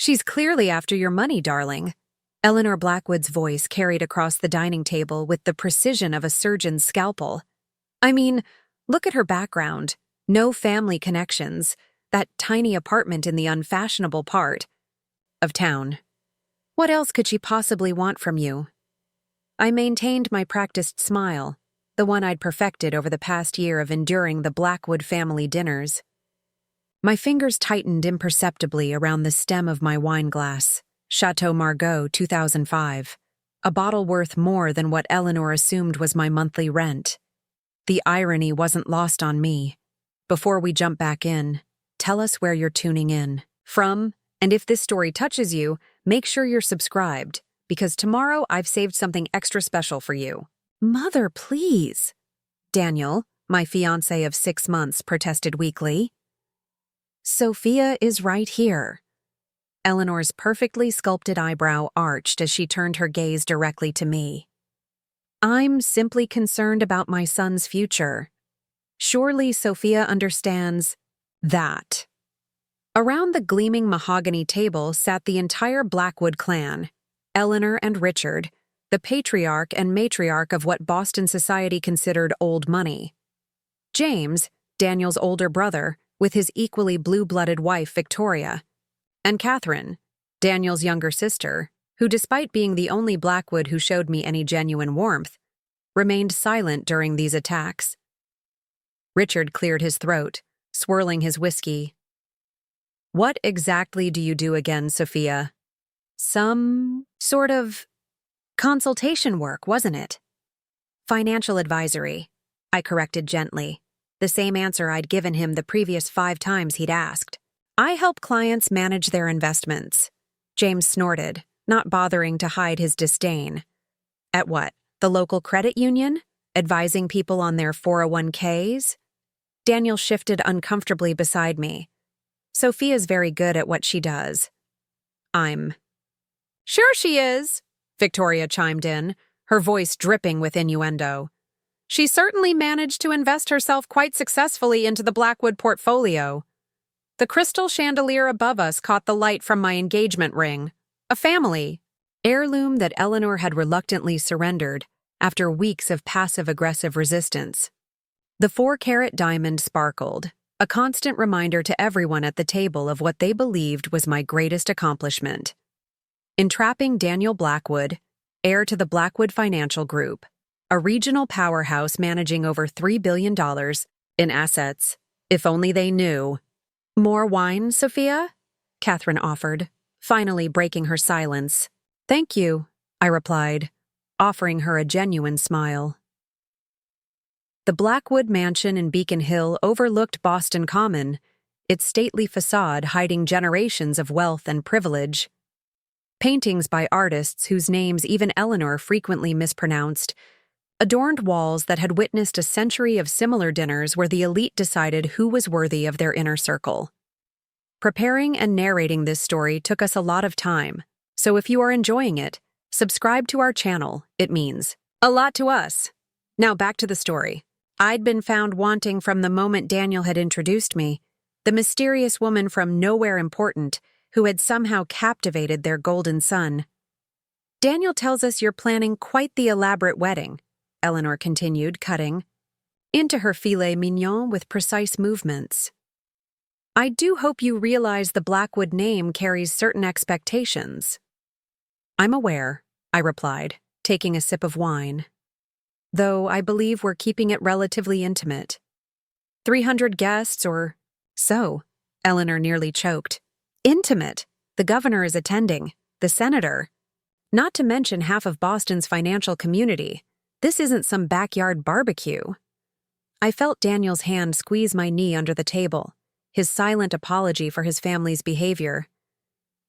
She's clearly after your money, darling. Eleanor Blackwood's voice carried across the dining table with the precision of a surgeon's scalpel. I mean, look at her background. No family connections. That tiny apartment in the unfashionable part of town. What else could she possibly want from you? I maintained my practiced smile, the one I'd perfected over the past year of enduring the Blackwood family dinners. My fingers tightened imperceptibly around the stem of my wine glass, Chateau Margaux 2005, a bottle worth more than what Eleanor assumed was my monthly rent. The irony wasn't lost on me. Before we jump back in, tell us where you're tuning in from, and if this story touches you, make sure you're subscribed, because tomorrow I've saved something extra special for you. Mother, please. Daniel, my fiancé of 6 months, protested weakly. Sophia is right here. Eleanor's perfectly sculpted eyebrow arched as she turned her gaze directly to me. I'm simply concerned about my son's future. Surely Sophia understands that. Around the gleaming mahogany table sat the entire Blackwood clan, Eleanor and Richard, the patriarch and matriarch of what Boston society considered old money. James, Daniel's older brother, with his equally blue-blooded wife, Victoria, and Catherine, Daniel's younger sister, who, despite being the only Blackwood who showed me any genuine warmth, remained silent during these attacks. Richard cleared his throat, swirling his whiskey. What exactly do you do again, Sophia? Some sort of consultation work, wasn't it? Financial advisory, I corrected gently, the same answer I'd given him the previous 5 times he'd asked. I help clients manage their investments. James snorted, not bothering to hide his disdain. At what, the local credit union? Advising people on their 401ks? Daniel shifted uncomfortably beside me. Sophia's very good at what she does. I'm. Sure she is, Victoria chimed in, her voice dripping with innuendo. She certainly managed to invest herself quite successfully into the Blackwood portfolio. The crystal chandelier above us caught the light from my engagement ring, a family heirloom that Eleanor had reluctantly surrendered after weeks of passive-aggressive resistance. The 4-carat diamond sparkled, a constant reminder to everyone at the table of what they believed was my greatest accomplishment. Entrapping Daniel Blackwood, heir to the Blackwood Financial Group, a regional powerhouse managing over $3 billion in assets, if only they knew. More wine, Sophia? Catherine offered, finally breaking her silence. Thank you, I replied, offering her a genuine smile. The Blackwood mansion in Beacon Hill overlooked Boston Common, its stately facade hiding generations of wealth and privilege. Paintings by artists whose names even Eleanor frequently mispronounced adorned walls that had witnessed a century of similar dinners where the elite decided who was worthy of their inner circle. Preparing and narrating this story took us a lot of time, so if you are enjoying it, subscribe to our channel, it means a lot to us. Now back to the story. I'd been found wanting from the moment Daniel had introduced me, the mysterious woman from nowhere important who had somehow captivated their golden son. Daniel tells us you're planning quite the elaborate wedding, Eleanor continued, cutting into her filet mignon with precise movements. I do hope you realize the Blackwood name carries certain expectations. I'm aware, I replied, taking a sip of wine. Though I believe we're keeping it relatively intimate. 300 guests or so, Eleanor nearly choked. Intimate. The governor is attending, the senator. Not to mention half of Boston's financial community. This isn't some backyard barbecue. I felt Daniel's hand squeeze my knee under the table, his silent apology for his family's behavior.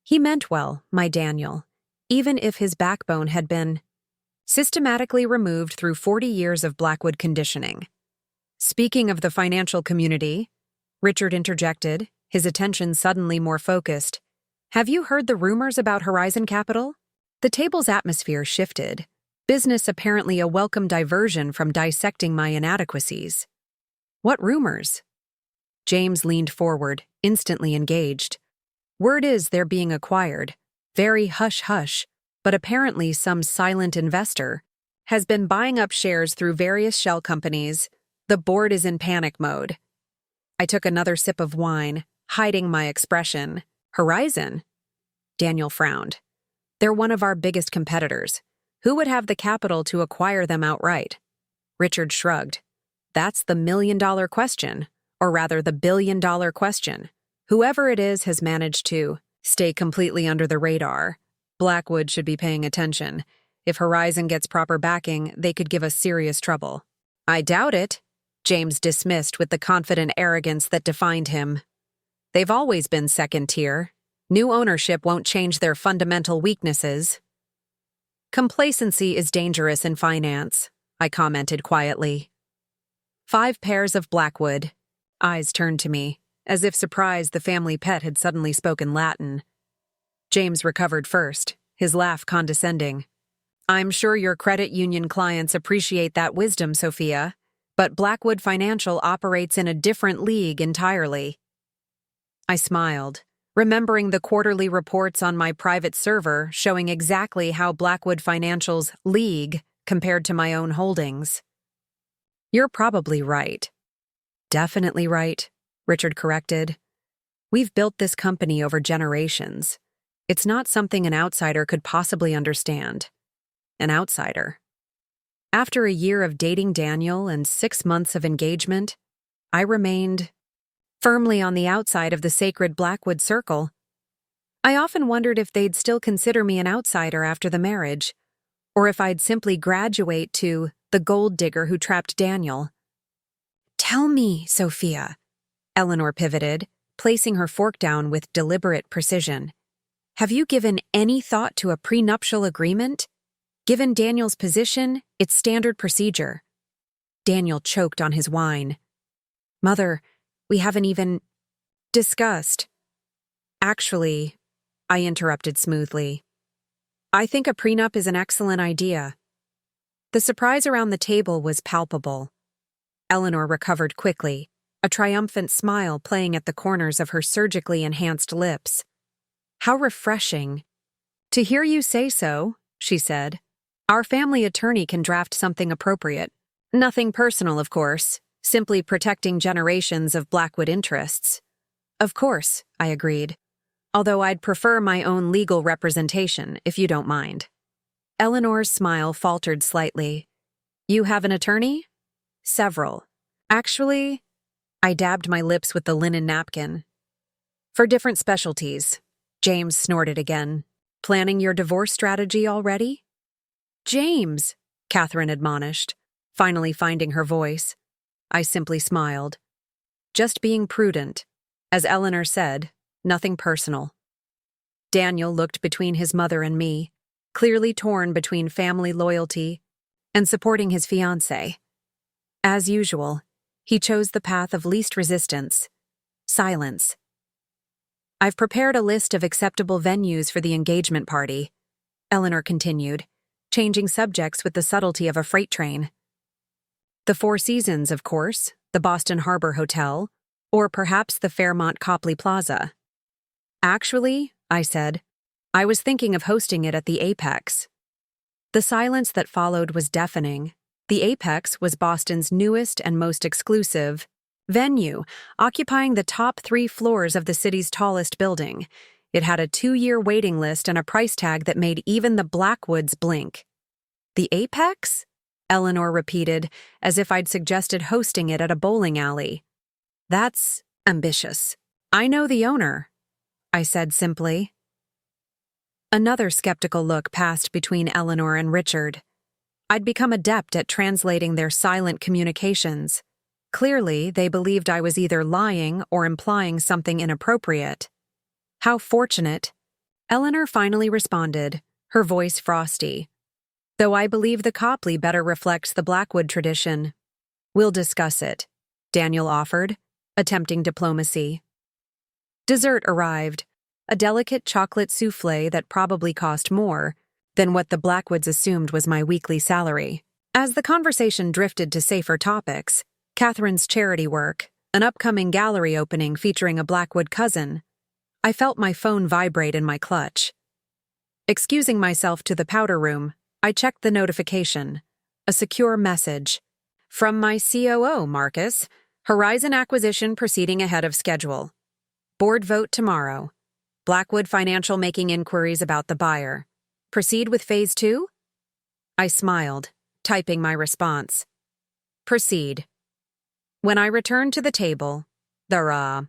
He meant well, my Daniel, even if his backbone had been systematically removed through 40 years of Blackwood conditioning. Speaking of the financial community, Richard interjected, his attention suddenly more focused. Have you heard the rumors about Horizon Capital? The table's atmosphere shifted, business apparently a welcome diversion from dissecting my inadequacies. What rumors? James leaned forward, instantly engaged. Word is they're being acquired. Very hush-hush, but apparently some silent investor has been buying up shares through various shell companies. The board is in panic mode. I took another sip of wine, hiding my expression. Horizon? Daniel frowned. They're one of our biggest competitors. Who would have the capital to acquire them outright? Richard shrugged. That's the million-dollar question, or rather the billion-dollar question. Whoever it is has managed to stay completely under the radar. Blackwood should be paying attention. If Horizon gets proper backing, they could give us serious trouble. I doubt it, James dismissed with the confident arrogance that defined him. They've always been second tier. New ownership won't change their fundamental weaknesses. Complacency is dangerous in finance, I commented quietly. 5 pairs of Blackwood. Eyes turned to me, as if surprised the family pet had suddenly spoken Latin. James recovered first, his laugh condescending. I'm sure your credit union clients appreciate that wisdom, Sophia, but Blackwood Financial operates in a different league entirely. I smiled, remembering the quarterly reports on my private server showing exactly how Blackwood Financial's league compared to my own holdings. You're probably right. Definitely right, Richard corrected. We've built this company over generations. It's not something an outsider could possibly understand. An outsider. After a year of dating Daniel and 6 months of engagement, I remained firmly on the outside of the sacred Blackwood circle. I often wondered if they'd still consider me an outsider after the marriage, or if I'd simply graduate to the gold digger who trapped Daniel. Tell me, Sophia, Eleanor pivoted, placing her fork down with deliberate precision. Have you given any thought to a prenuptial agreement? Given Daniel's position, it's standard procedure. Daniel choked on his wine. Mother, we haven't even discussed. Actually, I interrupted smoothly. I think a prenup is an excellent idea. The surprise around the table was palpable. Eleanor recovered quickly, a triumphant smile playing at the corners of her surgically enhanced lips. How refreshing. To hear you say so, she said. Our family attorney can draft something appropriate. Nothing personal, of course, simply protecting generations of Blackwood interests. Of course, I agreed. Although I'd prefer my own legal representation, if you don't mind. Eleanor's smile faltered slightly. You have an attorney? Several. Actually, I dabbed my lips with the linen napkin. For different specialties. James snorted again. Planning your divorce strategy already? James, Catherine admonished, finally finding her voice. I simply smiled. Just being prudent. As Eleanor said, nothing personal. Daniel looked between his mother and me, clearly torn between family loyalty and supporting his fiancée. As usual, he chose the path of least resistance. Silence. I've prepared a list of acceptable venues for the engagement party, Eleanor continued, changing subjects with the subtlety of a freight train. The Four Seasons, of course, the Boston Harbor Hotel, or perhaps the Fairmont Copley Plaza. Actually, I said, I was thinking of hosting it at the Apex. The silence that followed was deafening. The Apex was Boston's newest and most exclusive venue, occupying the top 3 floors of the city's tallest building. It had a 2-year waiting list and a price tag that made even the Blackwoods blink. The Apex? Eleanor repeated, as if I'd suggested hosting it at a bowling alley. That's ambitious. I know the owner, I said simply. Another skeptical look passed between Eleanor and Richard. I'd become adept at translating their silent communications. Clearly, they believed I was either lying or implying something inappropriate. How fortunate. Eleanor finally responded, her voice frosty. Though I believe the Copley better reflects the Blackwood tradition. We'll discuss it, Daniel offered, attempting diplomacy. Dessert arrived, a delicate chocolate souffle that probably cost more than what the Blackwoods assumed was my weekly salary. As the conversation drifted to safer topics, Catherine's charity work, an upcoming gallery opening featuring a Blackwood cousin, I felt my phone vibrate in my clutch. Excusing myself to the powder room, I checked the notification. A secure message. From my COO, Marcus. Horizon acquisition proceeding ahead of schedule. Board vote tomorrow. Blackwood Financial making inquiries about the buyer. Proceed with Phase 2? I smiled, typing my response. Proceed. When I returned to the table, the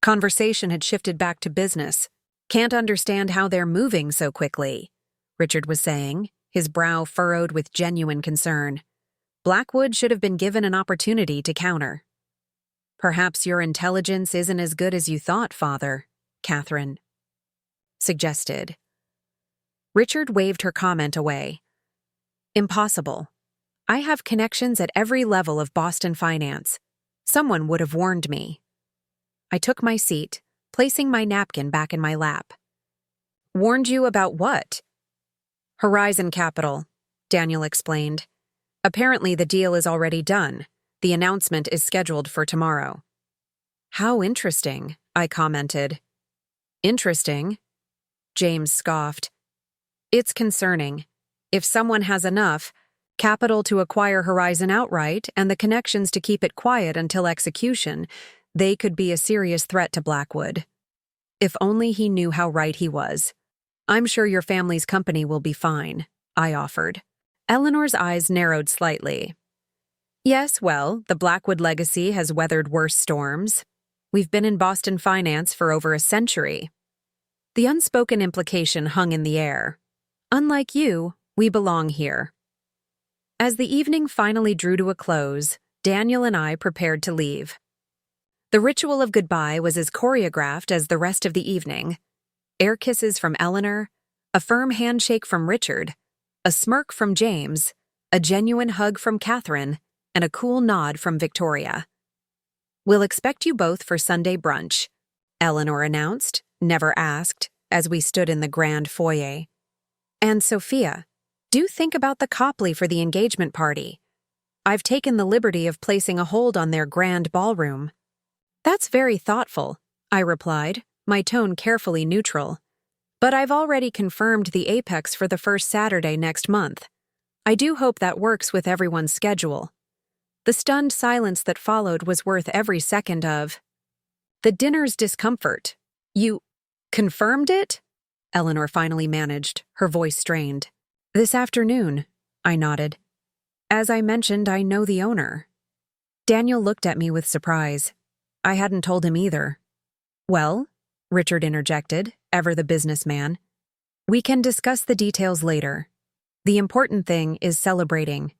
conversation had shifted back to business. Can't understand how they're moving so quickly, Richard was saying, his brow furrowed with genuine concern. Blackwood should have been given an opportunity to counter. Perhaps your intelligence isn't as good as you thought, Father, Catherine suggested. Richard waved her comment away. Impossible. I have connections at every level of Boston finance. Someone would have warned me. I took my seat, placing my napkin back in my lap. Warned you about what? Horizon Capital, Daniel explained. Apparently the deal is already done. The announcement is scheduled for tomorrow. How interesting, I commented. Interesting? James scoffed. It's concerning. If someone has enough capital to acquire Horizon outright and the connections to keep it quiet until execution, they could be a serious threat to Blackwood. If only he knew how right he was. I'm sure your family's company will be fine, I offered. Eleanor's eyes narrowed slightly. Yes, well, the Blackwood legacy has weathered worse storms. We've been in Boston finance for over a century. The unspoken implication hung in the air. Unlike you, we belong here. As the evening finally drew to a close, Daniel and I prepared to leave. The ritual of goodbye was as choreographed as the rest of the evening. Air kisses from Eleanor, a firm handshake from Richard, a smirk from James, a genuine hug from Catherine, and a cool nod from Victoria. We'll expect you both for Sunday brunch, Eleanor announced, never asked, as we stood in the grand foyer. And Sophia, do think about the Copley for the engagement party. I've taken the liberty of placing a hold on their grand ballroom. That's very thoughtful, I replied, my tone carefully neutral. But I've already confirmed the apex for the first Saturday next month. I do hope that works with everyone's schedule. The stunned silence that followed was worth every second of the dinner's discomfort. You confirmed it? Eleanor finally managed, her voice strained. This afternoon, I nodded. As I mentioned, I know the owner. Daniel looked at me with surprise. I hadn't told him either. Well, Richard interjected, ever the businessman. We can discuss the details later. The important thing is celebrating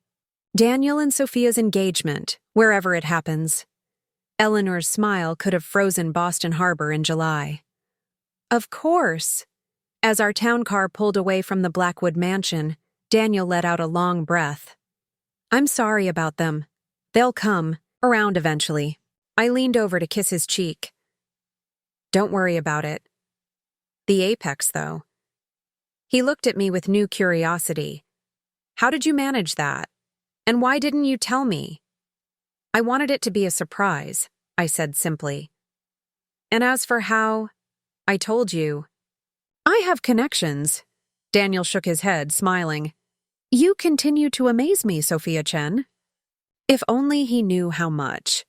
Daniel and Sophia's engagement, wherever it happens. Eleanor's smile could have frozen Boston Harbor in July. Of course. As our town car pulled away from the Blackwood mansion, Daniel let out a long breath. I'm sorry about them. They'll come around eventually. I leaned over to kiss his cheek. Don't worry about it. The apex, though. He looked at me with new curiosity. How did you manage that? And why didn't you tell me? I wanted it to be a surprise, I said simply. And as for how, I told you. I have connections. Daniel shook his head, smiling. You continue to amaze me, Sophia Chen. If only he knew how much.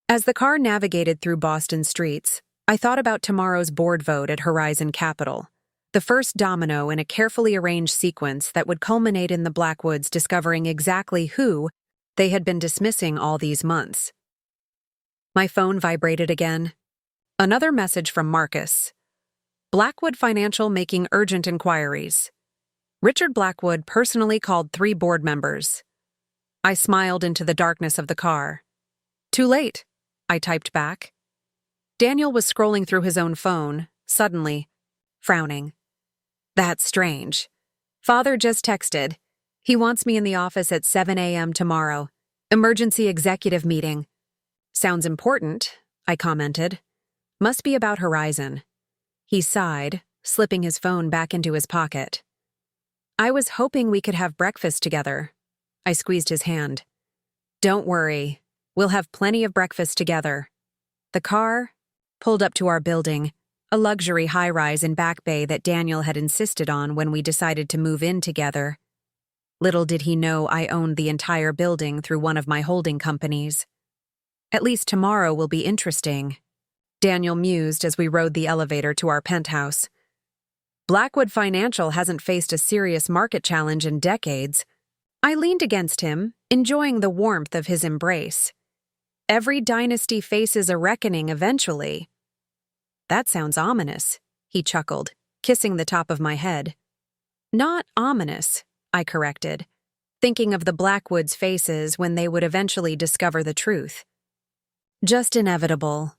As the car navigated through Boston streets, I thought about tomorrow's board vote at Horizon Capital, the first domino in a carefully arranged sequence that would culminate in the Blackwoods discovering exactly who they had been dismissing all these months. My phone vibrated again. Another message from Marcus. Blackwood Financial making urgent inquiries. Richard Blackwood personally called 3 board members. I smiled into the darkness of the car. Too late, I typed back. Daniel was scrolling through his own phone, suddenly, frowning. That's strange. Father just texted. He wants me in the office at 7 a.m. tomorrow. Emergency executive meeting. Sounds important, I commented. Must be about Horizon. He sighed, slipping his phone back into his pocket. I was hoping we could have breakfast together. I squeezed his hand. Don't worry. We'll have plenty of breakfast together. The car pulled up to our building. a luxury high-rise in Back Bay that Daniel had insisted on when we decided to move in together. Little did he know I owned the entire building through one of my holding companies. At least tomorrow will be interesting, Daniel mused as we rode the elevator to our penthouse. Blackwood Financial hasn't faced a serious market challenge in decades. I leaned against him, enjoying the warmth of his embrace. Every dynasty faces a reckoning eventually. That sounds ominous, he chuckled, kissing the top of my head. Not ominous, I corrected, thinking of the Blackwoods' faces when they would eventually discover the truth. Just inevitable.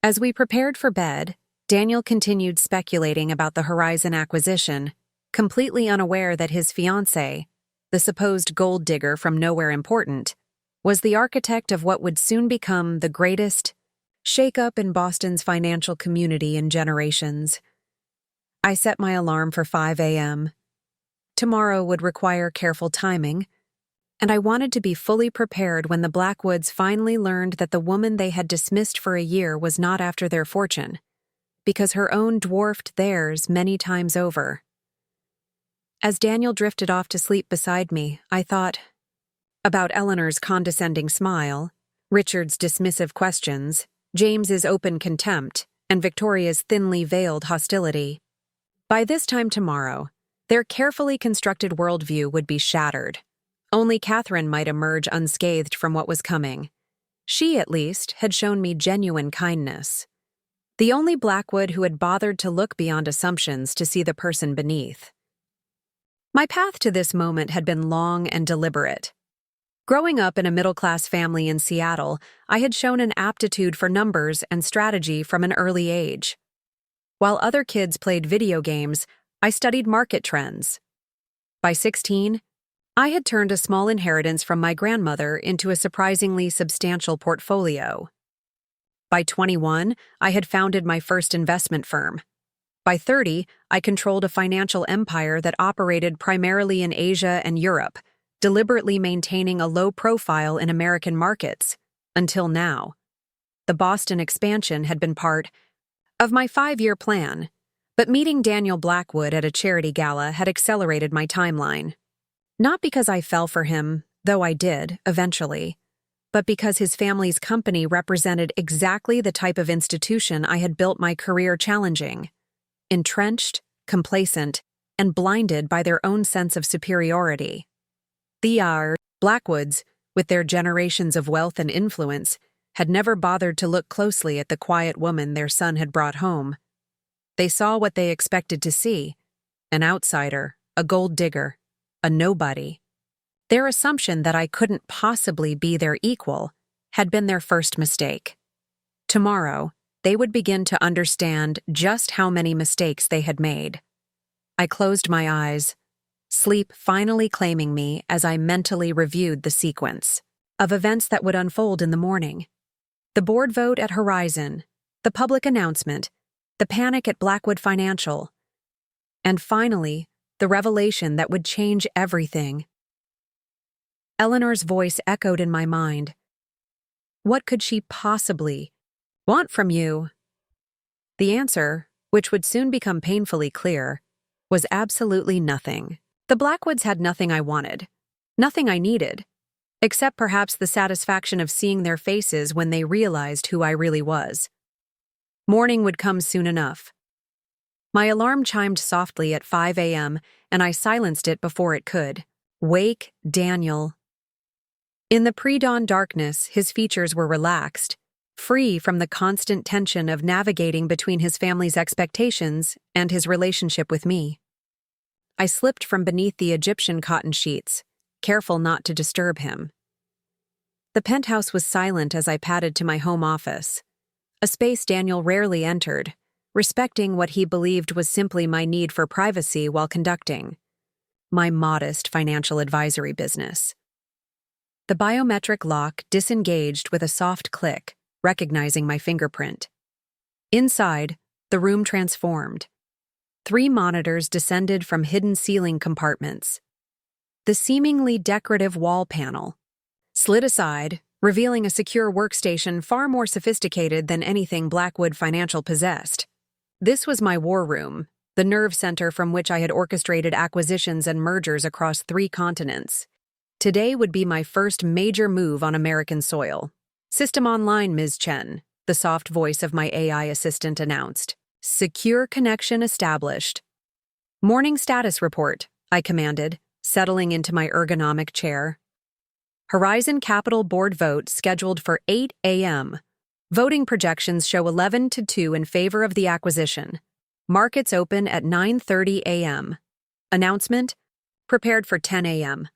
As we prepared for bed, Daniel continued speculating about the Horizon acquisition, completely unaware that his fiancée, the supposed gold digger from nowhere important, was the architect of what would soon become the greatest shake-up in Boston's financial community in generations. I set my alarm for 5 a.m. Tomorrow would require careful timing, and I wanted to be fully prepared when the Blackwoods finally learned that the woman they had dismissed for a year was not after their fortune, because her own dwarfed theirs many times over. As Daniel drifted off to sleep beside me, I thought about Eleanor's condescending smile, Richard's dismissive questions, James's open contempt, and Victoria's thinly veiled hostility. By this time tomorrow, their carefully constructed worldview would be shattered. Only Catherine might emerge unscathed from what was coming. She, at least, had shown me genuine kindness. The only Blackwood who had bothered to look beyond assumptions to see the person beneath. My path to this moment had been long and deliberate. Growing up in a middle-class family in Seattle, I had shown an aptitude for numbers and strategy from an early age. While other kids played video games, I studied market trends. By 16, I had turned a small inheritance from my grandmother into a surprisingly substantial portfolio. By 21, I had founded my first investment firm. By 30, I controlled a financial empire that operated primarily in Asia and Europe, deliberately maintaining a low profile in American markets, until now. The Boston expansion had been part of my 5-year plan, but meeting Daniel Blackwood at a charity gala had accelerated my timeline. Not because I fell for him, though I did, eventually, but because his family's company represented exactly the type of institution I had built my career challenging. Entrenched, complacent, and blinded by their own sense of superiority. The Blackwoods, with their generations of wealth and influence, had never bothered to look closely at the quiet woman their son had brought home. They saw what they expected to see: an outsider, a gold digger, a nobody. Their assumption that I couldn't possibly be their equal had been their first mistake. Tomorrow, they would begin to understand just how many mistakes they had made. I closed my eyes, sleep finally claiming me as I mentally reviewed the sequence of events that would unfold in the morning. The board vote at Horizon, the public announcement, the panic at Blackwood Financial, and finally, the revelation that would change everything. Eleanor's voice echoed in my mind. What could she possibly want from you? The answer, which would soon become painfully clear, was absolutely nothing. The Blackwoods had nothing I wanted, nothing I needed, except perhaps the satisfaction of seeing their faces when they realized who I really was. Morning would come soon enough. My alarm chimed softly at 5 a.m., and I silenced it before it could. Wake Daniel. In the pre-dawn darkness, his features were relaxed, free from the constant tension of navigating between his family's expectations and his relationship with me. I slipped from beneath the Egyptian cotton sheets, careful not to disturb him. The penthouse was silent as I padded to my home office, a space Daniel rarely entered, respecting what he believed was simply my need for privacy while conducting my modest financial advisory business. The biometric lock disengaged with a soft click, recognizing my fingerprint. Inside, the room transformed. 3 monitors descended from hidden ceiling compartments. The seemingly decorative wall panel slid aside, revealing a secure workstation far more sophisticated than anything Blackwood Financial possessed. This was my war room, the nerve center from which I had orchestrated acquisitions and mergers across 3 continents. Today would be my first major move on American soil. "System online, Ms. Chen," the soft voice of my AI assistant announced. "Secure connection established." "Morning status report," I commanded, settling into my ergonomic chair. Horizon Capital Board vote scheduled for 8 a.m. Voting projections show 11-2 in favor of the acquisition. Markets open at 9:30 a.m. Announcement: prepared for 10 a.m.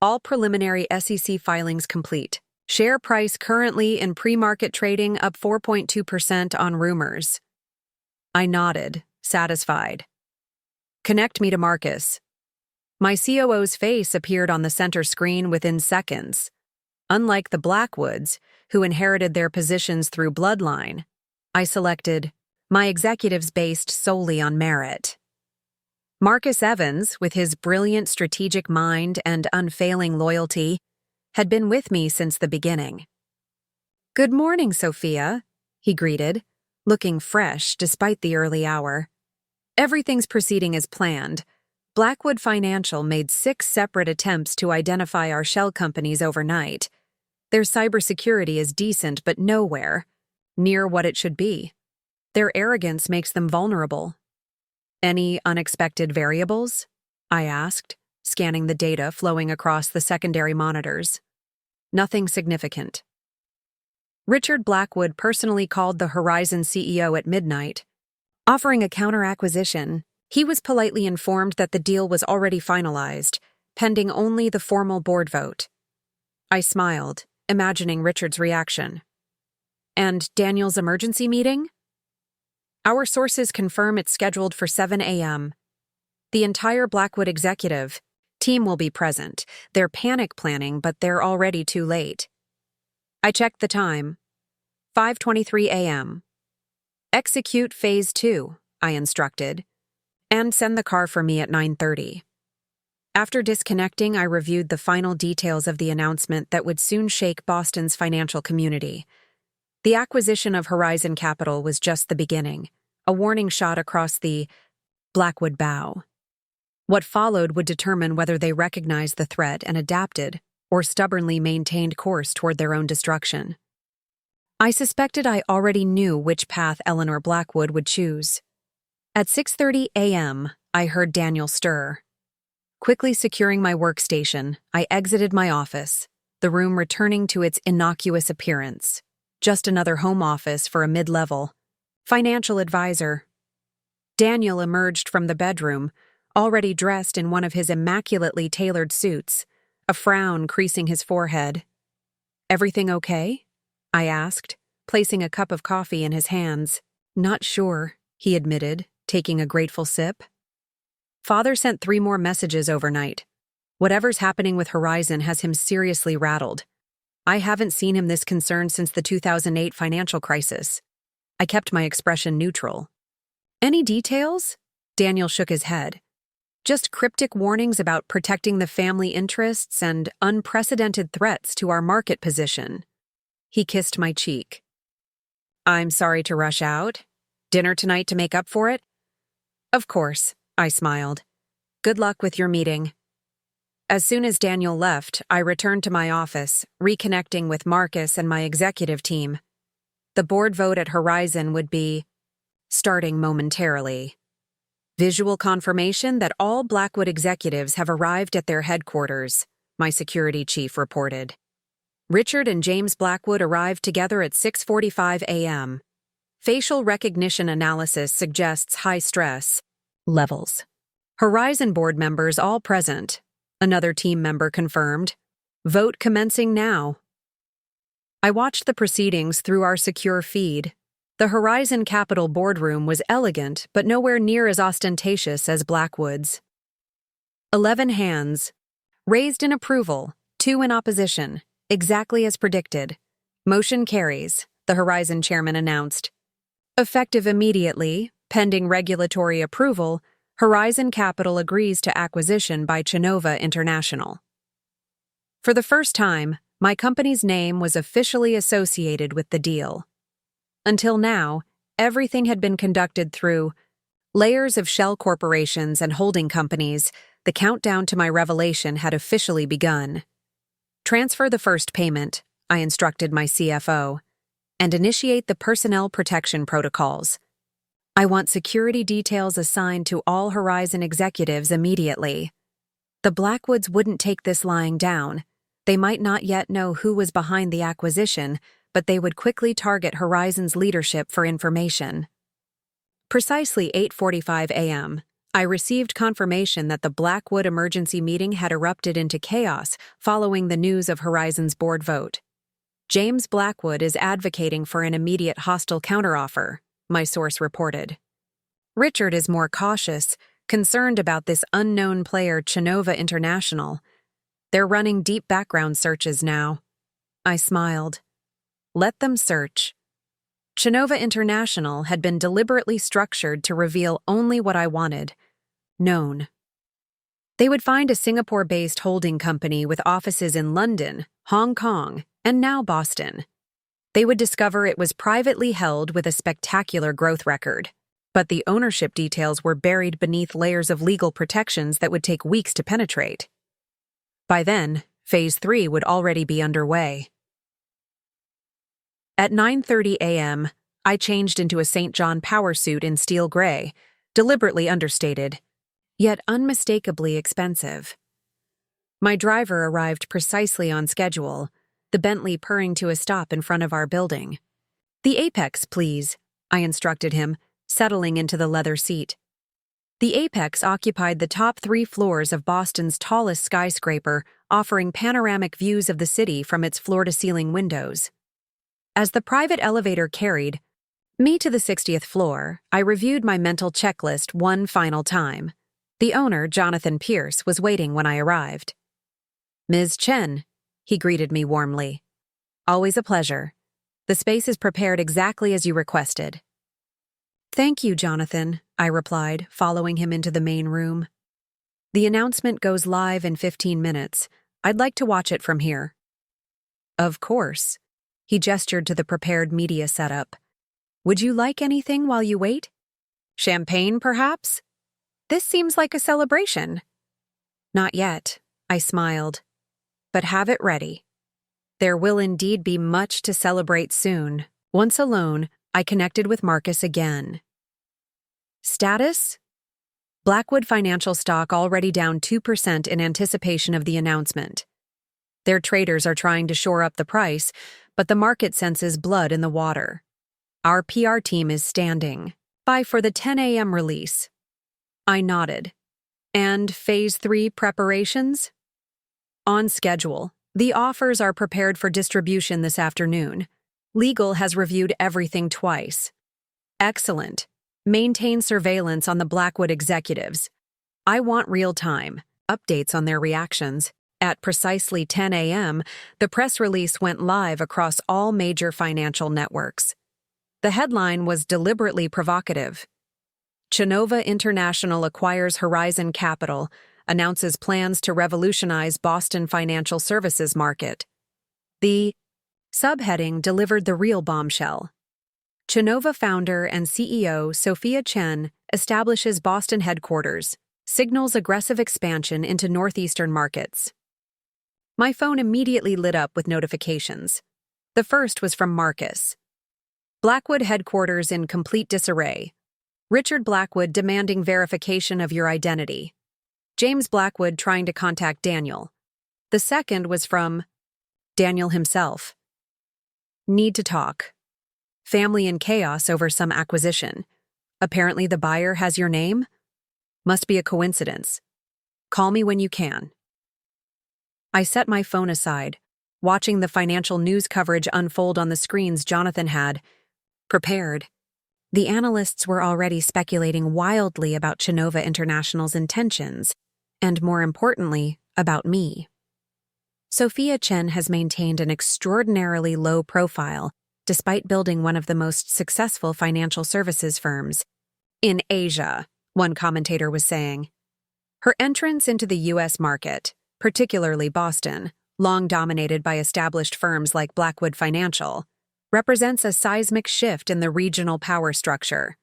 All preliminary SEC filings complete. Share price currently in pre-market trading up 4.2% on rumors. I nodded, satisfied. "Connect me to Marcus." My COO's face appeared on the center screen within seconds. Unlike the Blackwoods, who inherited their positions through bloodline, I selected my executives based solely on merit. Marcus Evans, with his brilliant strategic mind and unfailing loyalty, had been with me since the beginning. "Good morning, Sophia," he greeted, looking fresh despite the early hour. "Everything's proceeding as planned. Blackwood Financial made 6 separate attempts to identify our shell companies overnight. Their cybersecurity is decent but nowhere near what it should be. Their arrogance makes them vulnerable." "Any unexpected variables?" I asked, scanning the data flowing across the secondary monitors. "Nothing significant." Richard Blackwood personally called the Horizon CEO at midnight. Offering a counter-acquisition, he was politely informed that the deal was already finalized, pending only the formal board vote. I smiled, imagining Richard's reaction. "And Daniel's emergency meeting?" "Our sources confirm it's scheduled for 7 a.m. The entire Blackwood executive team will be present. They're panic planning, but they're already too late." I checked the time. 5:23 a.m. "Execute Phase 2, I instructed, "and send the car for me at 9:30. After disconnecting, I reviewed the final details of the announcement that would soon shake Boston's financial community. The acquisition of Horizon Capital was just the beginning, a warning shot across the Blackwood bow. What followed would determine whether they recognized the threat and adapted, or stubbornly maintained course toward their own destruction. I suspected I already knew which path Eleanor Blackwood would choose. At 6:30 a.m., I heard Daniel stir. Quickly securing my workstation, I exited my office, the room returning to its innocuous appearance. Just another home office for a mid-level financial advisor. Daniel emerged from the bedroom, already dressed in one of his immaculately tailored suits, a frown creasing his forehead. "Everything okay?" I asked, placing a cup of coffee in his hands. "Not sure," he admitted, taking a grateful sip. "Father sent 3 more messages overnight. Whatever's happening with Horizon has him seriously rattled. I haven't seen him this concerned since the 2008 financial crisis." I kept my expression neutral. "Any details?" Daniel shook his head. "Just cryptic warnings about protecting the family interests and unprecedented threats to our market position." He kissed my cheek. "I'm sorry to rush out. Dinner tonight to make up for it?" "Of course," I smiled. "Good luck with your meeting." As soon as Daniel left, I returned to my office, reconnecting with Marcus and my executive team. The board vote at Horizon would be starting momentarily. "Visual confirmation that all Blackwood executives have arrived at their headquarters," my security chief reported. Richard and James Blackwood arrived together at 6:45 a.m. Facial recognition analysis suggests high stress levels. Horizon board members all present, another team member confirmed. Vote commencing now. I watched the proceedings through our secure feed. The Horizon Capital boardroom was elegant but nowhere near as ostentatious as Blackwood's. 11 hands. Raised in approval, 2 in opposition, exactly as predicted. Motion carries, the Horizon chairman announced. Effective immediately, pending regulatory approval, Horizon Capital agrees to acquisition by Chova International. For the first time, my company's name was officially associated with the deal. Until now, everything had been conducted through layers of shell corporations and holding companies. The countdown to my revelation had officially begun. Transfer the first payment, I instructed my CFO, and initiate the personnel protection protocols. I want security details assigned to all Horizon executives immediately. The Blackwoods wouldn't take this lying down. They might not yet know who was behind the acquisition, but they would quickly target Horizon's leadership for information. Precisely 8:45 a.m., I received confirmation that the Blackwood emergency meeting had erupted into chaos following the news of Horizon's board vote. James Blackwood is advocating for an immediate hostile counteroffer, my source reported. Richard is more cautious, concerned about this unknown player Chova International. They're running deep background searches now. I smiled. Let them search. Chova International had been deliberately structured to reveal only what I wanted, known. They would find a Singapore-based holding company with offices in London, Hong Kong, and now Boston. They would discover it was privately held with a spectacular growth record, but the ownership details were buried beneath layers of legal protections that would take weeks to penetrate. By then, Phase 3 would already be underway. At 9:30 a.m., I changed into a St. John power suit in steel gray, deliberately understated, yet unmistakably expensive. My driver arrived precisely on schedule, the Bentley purring to a stop in front of our building. "The Apex, please," I instructed him, settling into the leather seat. The Apex occupied the top 3 floors of Boston's tallest skyscraper, offering panoramic views of the city from its floor-to-ceiling windows. As the private elevator carried me to the 60th floor, I reviewed my mental checklist one final time. The owner, Jonathan Pierce, was waiting when I arrived. "Ms. Chen," he greeted me warmly. "Always a pleasure. The space is prepared exactly as you requested." "Thank you, Jonathan," I replied, following him into the main room. "The announcement goes live in 15 minutes. I'd like to watch it from here." "Of course." He gestured to the prepared media setup. "Would you like anything while you wait? Champagne, perhaps? This seems like a celebration." "Not yet," I smiled. "But have it ready. There will indeed be much to celebrate soon." Once alone, I connected with Marcus again. Status? Blackwood Financial stock already down 2% in anticipation of the announcement. Their traders are trying to shore up the price, but the market senses blood in the water. Our PR team is standing by for the 10 a.m. release. I nodded. And Phase 3 preparations? On schedule. The offers are prepared for distribution this afternoon. Legal has reviewed everything twice. Excellent. Maintain surveillance on the Blackwood executives. I want real-time updates on their reactions. At precisely 10 a.m., the press release went live across all major financial networks. The headline was deliberately provocative. Chova International acquires Horizon Capital, announces plans to revolutionize Boston financial services market. The subheading delivered the real bombshell. Chova founder and CEO Sophia Chen establishes Boston headquarters, signals aggressive expansion into northeastern markets. My phone immediately lit up with notifications. The first was from Marcus. Blackwood headquarters in complete disarray. Richard Blackwood demanding verification of your identity. James Blackwood trying to contact Daniel. The second was from Daniel himself. Need to talk. Family in chaos over some acquisition. Apparently the buyer has your name? Must be a coincidence. Call me when you can. I set my phone aside, watching the financial news coverage unfold on the screens Jonathan had prepared. The analysts were already speculating wildly about Chova International's intentions, and more importantly, about me. Sophia Chen has maintained an extraordinarily low profile, despite building one of the most successful financial services firms in Asia, one commentator was saying. Her entrance into the U.S. market, particularly Boston, long dominated by established firms like Blackwood Financial, represents a seismic shift in the regional power structure.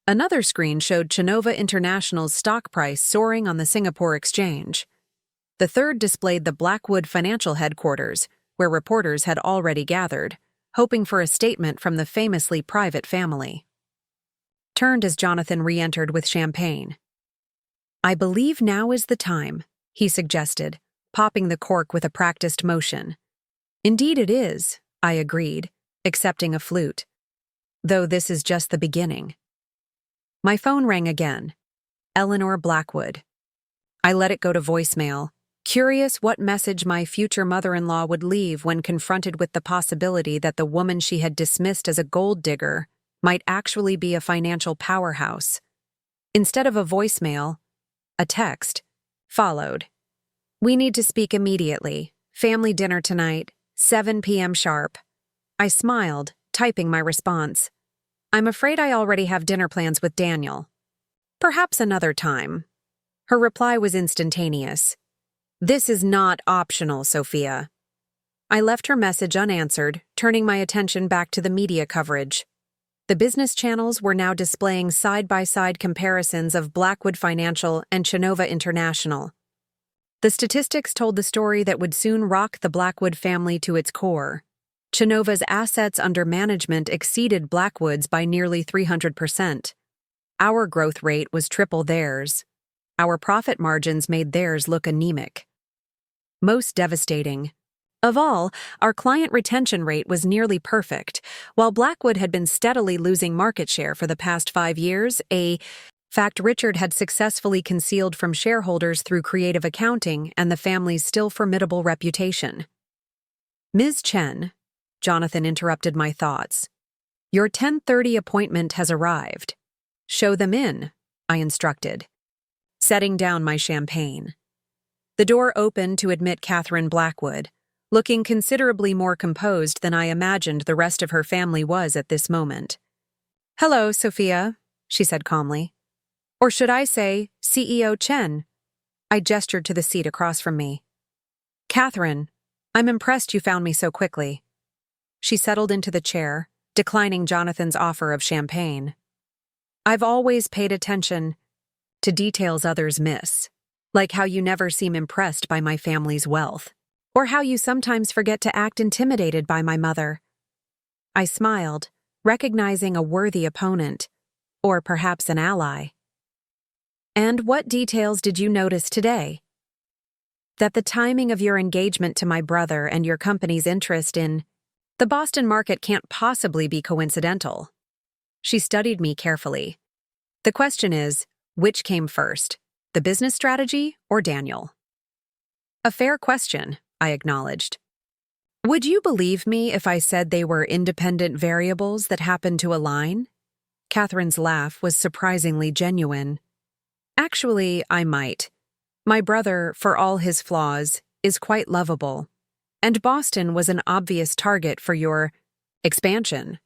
Another screen showed Chova International's stock price soaring on the Singapore exchange. The third displayed the Blackwood financial headquarters, where reporters had already gathered, hoping for a statement from the famously private family. Turned as Jonathan re-entered with champagne. "I believe now is the time," he suggested, popping the cork with a practiced motion. "Indeed it is," I agreed, accepting a flute. "Though this is just the beginning." My phone rang again. Eleanor Blackwood. I let it go to voicemail, curious what message my future mother-in-law would leave when confronted with the possibility that the woman she had dismissed as a gold digger might actually be a financial powerhouse. Instead of a voicemail, a text followed. "We need to speak immediately. Family dinner tonight, 7 p.m. sharp." I smiled, typing my response. "I'm afraid I already have dinner plans with Daniel. Perhaps another time." Her reply was instantaneous. "This is not optional, Sophia." I left her message unanswered, turning my attention back to the media coverage. The business channels were now displaying side-by-side comparisons of Blackwood Financial and Chova International. The statistics told the story that would soon rock the Blackwood family to its core. Chova's assets under management exceeded Blackwood's by nearly 300%. Our growth rate was triple theirs. Our profit margins made theirs look anemic. Most devastating of all, our client retention rate was nearly perfect. While Blackwood had been steadily losing market share for the past 5 years, a fact Richard had successfully concealed from shareholders through creative accounting and the family's still formidable reputation. "Ms. Chen," Jonathan interrupted my thoughts. "Your 10:30 appointment has arrived. Show them in," I instructed, setting down my champagne. The door opened to admit Catherine Blackwood, looking considerably more composed than I imagined the rest of her family was at this moment. "Hello, Sophia," she said calmly. "Or should I say, CEO Chen?" I gestured to the seat across from me. "Catherine, I'm impressed you found me so quickly." She settled into the chair, declining Jonathan's offer of champagne. "I've always paid attention to details others miss, like how you never seem impressed by my family's wealth, or how you sometimes forget to act intimidated by my mother." I smiled, recognizing a worthy opponent, or perhaps an ally. "And what details did you notice today?" "That the timing of your engagement to my brother and your company's interest in the Boston market can't possibly be coincidental." She studied me carefully. "The question is, which came first, the business strategy or Daniel?" "A fair question," I acknowledged. "Would you believe me if I said they were independent variables that happened to align?" Catherine's laugh was surprisingly genuine. "Actually, I might. My brother, for all his flaws, is quite lovable. And Boston was an obvious target for your expansion."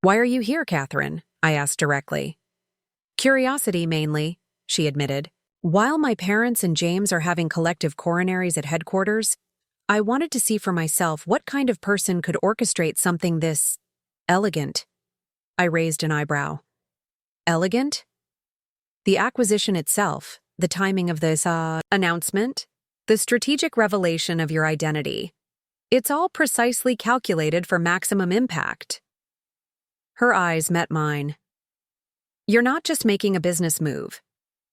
"Why are you here, Catherine?" I asked directly. "Curiosity, mainly," she admitted. "While my parents and James are having collective coronaries at headquarters, I wanted to see for myself what kind of person could orchestrate something this elegant." I raised an eyebrow. "Elegant?" "The acquisition itself, the timing of this announcement, the strategic revelation of your identity. It's all precisely calculated for maximum impact." Her eyes met mine. "You're not just making a business move.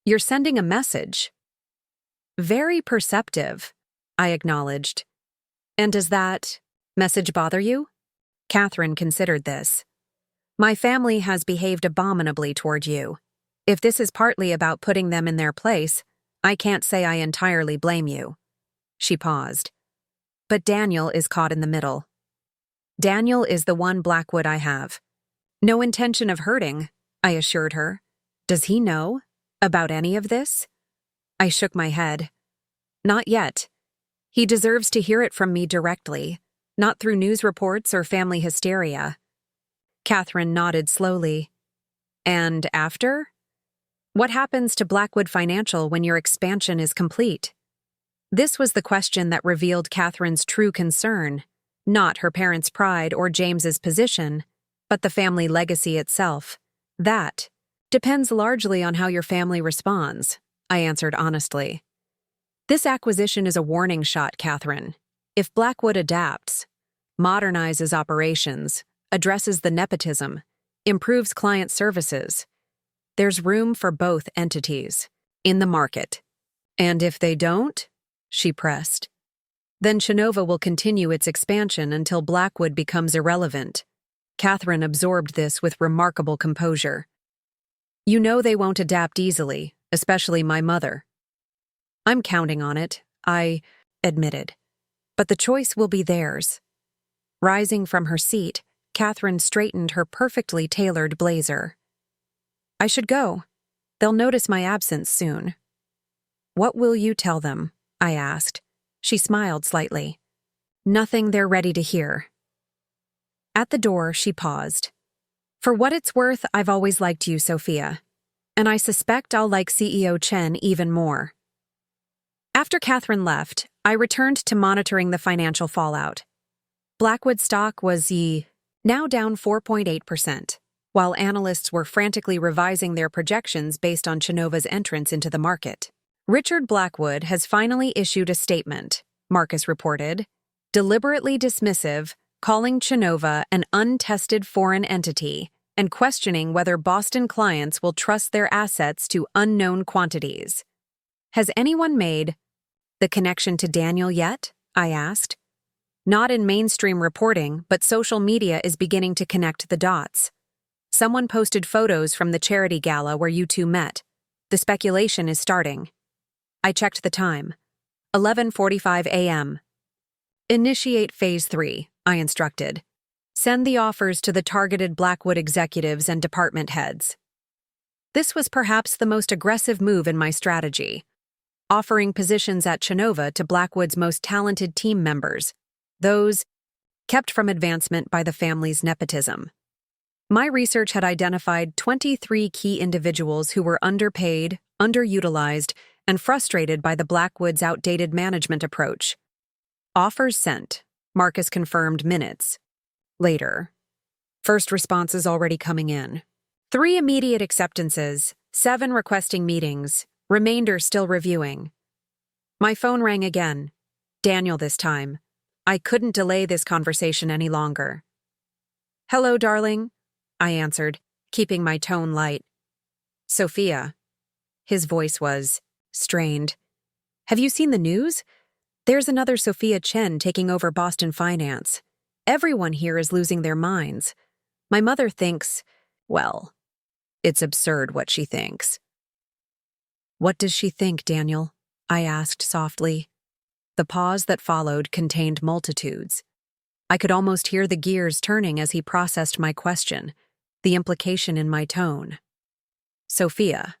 You're sending a message." "Very perceptive," I acknowledged. "And does that message bother you?" Catherine considered this. "My family has behaved abominably toward you. If this is partly about putting them in their place, I can't say I entirely blame you." She paused. "But Daniel is caught in the middle. Daniel is the one Blackwood I have. No intention of hurting," I assured her. "Does he know about any of this?" I shook my head. "Not yet. He deserves to hear it from me directly, not through news reports or family hysteria." Catherine nodded slowly. "And after? What happens to Blackwood Financial when your expansion is complete?" This was the question that revealed Catherine's true concern, Not her parents' pride or James's position, but the family legacy itself. That depends largely on how your family responds, I answered honestly. This acquisition is a warning shot, Catherine. If Blackwood adapts, modernizes operations, addresses the nepotism, improves client services, there's room for both entities in the market. And if they don't, she pressed, then Chova will continue its expansion until Blackwood becomes irrelevant. Catherine absorbed this with remarkable composure. You know they won't adapt easily, especially my mother. I'm counting on it, I admitted. But the choice will be theirs. Rising from her seat, Catherine straightened her perfectly tailored blazer. I should go. They'll notice my absence soon. What will you tell them? I asked. She smiled slightly. Nothing they're ready to hear. At the door, she paused. For what it's worth, I've always liked you, Sophia. And I suspect I'll like CEO Chen even more. After Catherine left, I returned to monitoring the financial fallout. Blackwood stock was now down 4.8%, while analysts were frantically revising their projections based on Chova's entrance into the market. Richard Blackwood has finally issued a statement, Marcus reported, deliberately dismissive, calling Chova an untested foreign entity and questioning whether Boston clients will trust their assets to unknown quantities. Has anyone made the connection to Daniel yet? I asked. Not in mainstream reporting, but social media is beginning to connect the dots. Someone posted photos from the charity gala where you two met. The speculation is starting. I checked the time. 11:45 a.m. Initiate Phase 3, I instructed. Send the offers to the targeted Blackwood executives and department heads. This was perhaps the most aggressive move in my strategy, offering positions at Chova to Blackwood's most talented team members, those kept from advancement by the family's nepotism. My research had identified 23 key individuals who were underpaid, underutilized, and frustrated by the Blackwoods' outdated management approach. Offers sent, Marcus confirmed minutes later. First responses already coming in. 3 immediate acceptances, 7 requesting meetings, remainder still reviewing. My phone rang again. Daniel this time. I couldn't delay this conversation any longer. Hello, darling, I answered, keeping my tone light. Sophia. His voice was strained. Have you seen the news? There's another Sophia Chen taking over Boston Finance. Everyone here is losing their minds. My mother thinks, well, it's absurd what she thinks. What does she think, Daniel? I asked softly. The pause that followed contained multitudes. I could almost hear the gears turning as he processed my question, the implication in my tone. Sophia,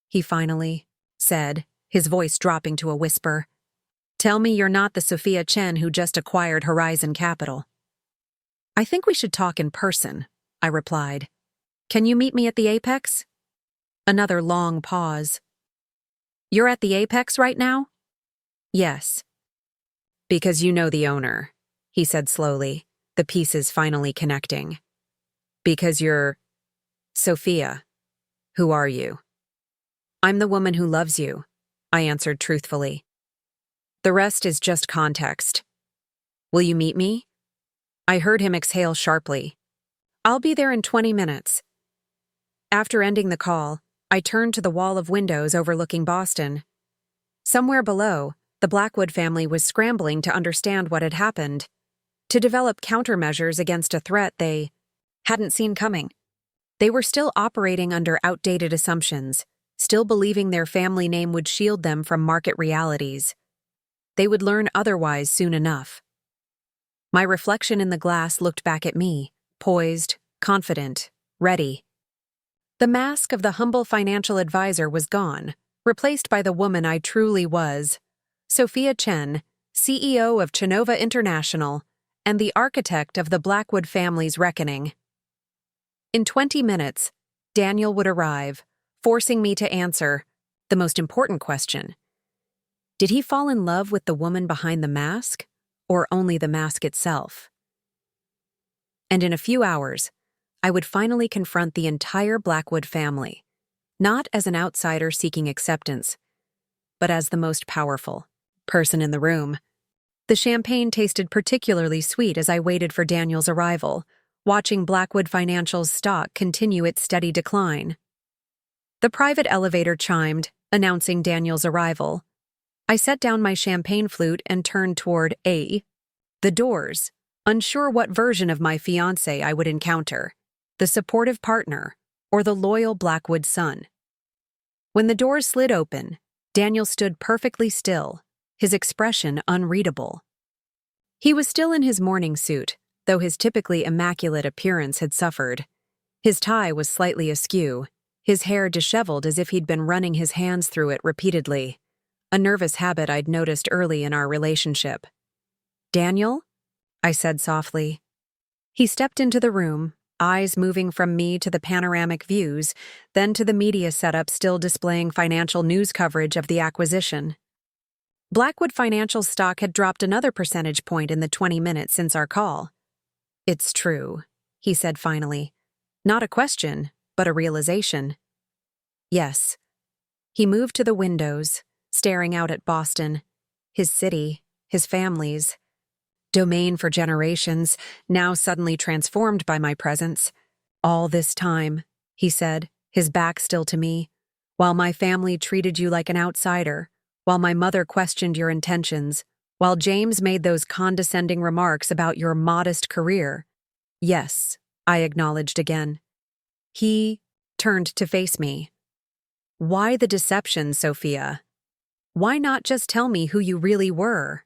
he finally said, his voice dropping to a whisper. Tell me you're not the Sophia Chen who just acquired Horizon Capital. I think we should talk in person, I replied. Can you meet me at the Apex? Another long pause. You're at the Apex right now? Yes. Because you know the owner, he said slowly, the pieces finally connecting. Because you're Sophia. Who are you? I'm the woman who loves you, I answered truthfully. The rest is just context. Will you meet me? I heard him exhale sharply. I'll be there in 20 minutes. After ending the call, I turned to the wall of windows overlooking Boston. Somewhere below, the Blackwood family was scrambling to understand what had happened, to develop countermeasures against a threat they hadn't seen coming. They were still operating under outdated assumptions, still believing their family name would shield them from market realities. They would learn otherwise soon enough. My reflection in the glass looked back at me, poised, confident, ready. The mask of the humble financial advisor was gone, replaced by the woman I truly was, Sophia Chen, CEO of Chova International, and the architect of the Blackwood family's reckoning. In 20 minutes, Daniel would arrive, forcing me to answer the most important question. Did he fall in love with the woman behind the mask, or only the mask itself. And in a few hours, I would finally confront the entire Blackwood family, not as an outsider seeking acceptance, but as the most powerful person in the room. The champagne tasted particularly sweet as I waited for Daniel's arrival, watching Blackwood Financial's stock continue its steady decline. The private elevator chimed, announcing Daniel's arrival. I set down my champagne flute and turned toward the doors, unsure what version of my fiancé I would encounter, the supportive partner or the loyal Blackwood son. When the doors slid open, Daniel stood perfectly still, his expression unreadable. He was still in his morning suit, though his typically immaculate appearance had suffered. His tie was slightly askew, his hair disheveled as if he'd been running his hands through it repeatedly, a nervous habit I'd noticed early in our relationship. "Daniel?" I said softly. He stepped into the room, eyes moving from me to the panoramic views, then to the media setup still displaying financial news coverage of the acquisition. Blackwood Financial stock had dropped another percentage point in the 20 minutes since our call. "It's true," he said finally. Not a question, but a realization. "Yes." He moved to the windows, staring out at Boston, his city, his family's domain for generations, now suddenly transformed by my presence. "All this time," he said, his back still to me, "while my family treated you like an outsider, while my mother questioned your intentions, while James made those condescending remarks about your modest career." "Yes," I acknowledged again. He turned to face me. "Why the deception, Sophia? Why not just tell me who you really were?"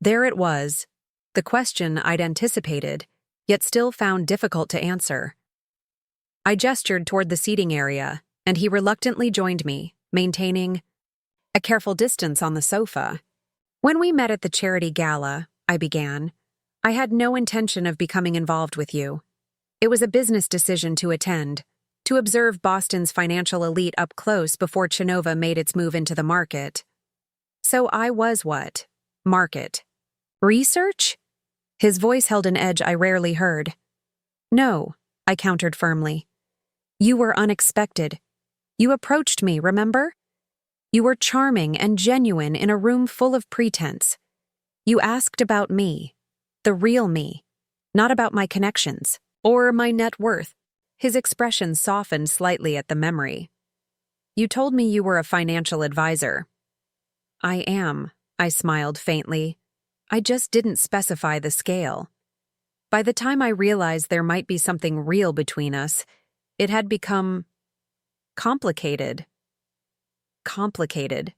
There it was, the question I'd anticipated, yet still found difficult to answer. I gestured toward the seating area, and he reluctantly joined me, maintaining a careful distance on the sofa. "When we met at the charity gala," I began, "I had no intention of becoming involved with you. It was a business decision to attend, to observe Boston's financial elite up close before Chova made its move into the market. So I was what? Market. Research?" His voice held an edge I rarely heard. "No," I countered firmly. "You were unexpected. You approached me, remember? You were charming and genuine in a room full of pretense. You asked about me, the real me, not about my connections or my net worth." His expression softened slightly at the memory. "You told me you were a financial advisor." "I am," I smiled faintly. "I just didn't specify the scale. By the time I realized there might be something real between us, it had become complicated." "Complicated,"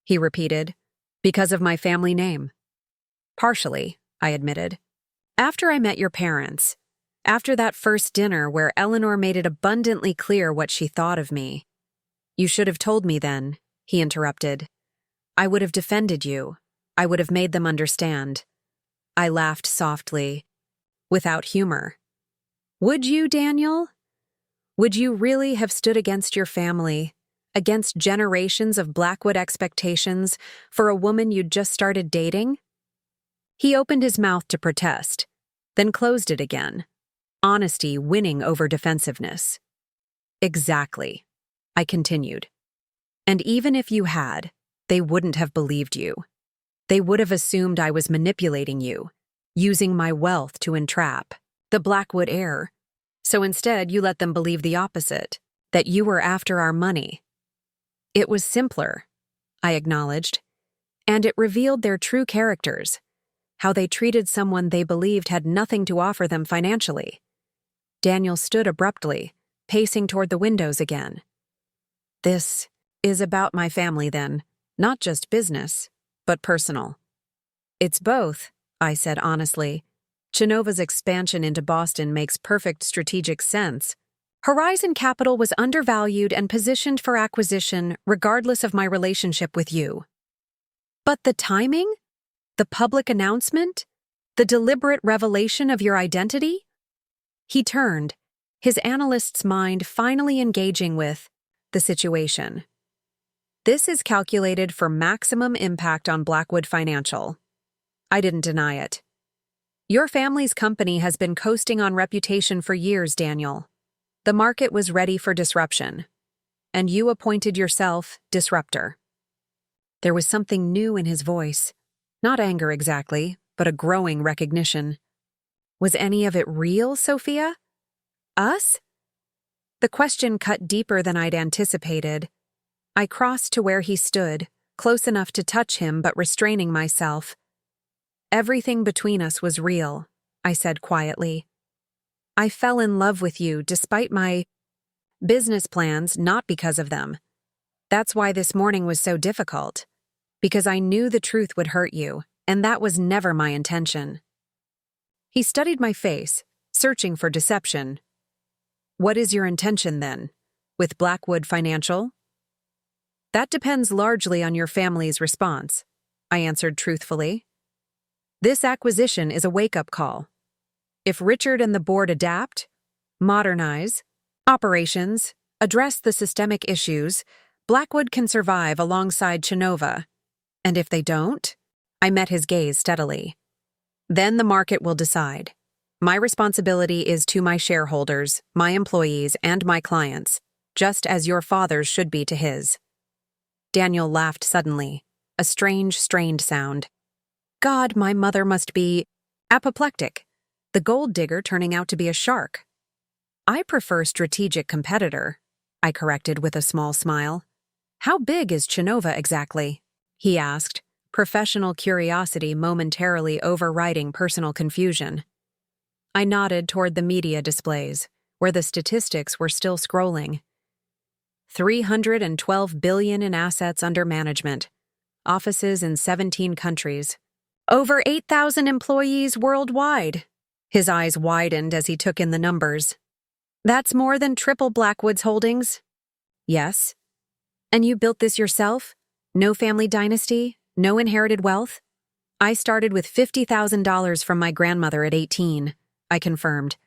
he repeated, "because of my family name." "Partially," I admitted. "After I met your parents, after that first dinner where Eleanor made it abundantly clear what she thought of me." "You should have told me then," he interrupted. "I would have defended you. I would have made them understand." I laughed softly, without humor. "Would you, Daniel? Would you really have stood against your family, against generations of Blackwood expectations, for a woman you'd just started dating?" He opened his mouth to protest, then closed it again, honesty winning over defensiveness. "Exactly," I continued. "And even if you had, they wouldn't have believed you. They would have assumed I was manipulating you, using my wealth to entrap the Blackwood heir. So instead, you let them believe the opposite, that you were after our money." "It was simpler," I acknowledged, "and it revealed their true characters, how they treated someone they believed had nothing to offer them financially." Daniel stood abruptly, pacing toward the windows again. "This is about my family then, not just business, but personal." "It's both," I said honestly. "Chova's expansion into Boston makes perfect strategic sense. Horizon Capital was undervalued and positioned for acquisition regardless of my relationship with you. But the timing? The public announcement? The deliberate revelation of your identity?" He turned, his analyst's mind finally engaging with the situation. "This is calculated for maximum impact on Blackwood Financial. I didn't deny it. Your family's company has been coasting on reputation for years, Daniel. The market was ready for disruption. And you appointed yourself disruptor. There was something new in his voice. Not anger exactly, but a growing recognition. Was any of it real, Sophia? Us? The question cut deeper than I'd anticipated. I crossed to where he stood, close enough to touch him but restraining myself. Everything between us was real, I said quietly. I fell in love with you despite my business plans, not because of them. That's why this morning was so difficult. Because I knew the truth would hurt you, and that was never my intention. He studied my face, searching for deception. What is your intention, then? With Blackwood Financial? That depends largely on your family's response, I answered truthfully. This acquisition is a wake-up call. If Richard and the board adapt, modernize, operations, address the systemic issues, Blackwood can survive alongside Chova. And if they don't, I met his gaze steadily. Then the market will decide. My responsibility is to my shareholders, my employees, and my clients, just as your father's should be to his. Daniel laughed suddenly, a strange, strained sound. God, my mother must be apoplectic, the gold digger turning out to be a shark. I prefer strategic competitor, I corrected with a small smile. How big is Chova exactly? He asked, professional curiosity momentarily overriding personal confusion. I nodded toward the media displays, where the statistics were still scrolling. 312 billion in assets under management, offices in 17 countries, over 8,000 employees worldwide. His eyes widened as he took in the numbers. That's more than triple Blackwood's holdings. Yes. And you built this yourself? No family dynasty? No inherited wealth? I started with $50,000 from my grandmother at 18, I confirmed.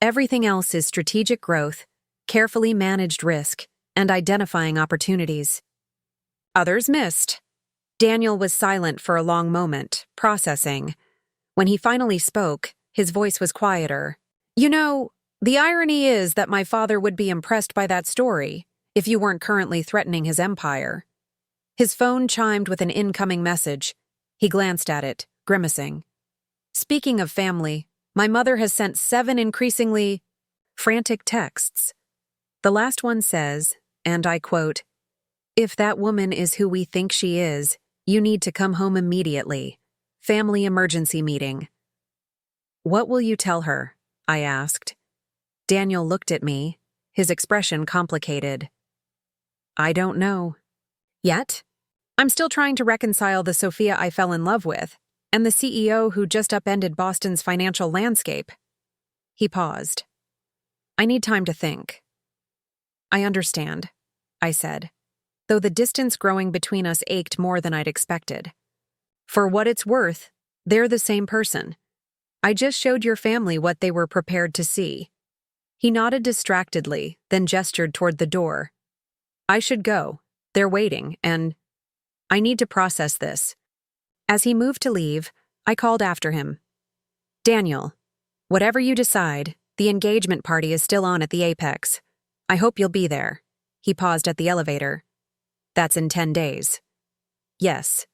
Everything else is strategic growth, carefully managed risk, and identifying opportunities. Others missed. Daniel was silent for a long moment, processing. When he finally spoke, his voice was quieter. You know, the irony is that my father would be impressed by that story if you weren't currently threatening his empire. His phone chimed with an incoming message. He glanced at it, grimacing. Speaking of family, my mother has sent 7 increasingly frantic texts. The last one says, and I quote, "If that woman is who we think she is, you need to come home immediately. Family emergency meeting." What will you tell her? I asked. Daniel looked at me, his expression complicated. I don't know. Yet? I'm still trying to reconcile the Sophia I fell in love with and the CEO who just upended Boston's financial landscape. He paused. I need time to think. I understand, I said, though the distance growing between us ached more than I'd expected. For what it's worth, they're the same person. I just showed your family what they were prepared to see. He nodded distractedly, then gestured toward the door. I should go. They're waiting, and I need to process this. As he moved to leave, I called after him. Daniel, whatever you decide, the engagement party is still on at the Apex. I hope you'll be there. He paused at the elevator. That's in 10 days. Yes.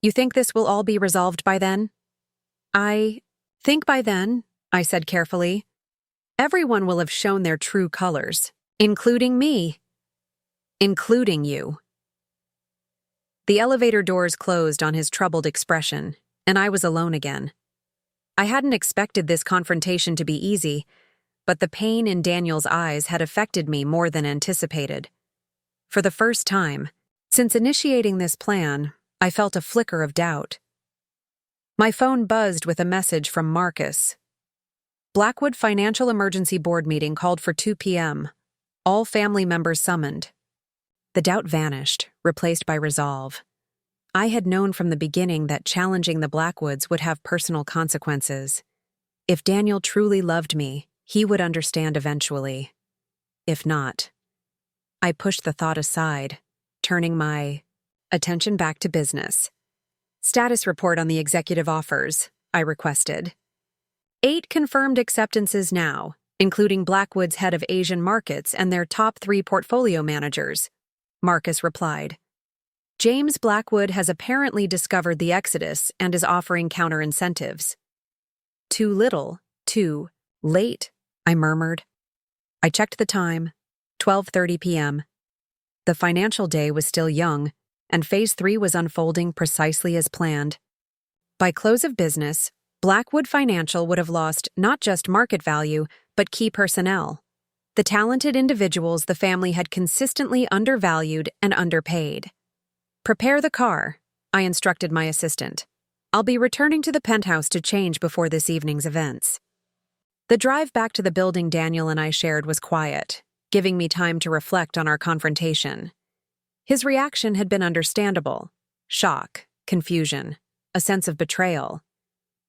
You think this will all be resolved by then? I think by then, I said carefully, everyone will have shown their true colors, including me. Including you. The elevator doors closed on his troubled expression, and I was alone again. I hadn't expected this confrontation to be easy, but the pain in Daniel's eyes had affected me more than anticipated. For the first time, since initiating this plan, I felt a flicker of doubt. My phone buzzed with a message from Marcus. Blackwood Financial Emergency Board meeting called for 2 p.m. All family members summoned. The doubt vanished, replaced by resolve. I had known from the beginning that challenging the Blackwoods would have personal consequences. If Daniel truly loved me, he would understand eventually. If not, I pushed the thought aside, turning my attention back to business. Status report on the executive offers, I requested. 8 confirmed acceptances now, including Blackwood's head of Asian markets and their top 3 portfolio managers, Marcus replied. James Blackwood has apparently discovered the exodus and is offering counter-incentives. Too little, too late, I murmured. I checked the time, 12:30 p.m. The financial day was still young, and Phase 3 was unfolding precisely as planned. By close of business, Blackwood Financial would have lost not just market value, but key personnel, the talented individuals the family had consistently undervalued and underpaid. Prepare the car, I instructed my assistant. I'll be returning to the penthouse to change before this evening's events. The drive back to the building Daniel and I shared was quiet, giving me time to reflect on our confrontation. His reaction had been understandable: shock, confusion, a sense of betrayal.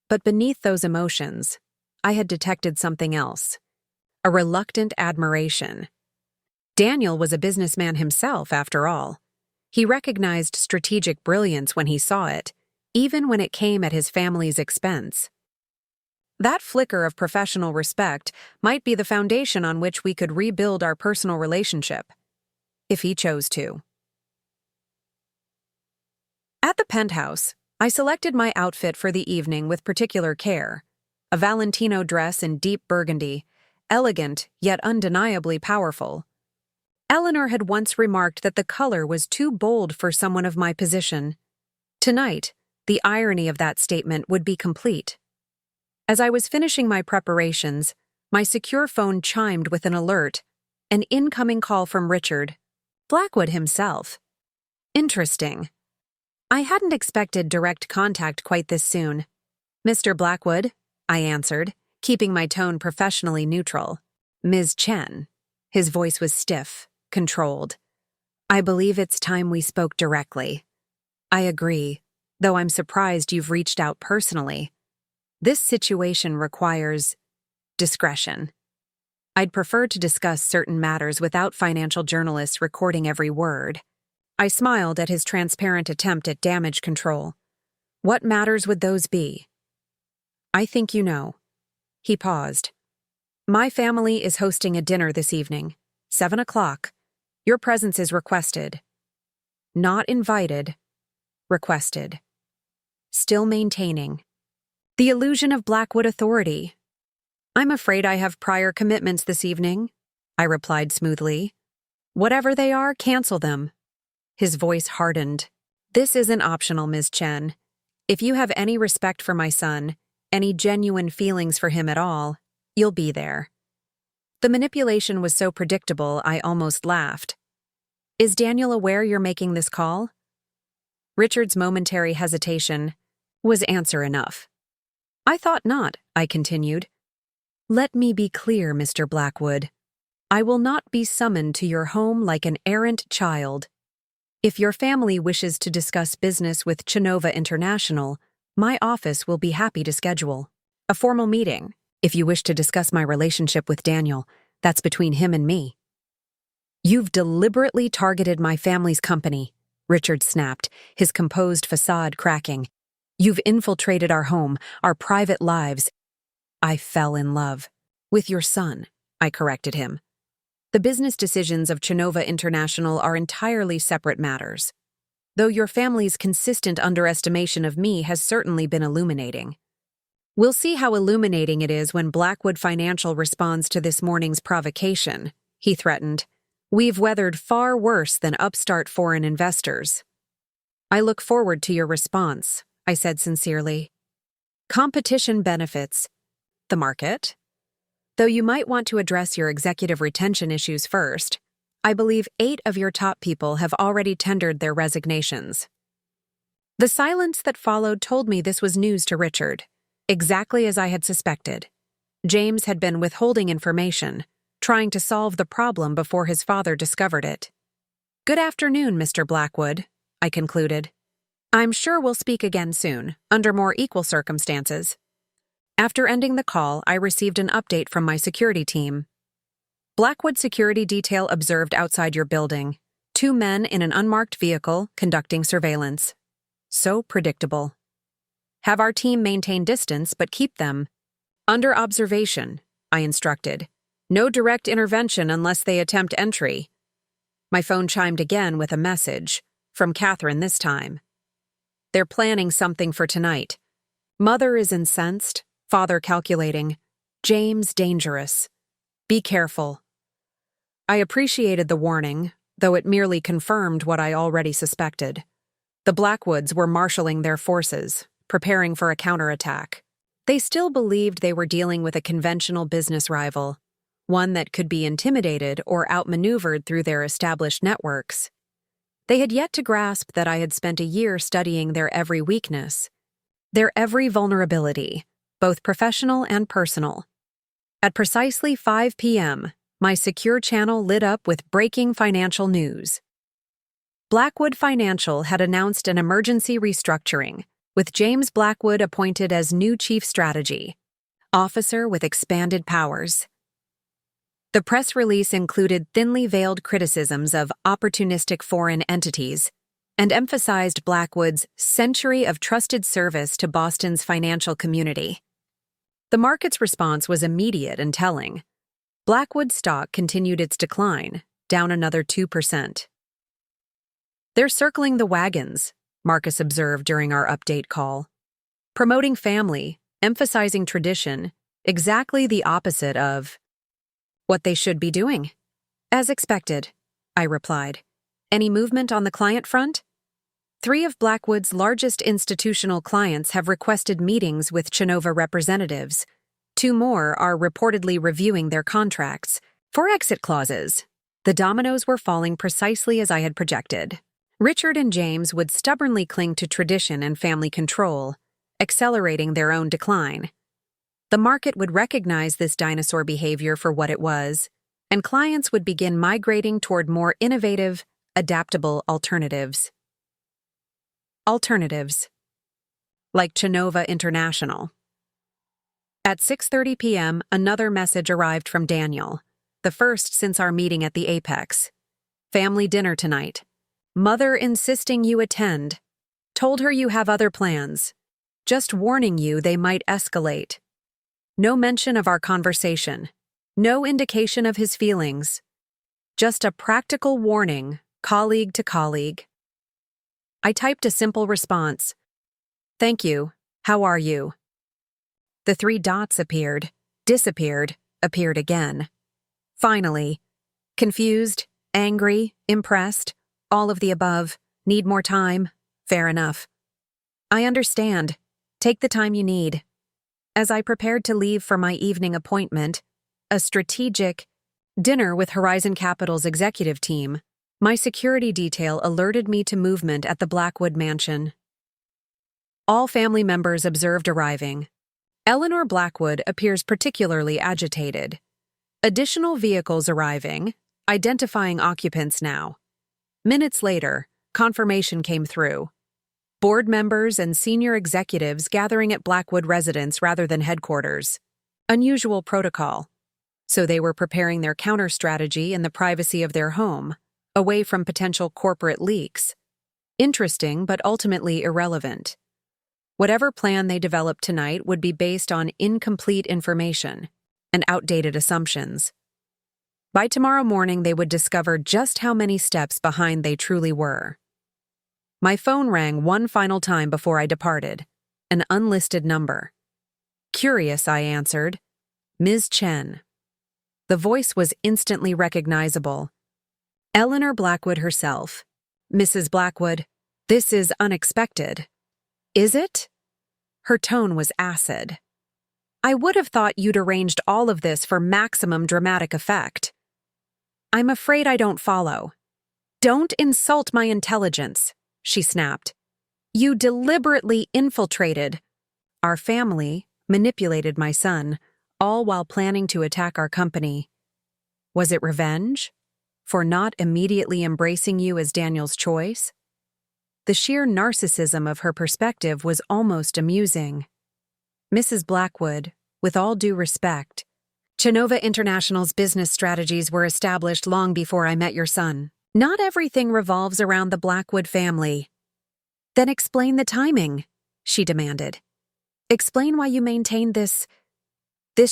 But beneath those emotions, I had detected something else: a reluctant admiration. Daniel was a businessman himself, after all. He recognized strategic brilliance when he saw it, even when it came at his family's expense. That flicker of professional respect might be the foundation on which we could rebuild our personal relationship, if he chose to. At the penthouse, I selected my outfit for the evening with particular care: a Valentino dress in deep burgundy, elegant yet undeniably powerful. Eleanor had once remarked that the color was too bold for someone of my position. Tonight, the irony of that statement would be complete. As I was finishing my preparations, my secure phone chimed with an alert, an incoming call from Richard Blackwood himself. Interesting. I hadn't expected direct contact quite this soon. Mr. Blackwood, I answered, keeping my tone professionally neutral. Ms. Chen. His voice was stiff, controlled. I believe it's time we spoke directly. I agree, though I'm surprised you've reached out personally. This situation requires discretion. I'd prefer to discuss certain matters without financial journalists recording every word. I smiled at his transparent attempt at damage control. What matters would those be? I think you know. He paused. My family is hosting a dinner this evening, 7 o'clock. Your presence is requested. Not invited. Requested. Still maintaining. The illusion of Blackwood authority. I'm afraid I have prior commitments this evening, I replied smoothly. Whatever they are, cancel them. His voice hardened. This isn't optional, Ms. Chen. If you have any respect for my son, any genuine feelings for him at all, you'll be there. The manipulation was so predictable I almost laughed. Is Daniel aware you're making this call? Richard's momentary hesitation was answer enough. I thought not, I continued. Let me be clear, Mr. Blackwood. I will not be summoned to your home like an errant child. If your family wishes to discuss business with Chova International, my office will be happy to schedule a formal meeting. If you wish to discuss my relationship with Daniel, that's between him and me. You've deliberately targeted my family's company, Richard snapped, his composed facade cracking. You've infiltrated our home, our private lives. I fell in love. With your son, I corrected him. The business decisions of Chova International are entirely separate matters, though your family's consistent underestimation of me has certainly been illuminating. We'll see how illuminating it is when Blackwood Financial responds to this morning's provocation, he threatened. We've weathered far worse than upstart foreign investors. I look forward to your response, I said sincerely. Competition benefits the market. Though you might want to address your executive retention issues first, I believe 8 of your top people have already tendered their resignations. The silence that followed told me this was news to Richard, exactly as I had suspected. James had been withholding information, trying to solve the problem before his father discovered it. Good afternoon, Mr. Blackwood, I concluded. I'm sure we'll speak again soon, under more equal circumstances. After ending the call, I received an update from my security team. Blackwood security detail observed outside your building. 2 men in an unmarked vehicle conducting surveillance. So predictable. Have our team maintain distance, but keep them under observation, I instructed. No direct intervention unless they attempt entry. My phone chimed again with a message, from Catherine this time. They're planning something for tonight. Mother is incensed, father calculating. James dangerous. Be careful. I appreciated the warning, though it merely confirmed what I already suspected. The Blackwoods were marshalling their forces, preparing for a counterattack. They still believed they were dealing with a conventional business rival, one that could be intimidated or outmaneuvered through their established networks. They had yet to grasp that I had spent a year studying their every weakness, their every vulnerability, both professional and personal. At precisely 5 p.m., my secure channel lit up with breaking financial news. Blackwood Financial had announced an emergency restructuring, with James Blackwood appointed as new chief strategy officer with expanded powers. The press release included thinly veiled criticisms of opportunistic foreign entities and emphasized Blackwood's century of trusted service to Boston's financial community. The market's response was immediate and telling. Blackwood stock continued its decline, down another 2%. They're circling the wagons, Marcus observed during our update call. Promoting family, emphasizing tradition, exactly the opposite of what they should be doing. As expected, I replied. Any movement on the client front? 3 of Blackwood's largest institutional clients have requested meetings with Chova representatives. 2 more are reportedly reviewing their contracts for exit clauses. The dominoes were falling precisely as I had projected. Richard and James would stubbornly cling to tradition and family control, accelerating their own decline. The market would recognize this dinosaur behavior for what it was, and clients would begin migrating toward more innovative, adaptable alternatives. Alternatives. Like Chova International. At 6:30 p.m., another message arrived from Daniel, the first since our meeting at the Apex. Family dinner tonight. Mother insisting you attend. Told her you have other plans. Just warning you they might escalate. No mention of our conversation. No indication of his feelings. Just a practical warning, colleague to colleague. I typed a simple response. Thank you. How are you? The 3 dots appeared, disappeared, appeared again. Finally, confused, angry, impressed, all of the above, need more time, fair enough. I understand. Take the time you need. As I prepared to leave for my evening appointment, a strategic dinner with Horizon Capital's executive team, my security detail alerted me to movement at the Blackwood mansion. All family members observed arriving. Eleanor Blackwood appears particularly agitated. Additional vehicles arriving, identifying occupants now. Minutes later, confirmation came through. Board members and senior executives gathering at Blackwood residence rather than headquarters. Unusual protocol. So they were preparing their counter strategy in the privacy of their home, away from potential corporate leaks. Interesting, but ultimately irrelevant. Whatever plan they developed tonight would be based on incomplete information and outdated assumptions. By tomorrow morning, they would discover just how many steps behind they truly were. My phone rang one final time before I departed, an unlisted number. Curious, I answered. Ms. Chen. The voice was instantly recognizable. Eleanor Blackwood herself. Mrs. Blackwood, this is unexpected. Is it? Her tone was acid. I would have thought you'd arranged all of this for maximum dramatic effect. I'm afraid I don't follow. Don't insult my intelligence, she snapped. You deliberately infiltrated our family, manipulated my son, all while planning to attack our company. Was it revenge? For not immediately embracing you as Daniel's choice? The sheer narcissism of her perspective was almost amusing. Mrs. Blackwood, with all due respect, Chova International's business strategies were established long before I met your son. Not everything revolves around the Blackwood family. Then explain the timing, she demanded. Explain why you maintained this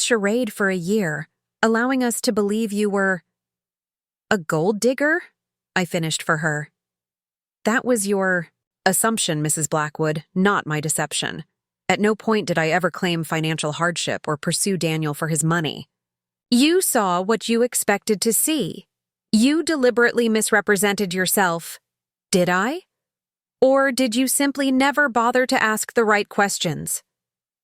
charade for a year, allowing us to believe you were a gold digger? I finished for her. That was your assumption, Mrs. Blackwood, not my deception. At no point did I ever claim financial hardship or pursue Daniel for his money. You saw what you expected to see. You deliberately misrepresented yourself. Did I? Or did you simply never bother to ask the right questions?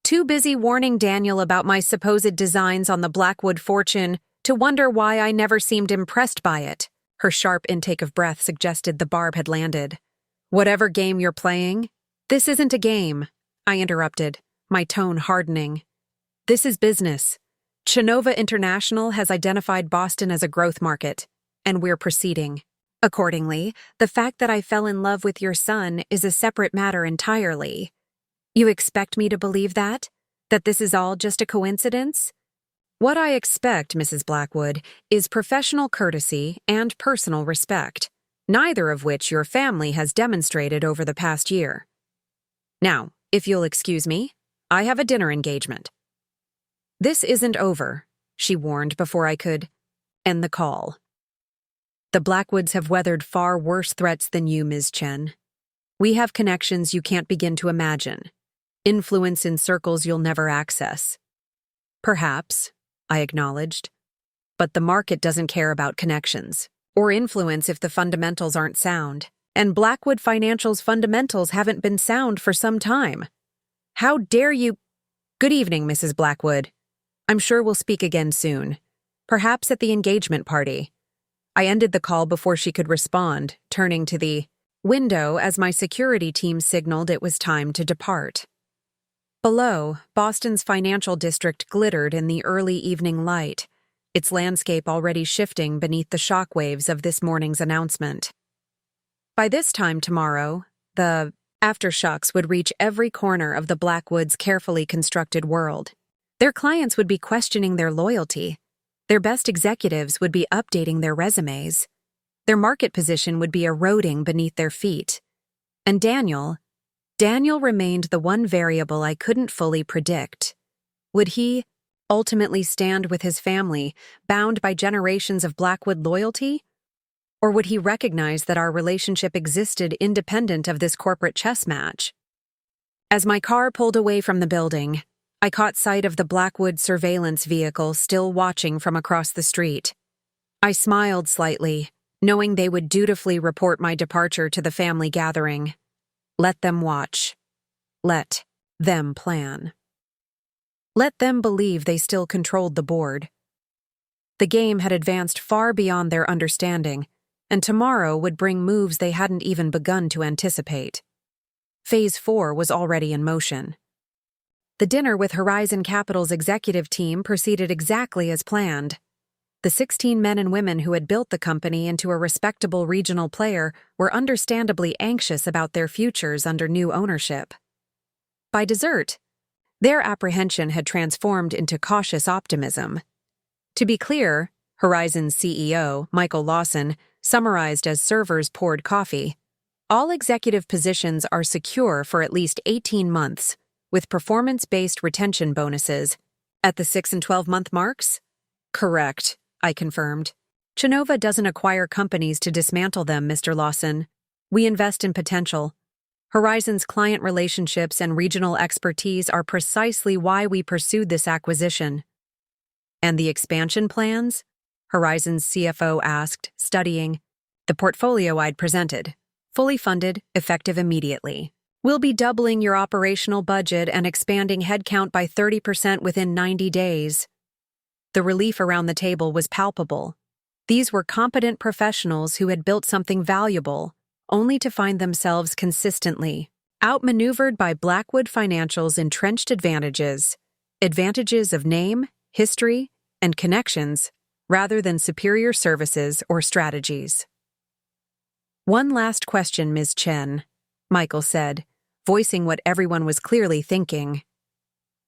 Too busy warning Daniel about my supposed designs on the Blackwood fortune to wonder why I never seemed impressed by it. Her sharp intake of breath suggested the barb had landed. Whatever game you're playing, this isn't a game, I interrupted, my tone hardening. This is business. Chova International has identified Boston as a growth market, and we're proceeding. Accordingly, the fact that I fell in love with your son is a separate matter entirely. You expect me to believe that? That this is all just a coincidence? What I expect, Mrs. Blackwood, is professional courtesy and personal respect, neither of which your family has demonstrated over the past year. Now, if you'll excuse me, I have a dinner engagement. This isn't over, she warned before I could end the call. The Blackwoods have weathered far worse threats than you, Ms. Chen. We have connections you can't begin to imagine, influence in circles you'll never access. Perhaps, I acknowledged, but the market doesn't care about connections or influence if the fundamentals aren't sound, and Blackwood Financial's fundamentals haven't been sound for some time. How dare you— Good evening, Mrs. Blackwood. I'm sure we'll speak again soon, perhaps at the engagement party. I ended the call before she could respond, turning to the window as my security team signaled it was time to depart. Below, Boston's financial district glittered in the early evening light, its landscape already shifting beneath the shockwaves of this morning's announcement. By this time tomorrow, the aftershocks would reach every corner of the Blackwoods' carefully constructed world. Their clients would be questioning their loyalty. Their best executives would be updating their resumes. Their market position would be eroding beneath their feet. And Daniel remained the one variable I couldn't fully predict. Would he ultimately stand with his family, bound by generations of Blackwood loyalty? Or would he recognize that our relationship existed independent of this corporate chess match? As my car pulled away from the building, I caught sight of the Blackwood surveillance vehicle still watching from across the street. I smiled slightly, knowing they would dutifully report my departure to the family gathering. Let them watch. Let them plan. Let them believe they still controlled the board. The game had advanced far beyond their understanding, and tomorrow would bring moves they hadn't even begun to anticipate. Phase 4 was already in motion. The dinner with Horizon Capital's executive team proceeded exactly as planned. The 16 men and women who had built the company into a respectable regional player were understandably anxious about their futures under new ownership. By dessert, their apprehension had transformed into cautious optimism. To be clear, Horizon's CEO, Michael Lawson, summarized as servers poured coffee, all executive positions are secure for at least 18 months, with performance-based retention bonuses. At the 6 and 12-month marks? Correct, I confirmed. Chova doesn't acquire companies to dismantle them, Mr. Lawson. We invest in potential. Horizon's client relationships and regional expertise are precisely why we pursued this acquisition. And the expansion plans? Horizon's CFO asked, studying the portfolio I'd presented. Fully funded, effective immediately. We'll be doubling your operational budget and expanding headcount by 30% within 90 days. The relief around the table was palpable. These were competent professionals who had built something valuable, only to find themselves consistently outmaneuvered by Blackwood Financial's entrenched advantages of name, history, and connections, rather than superior services or strategies. One last question, Ms. Chen, Michael said, voicing what everyone was clearly thinking.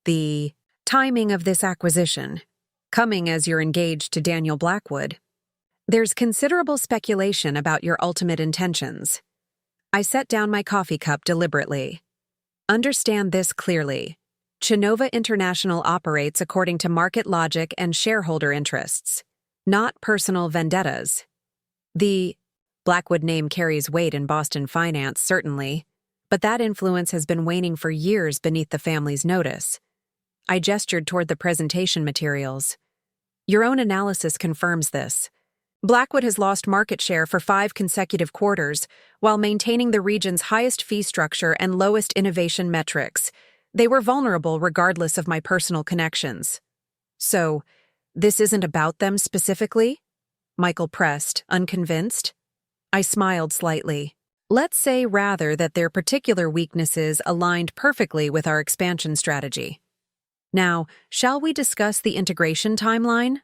The timing of this acquisition, coming as you're engaged to Daniel Blackwood. There's considerable speculation about your ultimate intentions. I set down my coffee cup deliberately. Understand this clearly. Chova International operates according to market logic and shareholder interests, not personal vendettas. The Blackwood name carries weight in Boston finance, certainly, but that influence has been waning for years beneath the family's notice. I gestured toward the presentation materials. Your own analysis confirms this. Blackwood has lost market share for 5 consecutive quarters, while maintaining the region's highest fee structure and lowest innovation metrics. They were vulnerable regardless of my personal connections. So, this isn't about them specifically? Michael pressed, unconvinced. I smiled slightly. Let's say rather that their particular weaknesses aligned perfectly with our expansion strategy. Now, shall we discuss the integration timeline?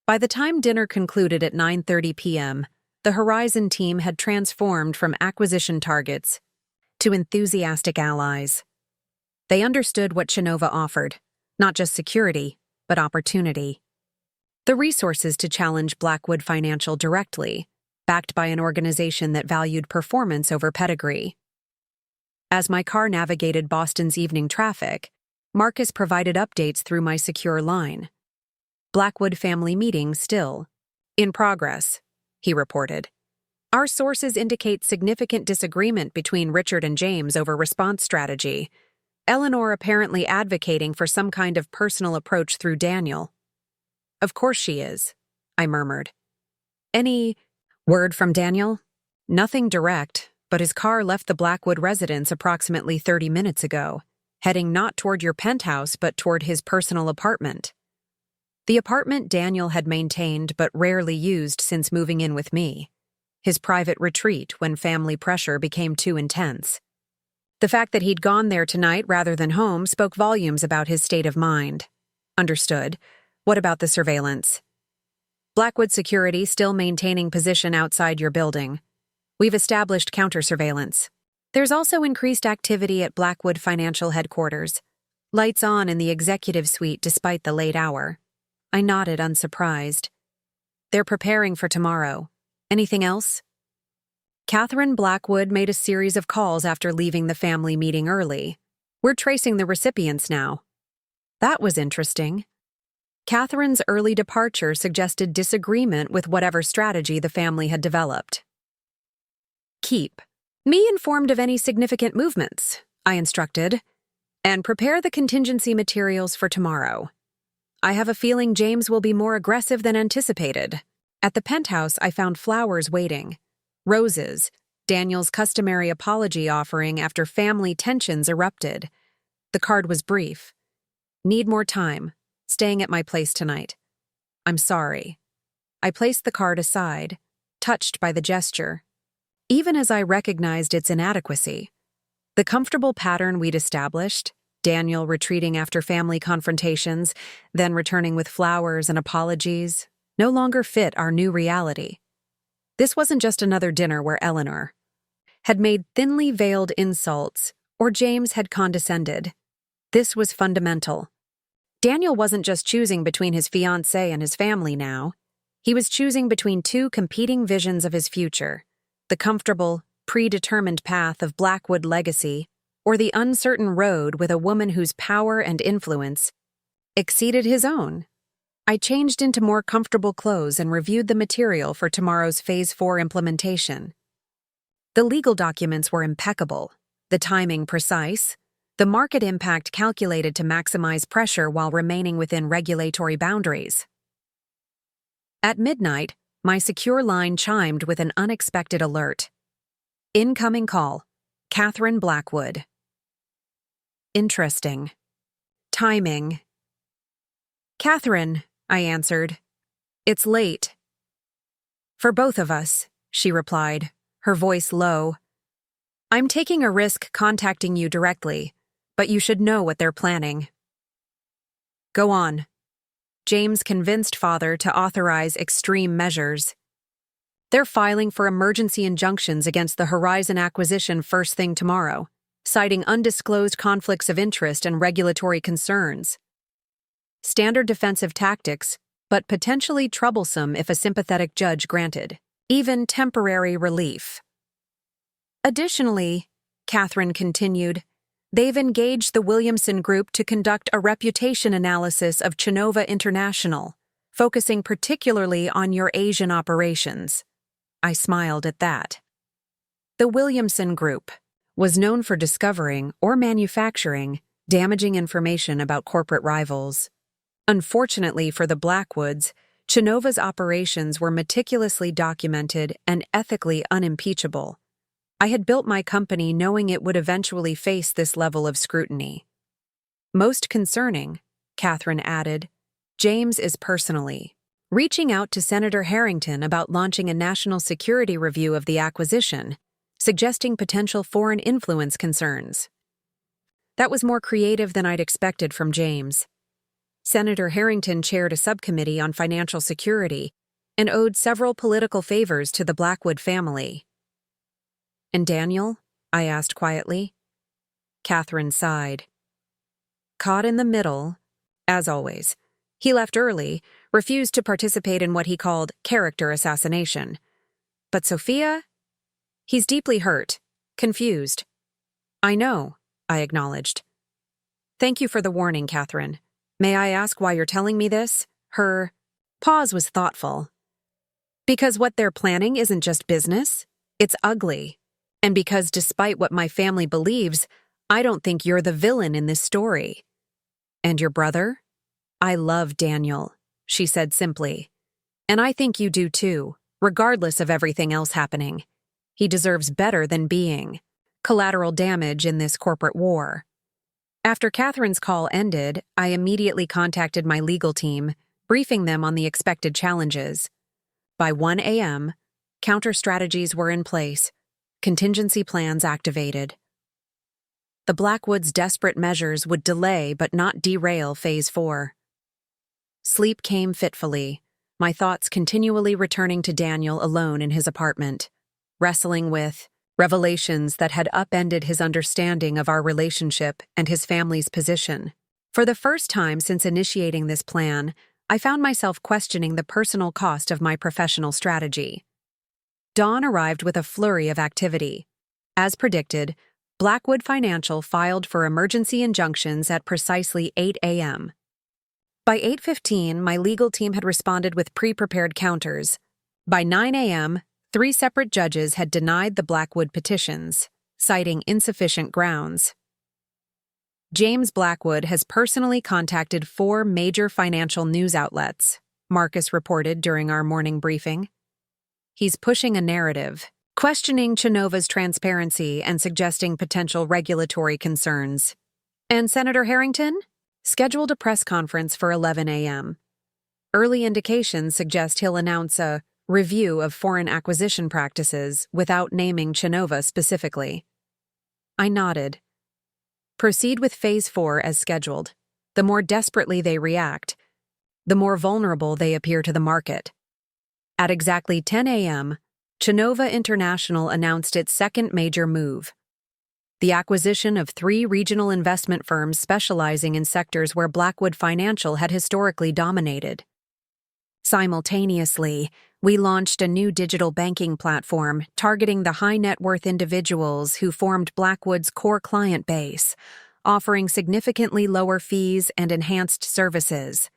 By the time dinner concluded at 9:30 p.m., the Horizon team had transformed from acquisition targets to enthusiastic allies. They understood what Chova offered, not just security, but opportunity. The resources to challenge Blackwood Financial directly, backed by an organization that valued performance over pedigree. As my car navigated Boston's evening traffic, Marcus provided updates through my secure line. Blackwood family meeting still in progress, he reported. Our sources indicate significant disagreement between Richard and James over response strategy, Eleanor apparently advocating for some kind of personal approach through Daniel. Of course she is, I murmured. Any word from Daniel? Nothing direct, but his car left the Blackwood residence approximately 30 minutes ago, heading not toward your penthouse but toward his personal apartment. The apartment Daniel had maintained but rarely used since moving in with me. His private retreat when family pressure became too intense. The fact that he'd gone there tonight rather than home spoke volumes about his state of mind. Understood. What about the surveillance? Blackwood security still maintaining position outside your building. We've established counter-surveillance. There's also increased activity at Blackwood Financial headquarters. Lights on in the executive suite despite the late hour. I nodded, unsurprised. They're preparing for tomorrow. Anything else? Catherine Blackwood made a series of calls after leaving the family meeting early. We're tracing the recipients now. That was interesting. Catherine's early departure suggested disagreement with whatever strategy the family had developed. Keep me informed of any significant movements, I instructed, and prepare the contingency materials for tomorrow. I have a feeling James will be more aggressive than anticipated. At the penthouse, I found flowers waiting. Roses, Daniel's customary apology offering after family tensions erupted. The card was brief. Need more time. Staying at my place tonight. I'm sorry. I placed the card aside, touched by the gesture. Even as I recognized its inadequacy, the comfortable pattern we'd established, Daniel retreating after family confrontations, then returning with flowers and apologies, no longer fit our new reality. This wasn't just another dinner where Eleanor had made thinly veiled insults or James had condescended. This was fundamental. Daniel wasn't just choosing between his fiancée and his family now. He was choosing between two competing visions of his future, the comfortable, predetermined path of Blackwood legacy or the uncertain road with a woman whose power and influence exceeded his own. I changed into more comfortable clothes and reviewed the material for tomorrow's Phase 4 implementation. The legal documents were impeccable, the timing precise, the market impact calculated to maximize pressure while remaining within regulatory boundaries. At midnight, my secure line chimed with an unexpected alert. Incoming call. Catherine Blackwood. Interesting. Timing. Catherine, I answered. It's late. For both of us, she replied, her voice low. I'm taking a risk contacting you directly, but you should know what they're planning. Go on. James convinced father to authorize extreme measures. They're filing for emergency injunctions against the Horizon acquisition first thing tomorrow, citing undisclosed conflicts of interest and regulatory concerns. Standard defensive tactics, but potentially troublesome if a sympathetic judge granted even temporary relief. Additionally, Catherine continued, they've engaged the Williamson Group to conduct a reputation analysis of Chova International, focusing particularly on your Asian operations. I smiled at that. The Williamson Group was known for discovering or manufacturing damaging information about corporate rivals. Unfortunately for the Blackwoods, Chova's operations were meticulously documented and ethically unimpeachable. I had built my company knowing it would eventually face this level of scrutiny. Most concerning, Catherine added, James is personally reaching out to Senator Harrington about launching a national security review of the acquisition, suggesting potential foreign influence concerns. That was more creative than I'd expected from James. Senator Harrington chaired a subcommittee on financial security and owed several political favors to the Blackwood family. And Daniel? I asked quietly. Catherine sighed. Caught in the middle, as always. He left early, refused to participate in what he called character assassination. But Sophia? He's deeply hurt, confused. I know, I acknowledged. Thank you for the warning, Catherine. May I ask why you're telling me this? Her pause was thoughtful. Because what they're planning isn't just business, it's ugly. And because despite what my family believes, I don't think you're the villain in this story. And your brother? I love Daniel, she said simply. And I think you do too, regardless of everything else happening. He deserves better than being collateral damage in this corporate war. After Catherine's call ended, I immediately contacted my legal team, briefing them on the expected challenges. By 1 a.m., counter strategies were in place, contingency plans activated. The Blackwoods' desperate measures would delay but not derail Phase 4. Sleep came fitfully, my thoughts continually returning to Daniel alone in his apartment, wrestling with revelations that had upended his understanding of our relationship and his family's position. For the first time since initiating this plan, I found myself questioning the personal cost of my professional strategy. Dawn arrived with a flurry of activity. As predicted, Blackwood Financial filed for emergency injunctions at precisely 8 a.m. By 8:15, my legal team had responded with pre-prepared counters. By 9 a.m., 3 separate judges had denied the Blackwood petitions, citing insufficient grounds. James Blackwood has personally contacted 4 major financial news outlets, Marcus reported during our morning briefing. He's pushing a narrative, questioning Chova's transparency and suggesting potential regulatory concerns. And Senator Harrington scheduled a press conference for 11 a.m. Early indications suggest he'll announce a review of foreign acquisition practices without naming Chova specifically. I nodded. Proceed with Phase 4 as scheduled. The more desperately they react, the more vulnerable they appear to the market. At exactly 10 a.m., Chova International announced its second major move: the acquisition of 3 regional investment firms specializing in sectors where Blackwood Financial had historically dominated. Simultaneously, we launched a new digital banking platform targeting the high-net-worth individuals who formed Blackwood's core client base, offering significantly lower fees and enhanced services.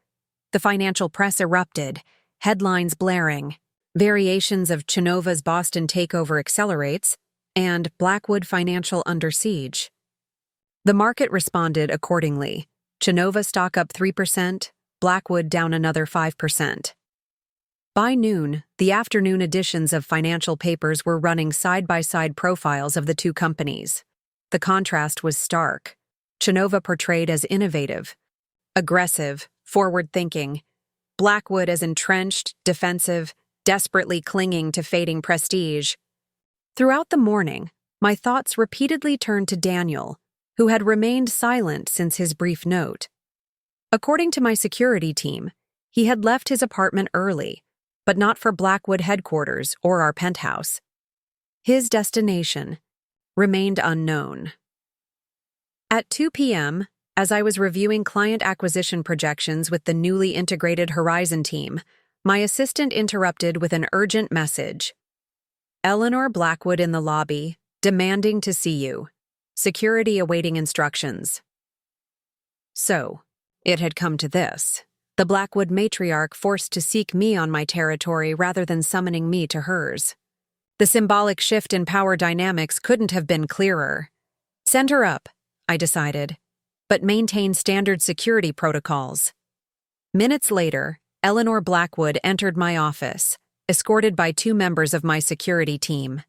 The financial press erupted, headlines blaring, variations of Chova's Boston takeover accelerates, and Blackwood Financial under siege. The market responded accordingly. Chova stock up 3%, Blackwood down another 5%. By noon, the afternoon editions of financial papers were running side-by-side profiles of the two companies. The contrast was stark. Chova portrayed as innovative, aggressive, forward-thinking. Blackwood as entrenched, defensive, desperately clinging to fading prestige. Throughout the morning, my thoughts repeatedly turned to Daniel, who had remained silent since his brief note. According to my security team, he had left his apartment early, but not for Blackwood headquarters or our penthouse. His destination remained unknown. At 2 p.m., as I was reviewing client acquisition projections with the newly integrated Horizon team, my assistant interrupted with an urgent message. Eleanor Blackwood in the lobby, Demanding to see you. Security awaiting instructions. So, it had come to this. The Blackwood matriarch forced to seek me on my territory rather than summoning me to hers. The symbolic shift in power dynamics couldn't have been clearer. Send her up, I decided, but maintain standard security protocols. Minutes later, Eleanor Blackwood entered my office, escorted by 2 members of my security team.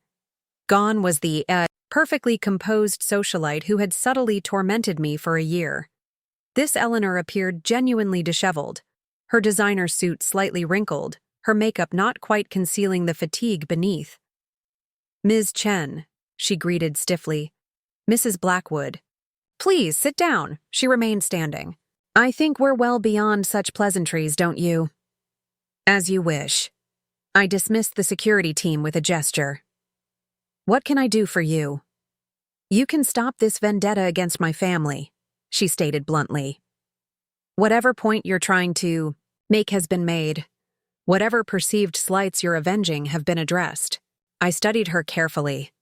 Gone was the perfectly composed socialite who had subtly tormented me for a year. This Eleanor appeared genuinely disheveled, her designer suit slightly wrinkled, her makeup not quite concealing the fatigue beneath. "Ms. Chen," she greeted stiffly. "Mrs. Blackwood." "Please, sit down," she remained standing. "I think we're well beyond such pleasantries, don't you?" "As you wish." I dismissed the security team with a gesture. "What can I do for you?" "You can stop this vendetta against my family," she stated bluntly. "Whatever point you're trying to make has been made. Whatever perceived slights you're avenging have been addressed." I studied her carefully.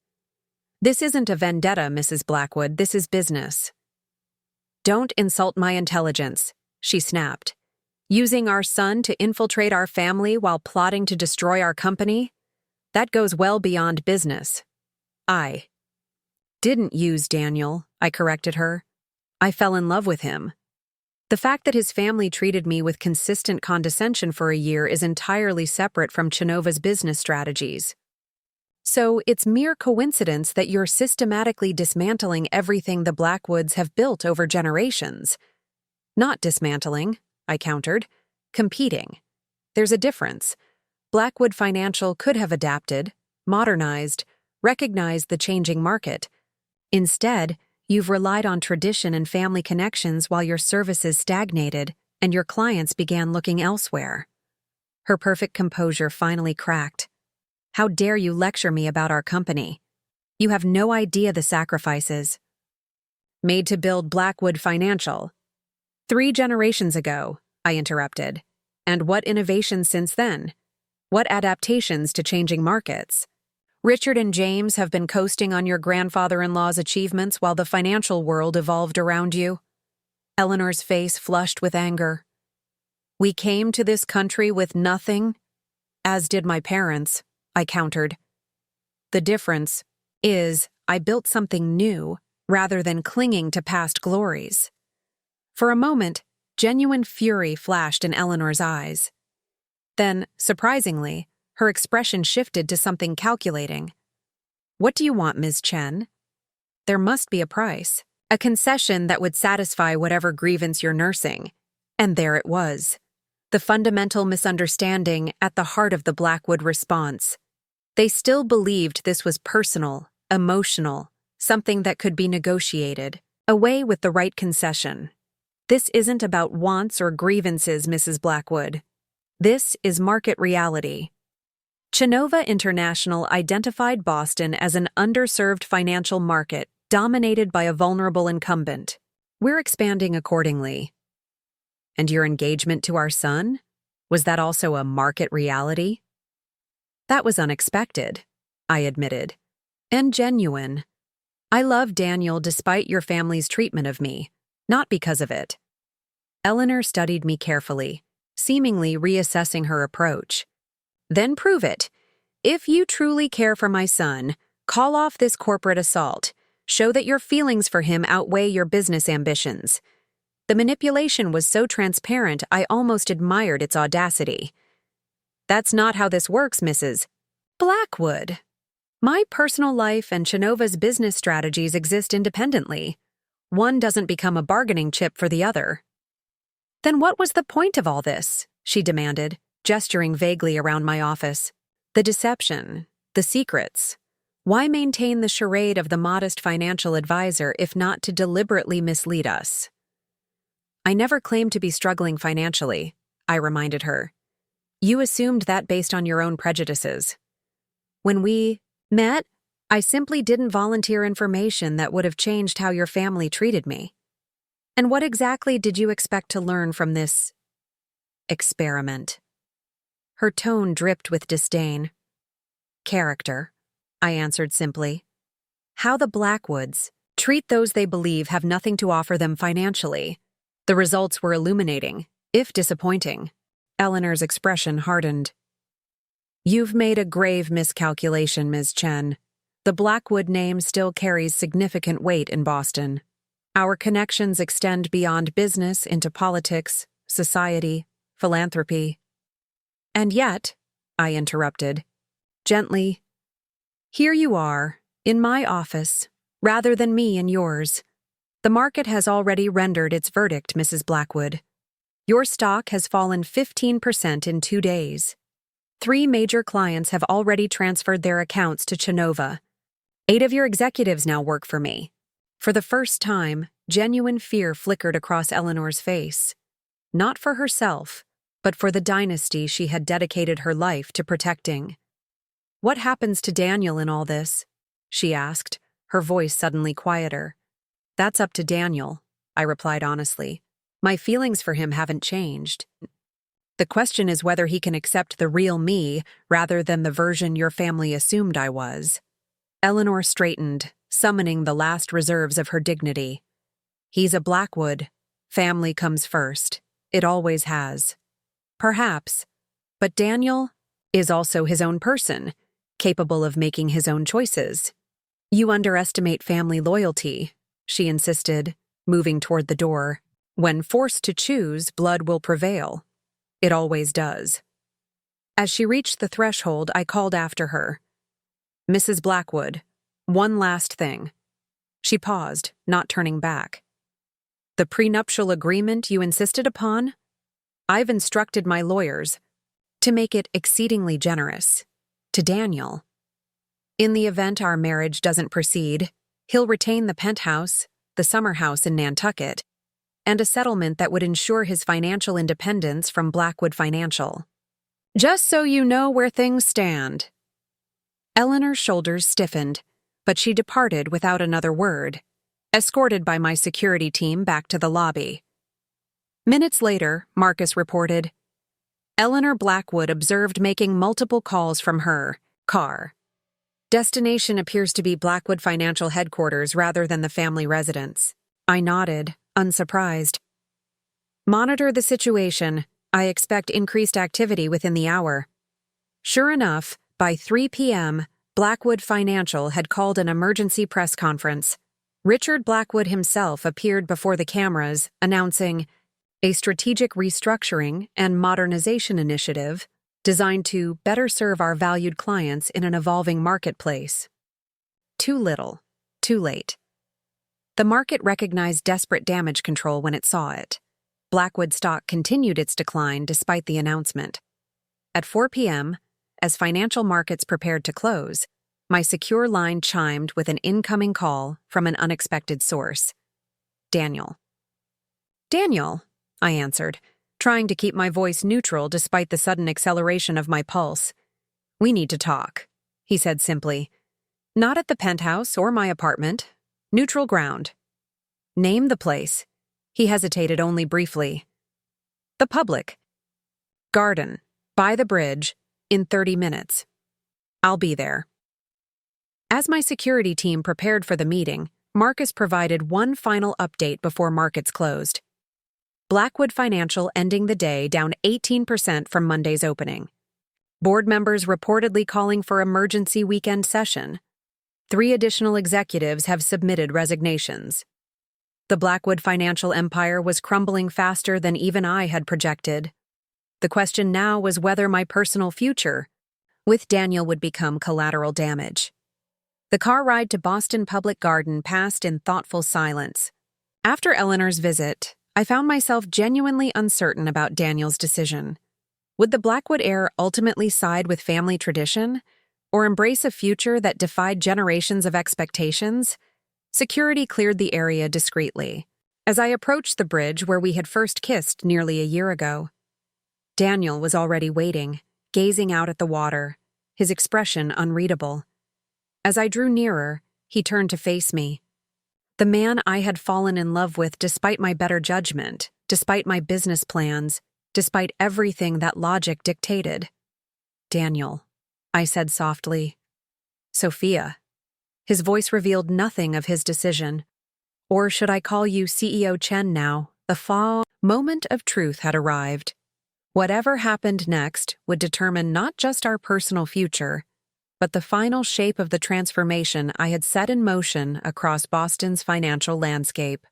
"This isn't a vendetta, Mrs. Blackwood, this is business." "Don't insult my intelligence," she snapped. "Using our son to infiltrate our family while plotting to destroy our company? That goes well beyond business." I didn't use Daniel, I corrected her. I fell in love with him. The fact that his family treated me with consistent condescension for a year is entirely separate from Chova's business strategies. So it's mere coincidence that you're systematically dismantling everything the Blackwoods have built over generations. Not dismantling, I countered. Competing. There's a difference. Blackwood Financial could have adapted, modernized, recognized the changing market. Instead, you've relied on tradition and family connections while your services stagnated and your clients began looking elsewhere. Her perfect composure finally cracked. "How dare you lecture me about our company? You have no idea the sacrifices made to build Blackwood Financial. 3 generations ago," I interrupted. "And what innovations since then? What adaptations to changing markets? Richard and James have been coasting on your grandfather-in-law's achievements while the financial world evolved around you." Eleanor's face flushed with anger. "We came to this country with nothing, as did my parents," I countered. "The difference is I built something new rather than clinging to past glories." For a moment, genuine fury flashed in Eleanor's eyes. Then, surprisingly, her expression shifted to something calculating. "What do you want, Ms. Chen?" "There must be a price. A concession that would satisfy whatever grievance you're nursing." And there it was. The fundamental misunderstanding at the heart of the Blackwood response. They still believed this was personal, emotional, something that could be negotiated, away with the right concession. "This isn't about wants or grievances, Mrs. Blackwood. This is market reality." Chova International identified Boston as an underserved financial market dominated by a vulnerable incumbent. We're expanding accordingly. "And your engagement to our son? Was that also a market reality?" "That was unexpected," I admitted. "And genuine. I love Daniel despite your family's treatment of me, not because of it." Eleanor studied me carefully, seemingly reassessing her approach. "Then prove it. If you truly care for my son, call off this corporate assault. Show that your feelings for him outweigh your business ambitions." The manipulation was so transparent I almost admired its audacity. "That's not how this works, Mrs. Blackwood. My personal life and Chova's business strategies exist independently. One doesn't become a bargaining chip for the other." "Then what was the point of all this?" she demanded, gesturing vaguely around my office. "The deception, the secrets. Why maintain the charade of the modest financial advisor if not to deliberately mislead us?" "I never claimed to be struggling financially," I reminded her. "You assumed that based on your own prejudices. When we met, I simply didn't volunteer information that would have changed how your family treated me. And what exactly did you expect to learn from this experiment?" Her tone dripped with disdain. "Character," I answered simply. How the Blackwoods treat those they believe have nothing to offer them financially. The results were illuminating, if disappointing. Eleanor's expression hardened. You've made a grave miscalculation, Ms. Chen. The Blackwood name still carries significant weight in Boston. Our connections extend beyond business into politics, society, philanthropy. And yet, I interrupted, gently, here you are, in my office, rather than me in yours. The market has already rendered its verdict, Mrs. Blackwood. Your stock has fallen 15% in 2 days. 3 major clients have already transferred their accounts to Chova. 8 of your executives now work for me. For the first time, genuine fear flickered across Eleanor's face. Not for herself, but for the dynasty she had dedicated her life to protecting. What happens to Daniel in all this? She asked, her voice suddenly quieter. That's up to Daniel, I replied honestly. My feelings for him haven't changed. The question is whether he can accept the real me rather than the version your family assumed I was. Eleanor straightened, summoning the last reserves of her dignity. He's a Blackwood. Family comes first. It always has. Perhaps. But Daniel is also his own person, capable of making his own choices. You underestimate family loyalty, she insisted, moving toward the door. When forced to choose, blood will prevail. It always does. As she reached the threshold, I called after her. Mrs. Blackwood, one last thing. She paused, not turning back. The prenuptial agreement you insisted upon? I've instructed my lawyers to make it exceedingly generous. To Daniel. In the event our marriage doesn't proceed, he'll retain the penthouse, the summer house in Nantucket, and a settlement that would ensure his financial independence from Blackwood Financial. Just so you know where things stand. Eleanor's shoulders stiffened, but she departed without another word, escorted by my security team back to the lobby. Minutes later, Marcus reported, Eleanor Blackwood observed making multiple calls from her car. Destination appears to be Blackwood Financial headquarters rather than the family residence. I nodded, unsurprised. Monitor the situation. I expect increased activity within the hour. Sure enough, by 3 p.m., Blackwood Financial had called an emergency press conference. Richard Blackwood himself appeared before the cameras, announcing a strategic restructuring and modernization initiative designed to better serve our valued clients in an evolving marketplace. Too little, too late. The market recognized desperate damage control when it saw it. Blackwood stock continued its decline despite the announcement. At 4 p.m., as financial markets prepared to close, my secure line chimed with an incoming call from an unexpected source. Daniel. Daniel, I answered, trying to keep my voice neutral despite the sudden acceleration of my pulse. We need to talk, he said simply. Not at the penthouse or my apartment. Neutral ground. Name the place. He hesitated only briefly. The public. Garden. By the bridge. In 30 minutes. I'll be there. As my security team prepared for the meeting, Marcus provided one final update before markets closed. Blackwood Financial ending the day down 18% from Monday's opening. Board members reportedly calling for emergency weekend session. 3 additional executives have submitted resignations. The Blackwood financial empire was crumbling faster than even I had projected. The question now was whether my personal future with Daniel would become collateral damage. The car ride to Boston Public Garden passed in thoughtful silence. After Eleanor's visit, I found myself genuinely uncertain about Daniel's decision. Would the Blackwood heir ultimately side with family tradition, or embrace a future that defied generations of expectations? Security cleared the area discreetly. As I approached the bridge where we had first kissed nearly a year ago, Daniel was already waiting, gazing out at the water, his expression unreadable. As I drew nearer, he turned to face me. The man I had fallen in love with despite my better judgment, despite my business plans, despite everything that logic dictated. Daniel, I said softly. Sophia. His voice revealed nothing of his decision. Or should I call you CEO Chen now? The moment of truth had arrived. Whatever happened next would determine not just our personal future, but the final shape of the transformation I had set in motion across Boston's financial landscape.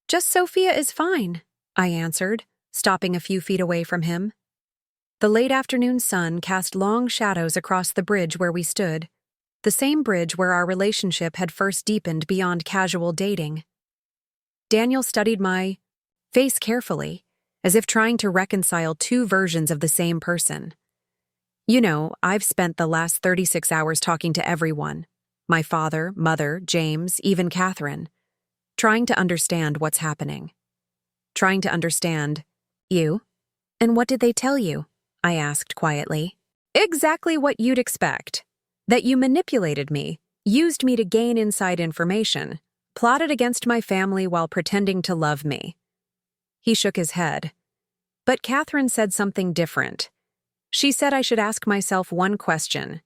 "Just Sophia is fine," I answered, stopping a few feet away from him. The late afternoon sun cast long shadows across the bridge where we stood, the same bridge where our relationship had first deepened beyond casual dating. Daniel studied my face carefully, as if trying to reconcile two versions of the same person. "You know, I've spent the last 36 hours talking to everyone. My father, mother, James, even Catherine. Trying to understand what's happening. Trying to understand you." "And what did they tell you?" I asked quietly. "Exactly what you'd expect. That you manipulated me, used me to gain inside information, plotted against my family while pretending to love me." He shook his head. But Catherine said something different. She said I should ask myself one question.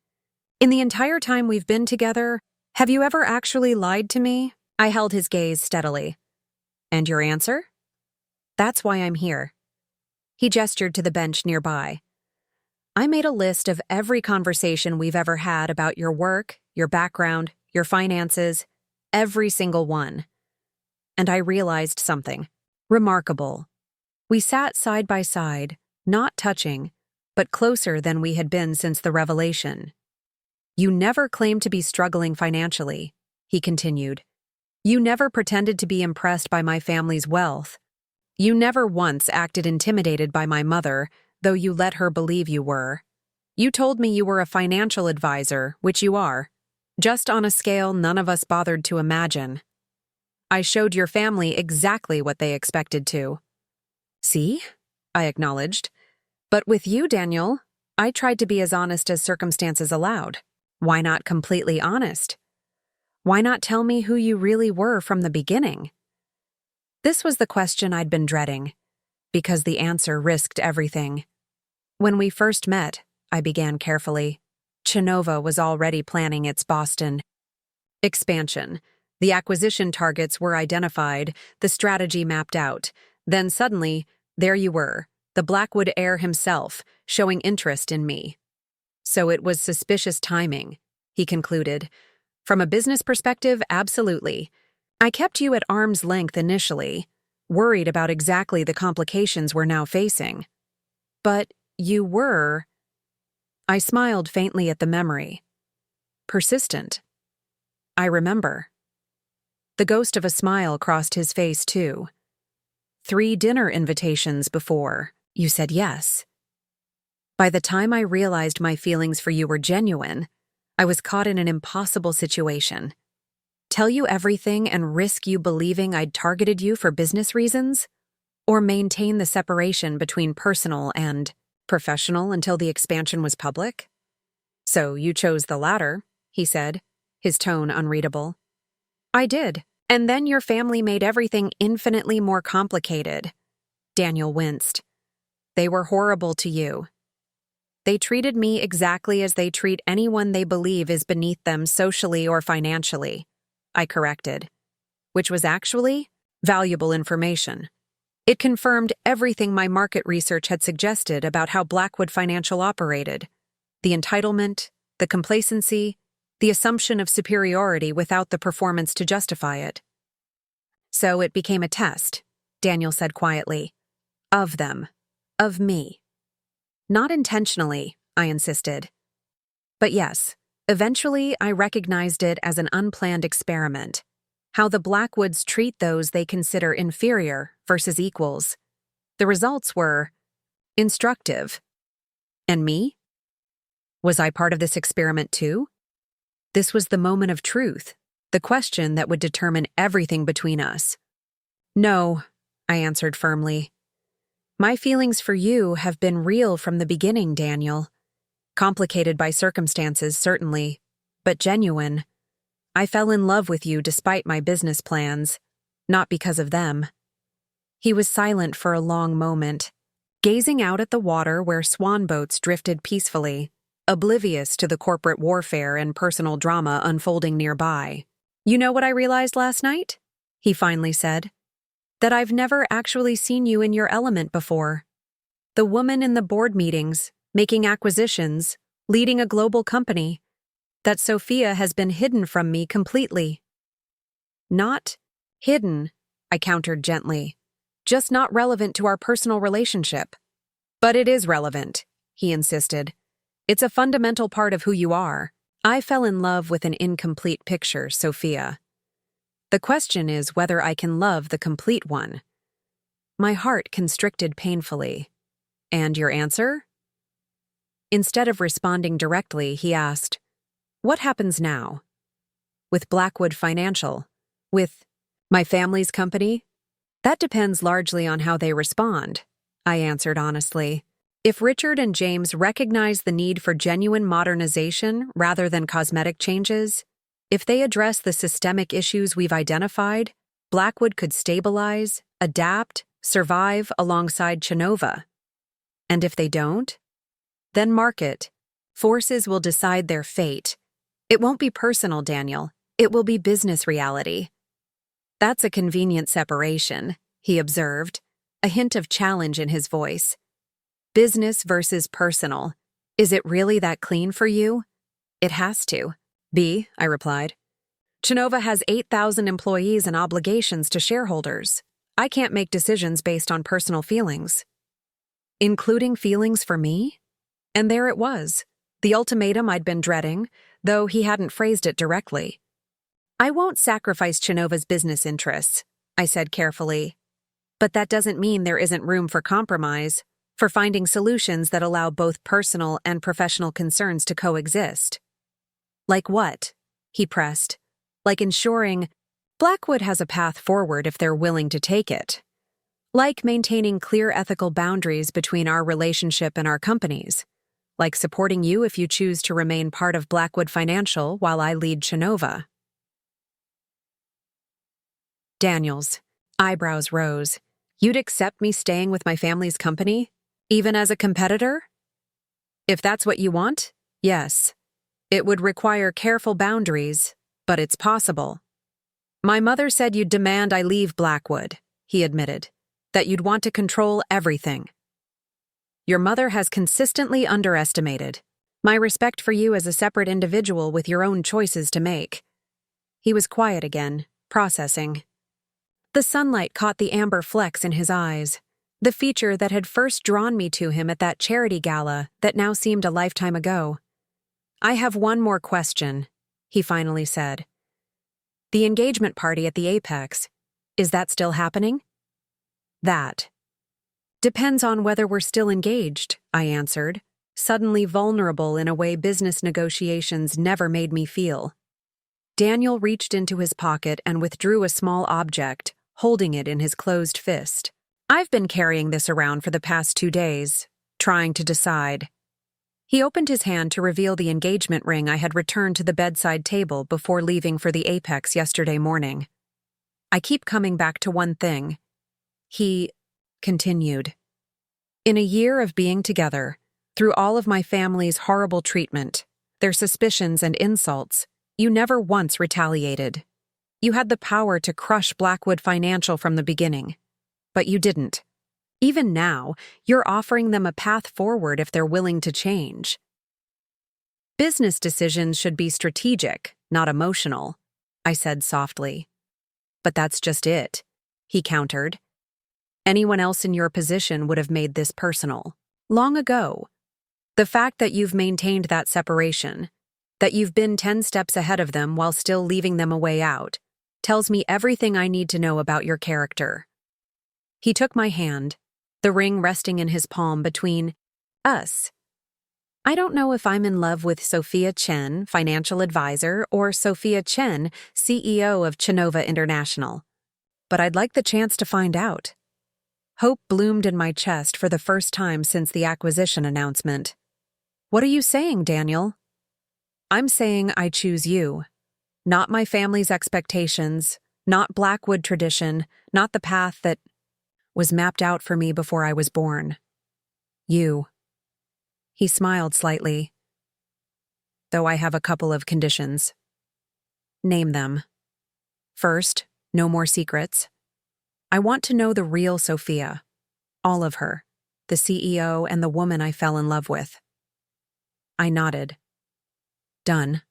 "In the entire time we've been together, have you ever actually lied to me?" I held his gaze steadily. "And your answer?" "That's why I'm here." He gestured to the bench nearby. "I made a list of every conversation we've ever had about your work, your background, your finances, every single one. And I realized something remarkable. We sat side by side, not touching, but closer than we had been since the revelation. You never claimed to be struggling financially," he continued. "You never pretended to be impressed by my family's wealth. You never once acted intimidated by my mother, though you let her believe you were. You told me you were a financial advisor, which you are, just on a scale none of us bothered to imagine. I showed your family exactly what they expected to." "See?" I acknowledged. "But with you, Daniel, I tried to be as honest as circumstances allowed. Why not completely honest? Why not tell me who you really were from the beginning?" This was the question I'd been dreading, because the answer risked everything. "When we first met," I began carefully, "Chova was already planning its Boston expansion. The acquisition targets were identified, the strategy mapped out. Then suddenly, there you were, the Blackwood heir himself, showing interest in me. So it was suspicious timing," he concluded. "From a business perspective, absolutely. I kept you at arm's length initially, worried about exactly the complications we're now facing. But you were—" I smiled faintly at the memory. "Persistent. I remember." The ghost of a smile crossed his face, too. "3 dinner invitations before you said yes. By the time I realized my feelings for you were genuine, I was caught in an impossible situation. Tell you everything and risk you believing I'd targeted you for business reasons? Or maintain the separation between personal and professional until the expansion was public? So you chose the latter," he said, his tone unreadable. "I did, and then your family made everything infinitely more complicated." Daniel winced. "They were horrible to you. They treated me exactly as they treat anyone they believe is beneath them socially or financially," I corrected, which was actually valuable information. It confirmed everything my market research had suggested about how Blackwood Financial operated: the entitlement, the complacency, the assumption of superiority without the performance to justify it. "So it became a test," Daniel said quietly. "Of them. Of me. Not intentionally," I insisted. "But yes, eventually I recognized it as an unplanned experiment. How the Blackwoods treat those they consider inferior versus equals. The results were instructive. And me? Was I part of this experiment too? This was the moment of truth, the question that would determine everything between us. "No," I answered firmly. "My feelings for you have been real from the beginning, Daniel. Complicated by circumstances, certainly, but genuine. I fell in love with you despite my business plans, not because of them." He was silent for a long moment, gazing out at the water where swan boats drifted peacefully, oblivious to the corporate warfare and personal drama unfolding nearby. "You know what I realized last night?" he finally said. "That I've never actually seen you in your element before. The woman in the board meetings, making acquisitions, leading a global company. That Sophia has been hidden from me completely." "Not hidden," I countered gently. "Just not relevant to our personal relationship." "But it is relevant," he insisted. "It's a fundamental part of who you are." I fell in love with an incomplete picture, Sophia. The question is whether I can love the complete one. My heart constricted painfully. "And your answer?" Instead of responding directly, he asked, "What happens now? With Blackwood Financial? With my family's company?" "That depends largely on how they respond," I answered honestly. "If Richard and James recognize the need for genuine modernization rather than cosmetic changes, if they address the systemic issues we've identified, Blackwood could stabilize, adapt, survive alongside Chova. And if they don't, then market forces will decide their fate. It won't be personal, Daniel. It will be business reality." "That's a convenient separation," he observed, a hint of challenge in his voice. "Business versus personal. Is it really that clean for you?" "It has to be," I replied. "Chova has 8,000 employees and obligations to shareholders. I can't make decisions based on personal feelings." Including feelings for me? And there it was, the ultimatum I'd been dreading, though he hadn't phrased it directly. "I won't sacrifice Chova's business interests," I said carefully. "But that doesn't mean there isn't room for compromise, for finding solutions that allow both personal and professional concerns to coexist." "Like what?" he pressed. "Like ensuring Blackwood has a path forward if they're willing to take it. Like maintaining clear ethical boundaries between our relationship and our companies. Like supporting you if you choose to remain part of Blackwood Financial while I lead Chova." Daniel's eyebrows rose. "You'd accept me staying with my family's company, even as a competitor?" "If that's what you want, yes. It would require careful boundaries, but it's possible." "My mother said you'd demand I leave Blackwood," he admitted. "That you'd want to control everything." "Your mother has consistently underestimated my respect for you as a separate individual with your own choices to make." He was quiet again, processing. The sunlight caught the amber flecks in his eyes, the feature that had first drawn me to him at that charity gala that now seemed a lifetime ago. "I have one more question," he finally said. "The engagement party at the Apex, is that still happening?" "That depends on whether we're still engaged," I answered, suddenly vulnerable in a way business negotiations never made me feel. Daniel reached into his pocket and withdrew a small object, holding it in his closed fist. "I've been carrying this around for the past 2 days, trying to decide." He opened his hand to reveal the engagement ring I had returned to the bedside table before leaving for the Apex yesterday morning. "I keep coming back to one thing," he continued. "In a year of being together, through all of my family's horrible treatment, their suspicions and insults, you never once retaliated. You had the power to crush Blackwood Financial from the beginning, but you didn't. Even now, you're offering them a path forward if they're willing to change. Business decisions should be strategic, not emotional," I said softly. "But that's just it," he countered. "Anyone else in your position would have made this personal. Long ago. The fact that you've maintained that separation, that you've been 10 steps ahead of them while still leaving them a way out, tells me everything I need to know about your character." He took my hand, the ring resting in his palm between us. "I don't know if I'm in love with Sophia Chen, financial advisor, or Sophia Chen, CEO of Chova International. But I'd like the chance to find out." Hope bloomed in my chest for the first time since the acquisition announcement. "What are you saying, Daniel?" "I'm saying I choose you. Not my family's expectations, not Blackwood tradition, not the path that was mapped out for me before I was born. You." He smiled slightly. though I have a couple of conditions. Name them. First, no more secrets. I want to know the real Sophia. All of her. The CEO and the woman I fell in love with. I nodded. Done.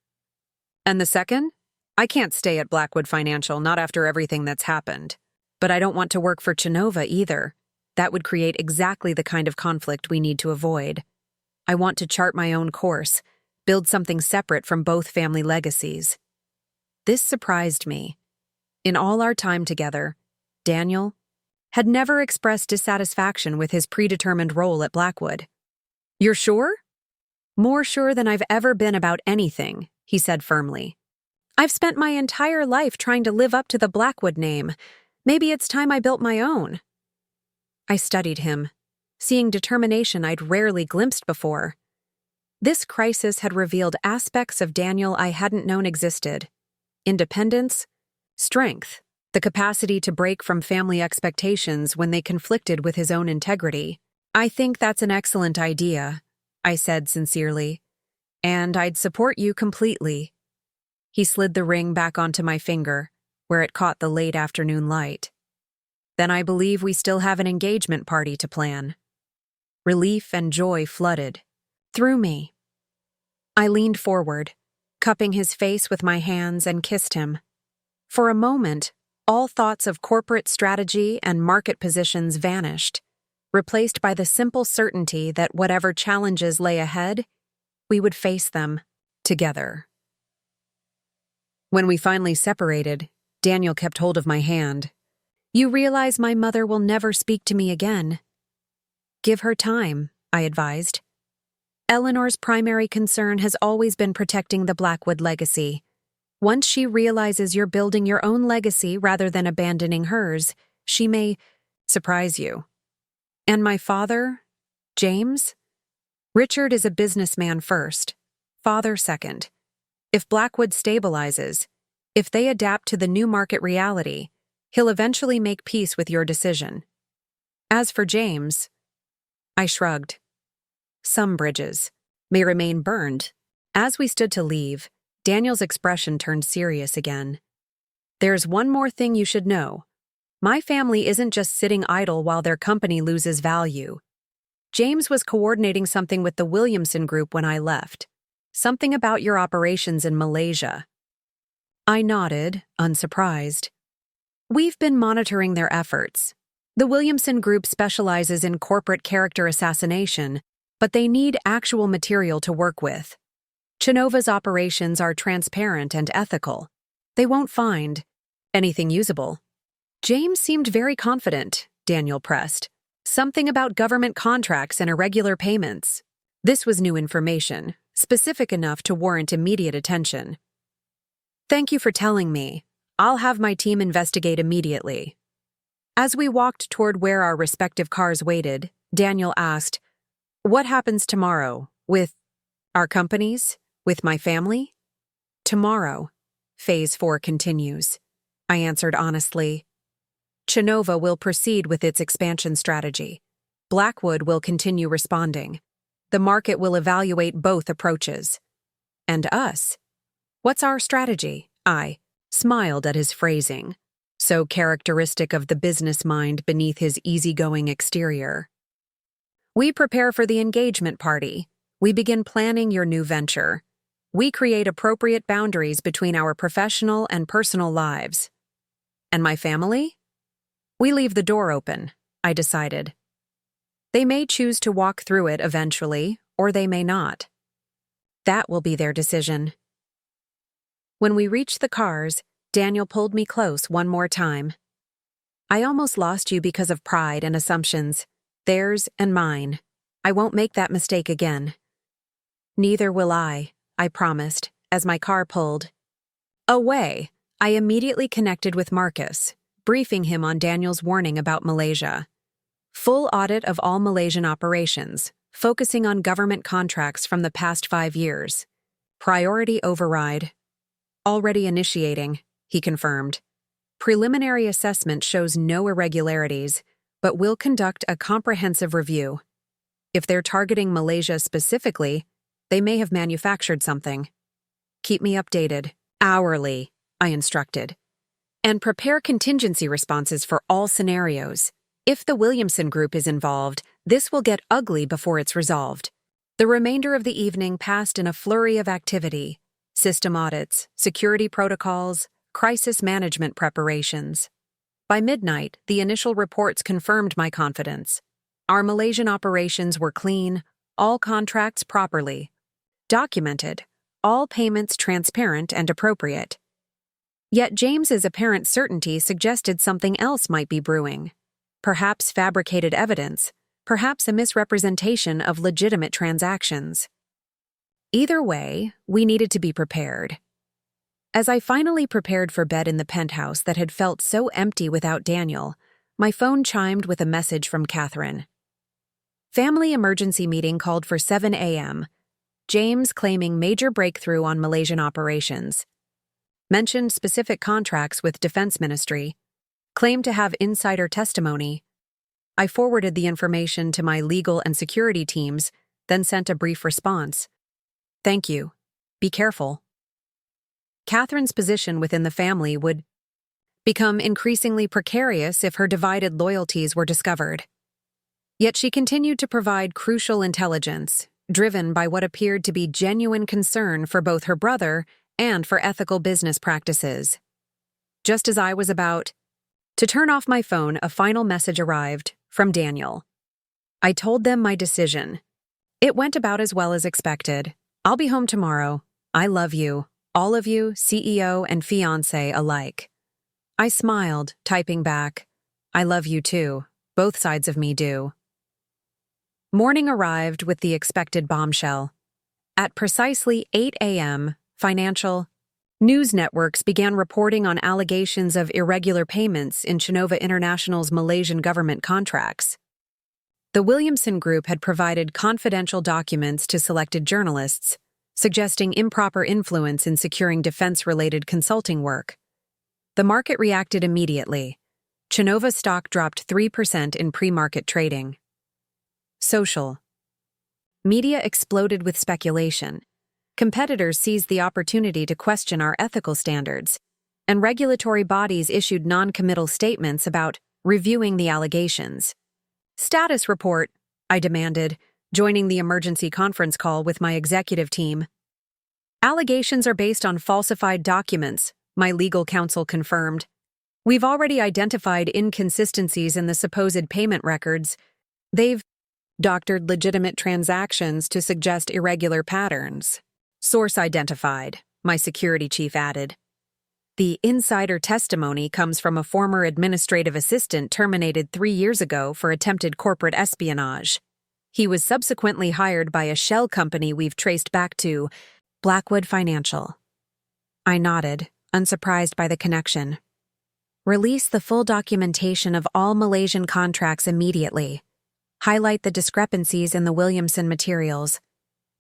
And the second? I can't stay at Blackwood Financial, not after everything that's happened. But I don't want to work for Chova either. That would create exactly the kind of conflict we need to avoid. I want to chart my own course, build something separate from both family legacies. This surprised me. In all our time together, Daniel had never expressed dissatisfaction with his predetermined role at Blackwood. You're sure? More sure than I've ever been about anything, he said firmly. I've spent my entire life trying to live up to the Blackwood name. Maybe it's time I built my own. I studied him, seeing determination I'd rarely glimpsed before. This crisis had revealed aspects of Daniel I hadn't known existed. Independence, strength, the capacity to break from family expectations when they conflicted with his own integrity. I think that's an excellent idea, I said sincerely, and I'd support you completely. He slid the ring back onto my finger, where it caught the late afternoon light. Then I believe we still have an engagement party to plan. Relief and joy flooded through me. I leaned forward, cupping his face with my hands, and kissed him. For a moment, all thoughts of corporate strategy and market positions vanished, replaced by the simple certainty that whatever challenges lay ahead, we would face them together. When we finally separated, Daniel kept hold of my hand. You realize my mother will never speak to me again. Give her time, I advised. Eleanor's primary concern has always been protecting the Blackwood legacy. Once she realizes you're building your own legacy rather than abandoning hers, she may surprise you. And my father, James? Richard is a businessman first, father second. If Blackwood stabilizes, if they adapt to the new market reality, he'll eventually make peace with your decision. As for James, I shrugged. Some bridges may remain burned. As we stood to leave, Daniel's expression turned serious again. There's one more thing you should know. My family isn't just sitting idle while their company loses value. James was coordinating something with the Williamson Group when I left. Something about your operations in Malaysia. I nodded, unsurprised. We've been monitoring their efforts. The Williamson Group specializes in corporate character assassination, but they need actual material to work with. Chova's operations are transparent and ethical. They won't find anything usable. James seemed very confident, Daniel pressed. Something about government contracts and irregular payments. This was new information, specific enough to warrant immediate attention. Thank you for telling me. I'll have my team investigate immediately. As we walked toward where our respective cars waited, Daniel asked, What happens tomorrow? With our companies? With my family? Tomorrow, Phase 4 continues. I answered honestly. Chova will proceed with its expansion strategy. Blackwood will continue responding. The market will evaluate both approaches. And us? What's our strategy? I smiled at his phrasing, so characteristic of the business mind beneath his easygoing exterior. We prepare for the engagement party. We begin planning your new venture. We create appropriate boundaries between our professional and personal lives. And my family? We leave the door open, I decided. They may choose to walk through it eventually, or they may not. That will be their decision. When we reached the cars, Daniel pulled me close one more time. I almost lost you because of pride and assumptions, theirs and mine. I won't make that mistake again. Neither will I promised, as my car pulled away. I immediately connected with Marcus, briefing him on Daniel's warning about Malaysia. Full audit of all Malaysian operations, focusing on government contracts from the past 5 years. Priority override. Already initiating, he confirmed. Preliminary assessment shows no irregularities, but will conduct a comprehensive review. If they're targeting Malaysia specifically, They may have manufactured something. Keep me updated. Hourly, I instructed. And prepare contingency responses for all scenarios. If the Williamson Group is involved, this will get ugly before it's resolved. The remainder of the evening passed in a flurry of activity: system audits, security protocols, crisis management preparations. By midnight, the initial reports confirmed my confidence. Our Malaysian operations were clean, all contracts properly documented, all payments transparent and appropriate. Yet James's apparent certainty suggested something else might be brewing. Perhaps fabricated evidence, perhaps a misrepresentation of legitimate transactions. Either way, we needed to be prepared. As I finally prepared for bed in the penthouse that had felt so empty without Daniel, my phone chimed with a message from Catherine. Family emergency meeting called for 7 a.m. James claiming major breakthrough on Malaysian operations. Mentioned specific contracts with Defense Ministry. Claimed to have insider testimony. I forwarded the information to my legal and security teams, then sent a brief response. Thank you. Be careful. Catherine's position within the family would become increasingly precarious if her divided loyalties were discovered. Yet she continued to provide crucial intelligence, driven by what appeared to be genuine concern for both her brother and for ethical business practices. Just as I was about to turn off my phone, a final message arrived from Daniel. I told them my decision. It went about as well as expected. I'll be home tomorrow. I love you, all of you, CEO and fiancé alike. I smiled, typing back, I love you too. Both sides of me do. Morning arrived with the expected bombshell. At precisely 8 a.m., financial news networks began reporting on allegations of irregular payments in Chova International's Malaysian government contracts. The Williamson Group had provided confidential documents to selected journalists, suggesting improper influence in securing defense-related consulting work. The market reacted immediately. Chova stock dropped 3% in pre-market trading. Social media exploded with speculation. Competitors seized the opportunity to question our ethical standards, and regulatory bodies issued non-committal statements about reviewing the allegations. Status report, I demanded, joining the emergency conference call with my executive team. Allegations are based on falsified documents, my legal counsel confirmed. We've already identified inconsistencies in the supposed payment records. They've doctored legitimate transactions to suggest irregular patterns. Source identified, my security chief added. The insider testimony comes from a former administrative assistant terminated 3 years ago for attempted corporate espionage. He was subsequently hired by a shell company we've traced back to Blackwood Financial. I nodded, unsurprised by the connection. Release the full documentation of all Malaysian contracts immediately. Highlight the discrepancies in the Williamson materials.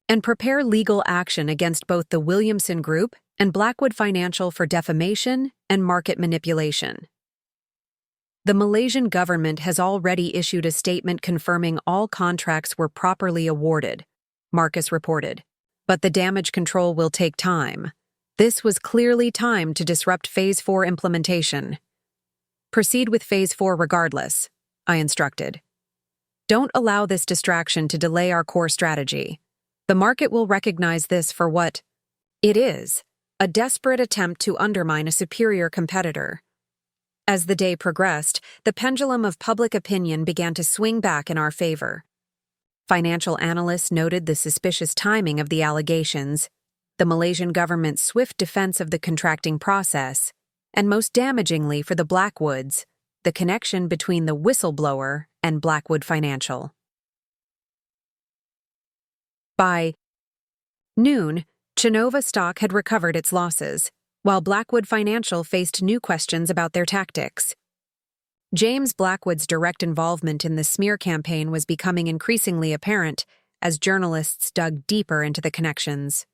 And prepare legal action against both the Williamson Group and Blackwood Financial for defamation and market manipulation. The Malaysian government has already issued a statement confirming all contracts were properly awarded, Marcus reported. But the damage control will take time. This was clearly time to disrupt Phase 4 implementation. Proceed with Phase 4 regardless, I instructed. Don't allow this distraction to delay our core strategy. The market will recognize this for what it is, a desperate attempt to undermine a superior competitor. As the day progressed, the pendulum of public opinion began to swing back in our favor. Financial analysts noted the suspicious timing of the allegations, the Malaysian government's swift defense of the contracting process, and most damagingly for the Blackwoods, the connection between the whistleblower and Blackwood Financial. By noon, Chova stock had recovered its losses, while Blackwood Financial faced new questions about their tactics. James Blackwood's direct involvement in the smear campaign was becoming increasingly apparent as journalists dug deeper into the connections.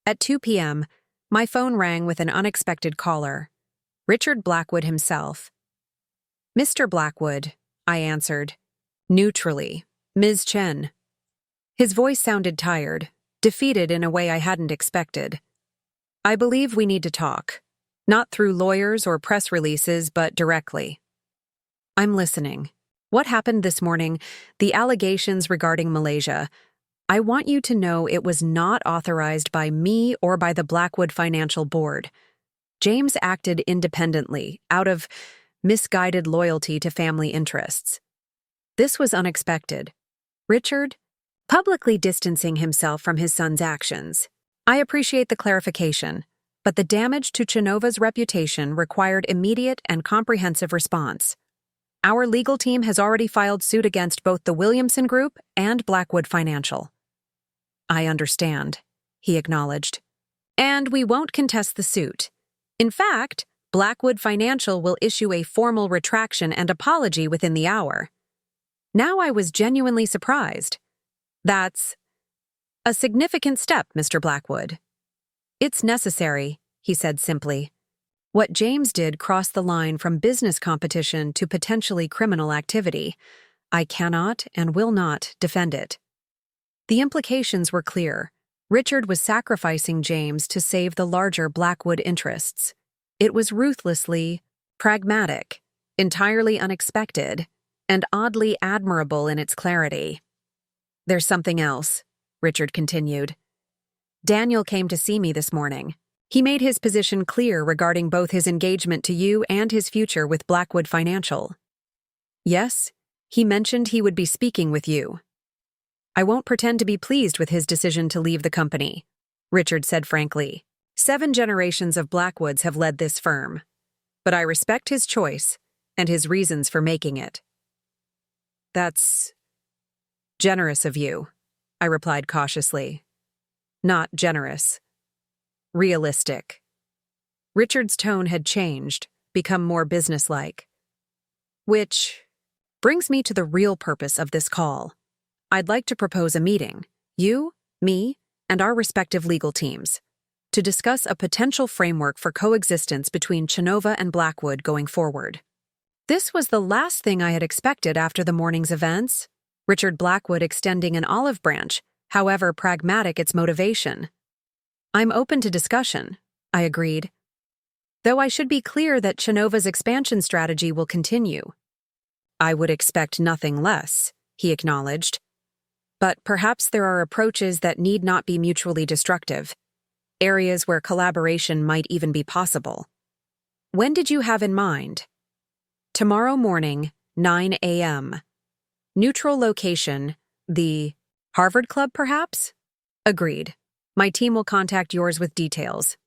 At 2 p.m., my phone rang with an unexpected caller, Richard Blackwood himself. Mr. Blackwood, I answered. Neutrally, Ms. Chen. His voice sounded tired, defeated in a way I hadn't expected. I believe we need to talk. Not through lawyers or press releases, but directly. I'm listening. What happened this morning, the allegations regarding Malaysia, I want you to know it was not authorized by me or by the Blackwood Financial Board. James acted independently, out of misguided loyalty to family interests. This was unexpected. Richard, publicly distancing himself from his son's actions. I appreciate the clarification, but the damage to Chova's reputation required immediate and comprehensive response. Our legal team has already filed suit against both the Williamson Group and Blackwood Financial. I understand, he acknowledged. And we won't contest the suit. In fact, Blackwood Financial will issue a formal retraction and apology within the hour. Now I was genuinely surprised. That's a significant step, Mr. Blackwood. It's necessary, he said simply. What James did crossed the line from business competition to potentially criminal activity. I cannot and will not defend it. The implications were clear. Richard was sacrificing James to save the larger Blackwood interests. It was ruthlessly pragmatic, entirely unexpected, and oddly admirable in its clarity. There's something else, Richard continued. Daniel came to see me this morning. He made his position clear regarding both his engagement to you and his future with Blackwood Financial. Yes, he mentioned he would be speaking with you. I won't pretend to be pleased with his decision to leave the company, Richard said frankly. 7 generations of Blackwoods have led this firm, but I respect his choice and his reasons for making it. That's generous of you, I replied cautiously. Not generous. Realistic. Richard's tone had changed, become more businesslike. Which brings me to the real purpose of this call. I'd like to propose a meeting, you, me, and our respective legal teams, to discuss a potential framework for coexistence between Chova and Blackwood going forward. This was the last thing I had expected after the morning's events. Richard Blackwood extending an olive branch, however pragmatic its motivation. I'm open to discussion, I agreed. Though I should be clear that Chova's expansion strategy will continue. I would expect nothing less, he acknowledged. But perhaps there are approaches that need not be mutually destructive, areas where collaboration might even be possible. When did you have in mind? Tomorrow morning, 9 a.m. Neutral location, the Harvard Club, perhaps? Agreed. My team will contact yours with details.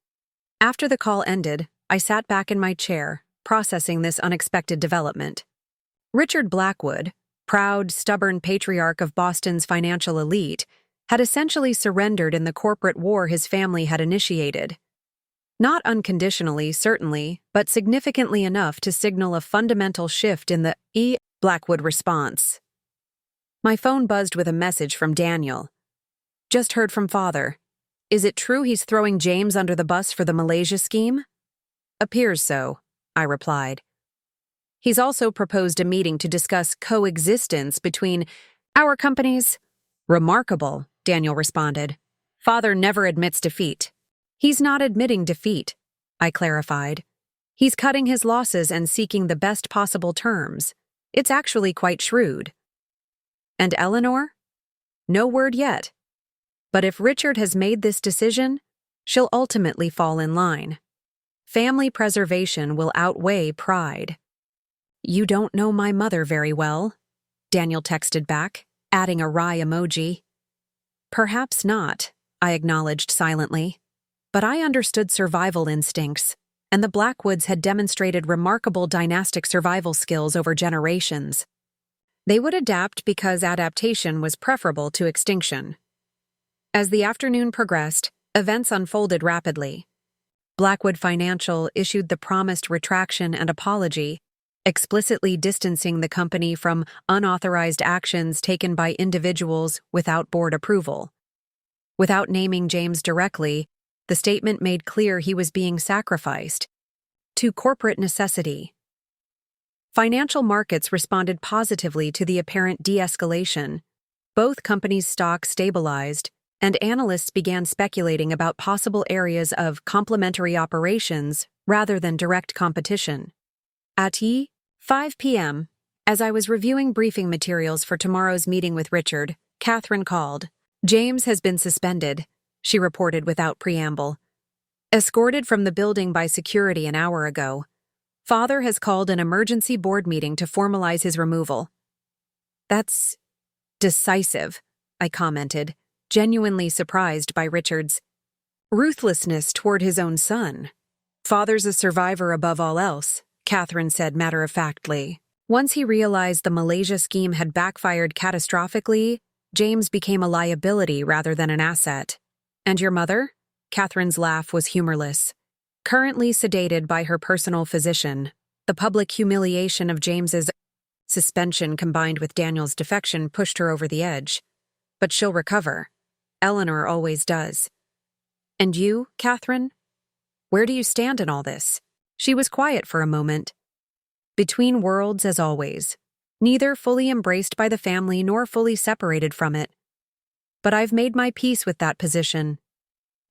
After the call ended, I sat back in my chair, processing this unexpected development. Richard Blackwood, proud, stubborn patriarch of Boston's financial elite, had essentially surrendered in the corporate war his family had initiated. Not unconditionally, certainly, but significantly enough to signal a fundamental shift in the Blackwood response. My phone buzzed with a message from Daniel. Just heard from Father. Is it true he's throwing James under the bus for the Malaysia scheme? Appears so, I replied. He's also proposed a meeting to discuss coexistence between our companies. Remarkable, Daniel responded. Father never admits defeat. He's not admitting defeat, I clarified. He's cutting his losses and seeking the best possible terms. It's actually quite shrewd. And Eleanor? No word yet. But if Richard has made this decision, she'll ultimately fall in line. Family preservation will outweigh pride. You don't know my mother very well, Daniel texted back, adding a wry emoji. Perhaps not, I acknowledged silently. But I understood survival instincts, and the Blackwoods had demonstrated remarkable dynastic survival skills over generations. They would adapt because adaptation was preferable to extinction. As the afternoon progressed, events unfolded rapidly. Blackwood Financial issued the promised retraction and apology, explicitly distancing the company from unauthorized actions taken by individuals without board approval. Without naming James directly, the statement made clear he was being sacrificed to corporate necessity. Financial markets responded positively to the apparent de-escalation. Both companies' stocks stabilized, and analysts began speculating about possible areas of complementary operations rather than direct competition. At 5 p.m., as I was reviewing briefing materials for tomorrow's meeting with Richard, Catherine called. "James has been suspended," she reported without preamble. "Escorted from the building by security an hour ago. Father has called an emergency board meeting to formalize his removal." "That's decisive," I commented, genuinely surprised by Richard's ruthlessness toward his own son. "Father's a survivor above all else," Catherine said matter-of-factly. Once he realized the Malaysia scheme had backfired catastrophically, James became a liability rather than an asset. "And your mother?" Catherine's laugh was humorless. "Currently sedated by her personal physician. The public humiliation of James's suspension combined with Daniel's defection pushed her over the edge. But she'll recover. Eleanor always does." "And you, Catherine? Where do you stand in all this?" She was quiet for a moment. "Between worlds, as always. Neither fully embraced by the family nor fully separated from it. But I've made my peace with that position.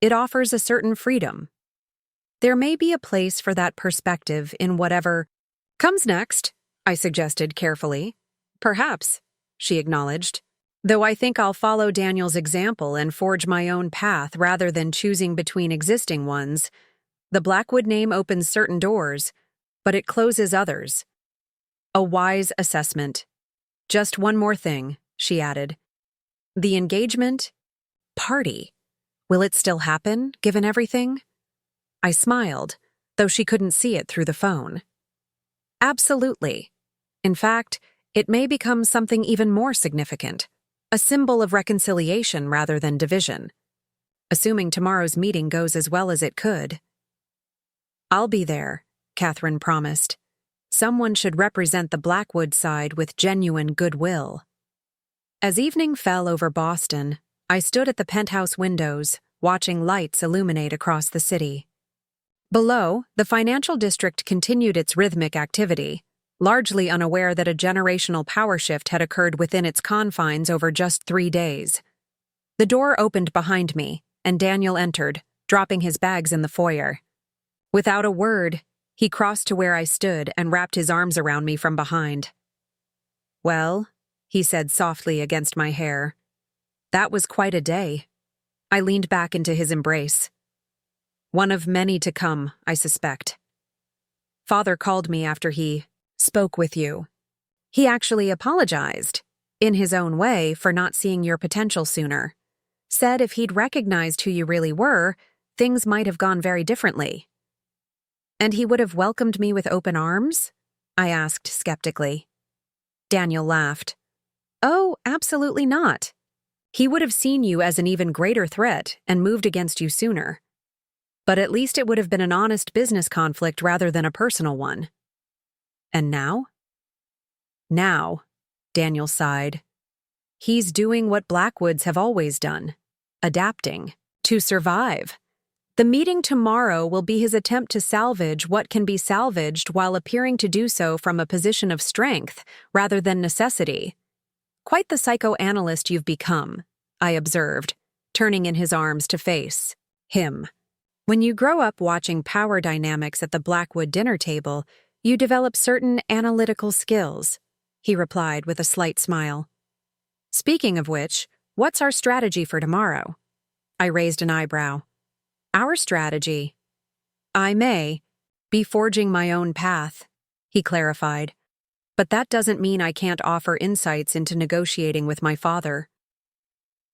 It offers a certain freedom. There may be a place for that perspective in whatever comes next," I suggested carefully. "Perhaps," she acknowledged. "Though I think I'll follow Daniel's example and forge my own path rather than choosing between existing ones. The Blackwood name opens certain doors, but it closes others." A wise assessment. "Just one more thing," she added. "The engagement party. Will it still happen, given everything?" I smiled, though she couldn't see it through the phone. "Absolutely. In fact, it may become something even more significant, a symbol of reconciliation rather than division. Assuming tomorrow's meeting goes as well as it could." "I'll be there," Catherine promised. "Someone should represent the Blackwood side with genuine goodwill." As evening fell over Boston, I stood at the penthouse windows, watching lights illuminate across the city. Below, the financial district continued its rhythmic activity, largely unaware that a generational power shift had occurred within its confines over just 3 days. The door opened behind me, and Daniel entered, dropping his bags in the foyer. Without a word, he crossed to where I stood and wrapped his arms around me from behind. "Well," he said softly against my hair. "That was quite a day." I leaned back into his embrace. "One of many to come, I suspect. Father called me after he spoke with you. He actually apologized, in his own way, for not seeing your potential sooner. Said if he'd recognized who you really were, things might have gone very differently." "And he would have welcomed me with open arms?" I asked skeptically. Daniel laughed. "Oh, absolutely not. He would have seen you as an even greater threat and moved against you sooner. But at least it would have been an honest business conflict rather than a personal one." "And now?" "Now," Daniel sighed. "He's doing what Blackwoods have always done, adapting, to survive. The meeting tomorrow will be his attempt to salvage what can be salvaged while appearing to do so from a position of strength rather than necessity." "Quite the psychoanalyst you've become," I observed, turning in his arms to face him. "When you grow up watching power dynamics at the Blackwood dinner table, you develop certain analytical skills," he replied with a slight smile. "Speaking of which, what's our strategy for tomorrow?" I raised an eyebrow. "Our strategy? I may be forging my own path," he clarified. "But that doesn't mean I can't offer insights into negotiating with my father.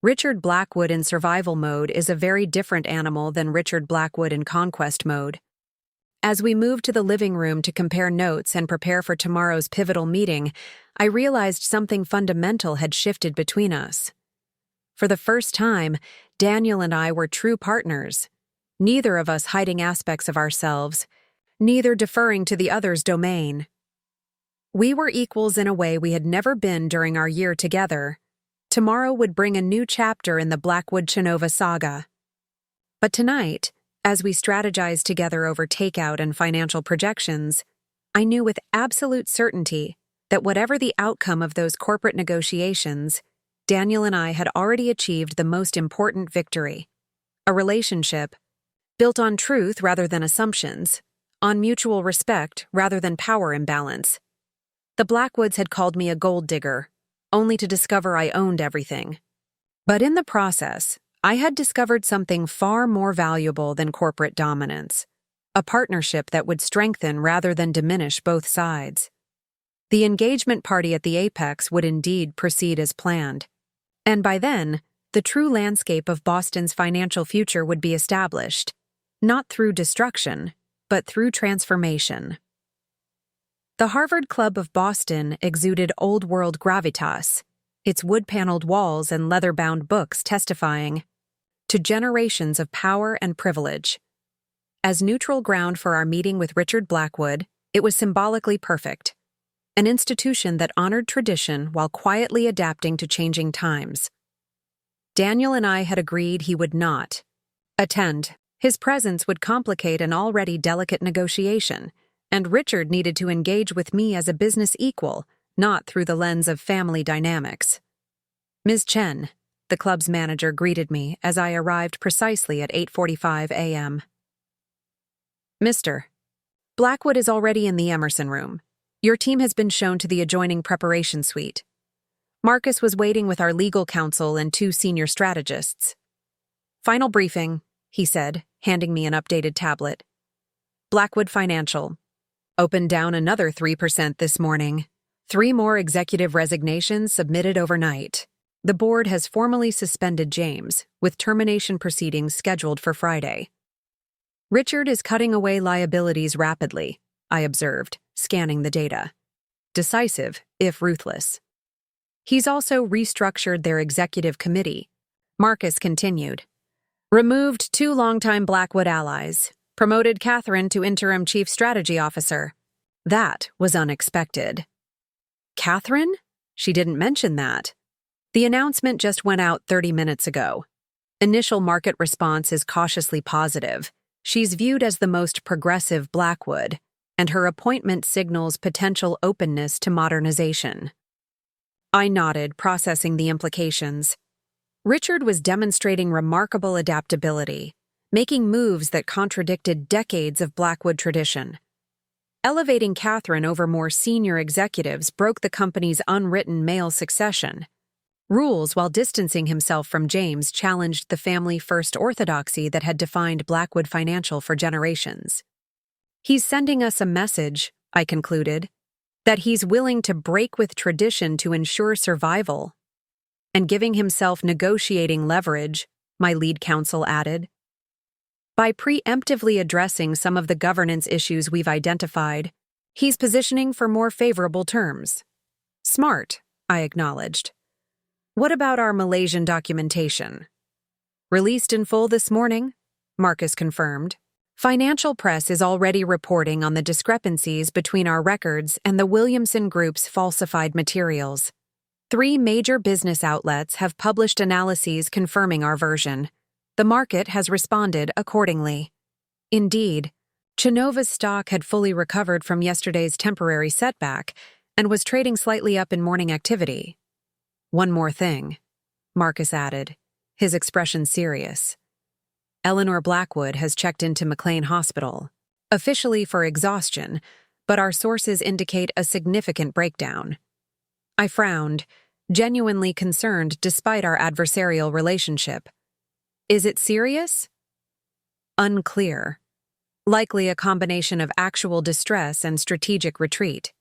Richard Blackwood in survival mode is a very different animal than Richard Blackwood in conquest mode." As we moved to the living room to compare notes and prepare for tomorrow's pivotal meeting, I realized something fundamental had shifted between us. For the first time, Daniel and I were true partners, neither of us hiding aspects of ourselves, neither deferring to the other's domain. We were equals in a way we had never been during our year together. Tomorrow would bring a new chapter in the Blackwood-Chova saga. But tonight, as we strategized together over takeout and financial projections, I knew with absolute certainty that whatever the outcome of those corporate negotiations, Daniel and I had already achieved the most important victory. A relationship built on truth rather than assumptions, on mutual respect rather than power imbalance. The Blackwoods had called me a gold digger, only to discover I owned everything. But in the process, I had discovered something far more valuable than corporate dominance, a partnership that would strengthen rather than diminish both sides. The engagement party at the Apex would indeed proceed as planned. And by then, the true landscape of Boston's financial future would be established, not through destruction, but through transformation. The Harvard Club of Boston exuded old-world gravitas, its wood-paneled walls and leather-bound books testifying to generations of power and privilege. As neutral ground for our meeting with Richard Blackwood, it was symbolically perfect, an institution that honored tradition while quietly adapting to changing times. Daniel and I had agreed he would not attend. His presence would complicate an already delicate negotiation, and Richard needed to engage with me as a business equal, not through the lens of family dynamics. Ms. Chen, the club's manager, greeted me as I arrived precisely at 8:45 a.m. Mr. Blackwood is already in the Emerson room. Your team has been shown to the adjoining preparation suite. Marcus was waiting with our legal counsel and 2 senior strategists. Final briefing, he said, handing me an updated tablet. Blackwood Financial. Opened down another 3% this morning. 3 more executive resignations submitted overnight. The board has formally suspended James, with termination proceedings scheduled for Friday. Richard is cutting away liabilities rapidly, I observed, scanning the data. Decisive, if ruthless. He's also restructured their executive committee. Marcus continued. Removed 2 longtime Blackwood allies. Promoted Catherine to interim chief strategy officer. That was unexpected. Catherine? She didn't mention that. The announcement just went out 30 minutes ago. Initial market response is cautiously positive. She's viewed as the most progressive Blackwood, and her appointment signals potential openness to modernization. I nodded, processing the implications. Richard was demonstrating remarkable adaptability, making moves that contradicted decades of Blackwood tradition. Elevating Catherine over more senior executives broke the company's unwritten male succession. Rules, while distancing himself from James, challenged the family-first orthodoxy that had defined Blackwood Financial for generations. He's sending us a message, I concluded, that he's willing to break with tradition to ensure survival. And giving himself negotiating leverage, my lead counsel added. By preemptively addressing some of the governance issues we've identified, he's positioning for more favorable terms. Smart, I acknowledged. What about our Malaysian documentation? Released in full this morning, Marcus confirmed. Financial press is already reporting on the discrepancies between our records and the Williamson Group's falsified materials. 3 major business outlets have published analyses confirming our version. The market has responded accordingly. Indeed, Chova's stock had fully recovered from yesterday's temporary setback and was trading slightly up in morning activity. One more thing, Marcus added, his expression serious. Eleanor Blackwood has checked into McLean Hospital, officially for exhaustion, but our sources indicate a significant breakdown. I frowned, genuinely concerned despite our adversarial relationship. Is it serious? Unclear. Likely a combination of actual distress and strategic retreat.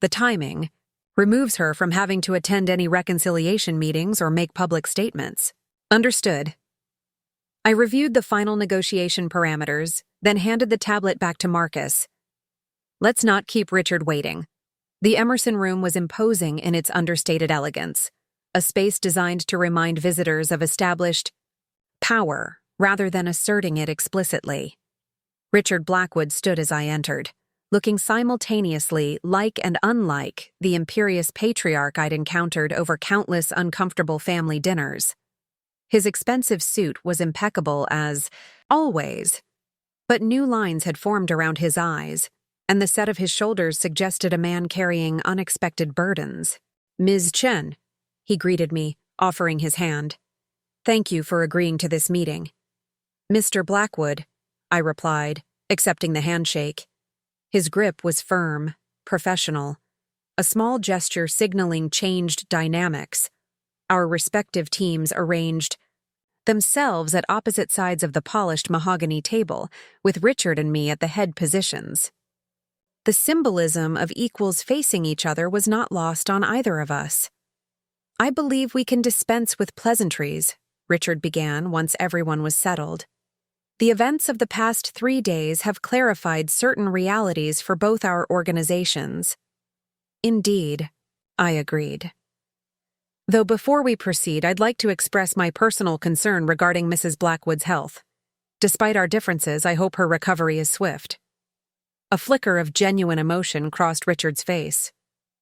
The timing removes her from having to attend any reconciliation meetings or make public statements. Understood. I reviewed the final negotiation parameters, then handed the tablet back to Marcus. Let's not keep Richard waiting. The Emerson room was imposing in its understated elegance, a space designed to remind visitors of established power rather than asserting it explicitly. Richard Blackwood stood as I entered, looking simultaneously like and unlike the imperious patriarch I'd encountered over countless uncomfortable family dinners. His expensive suit was impeccable as always, but new lines had formed around his eyes, and the set of his shoulders suggested a man carrying unexpected burdens. Ms. Chen, he greeted me, offering his hand. "Thank you for agreeing to this meeting." "Mr. Blackwood," I replied, accepting the handshake. His grip was firm, professional, a small gesture signaling changed dynamics. Our respective teams arranged themselves at opposite sides of the polished mahogany table, with Richard and me at the head positions. The symbolism of equals facing each other was not lost on either of us. "I believe we can dispense with pleasantries," Richard began once everyone was settled. "The events of the past 3 days have clarified certain realities for both our organizations." "Indeed," I agreed. "Though before we proceed, I'd like to express my personal concern regarding Mrs. Blackwood's health. Despite our differences, I hope her recovery is swift." A flicker of genuine emotion crossed Richard's face.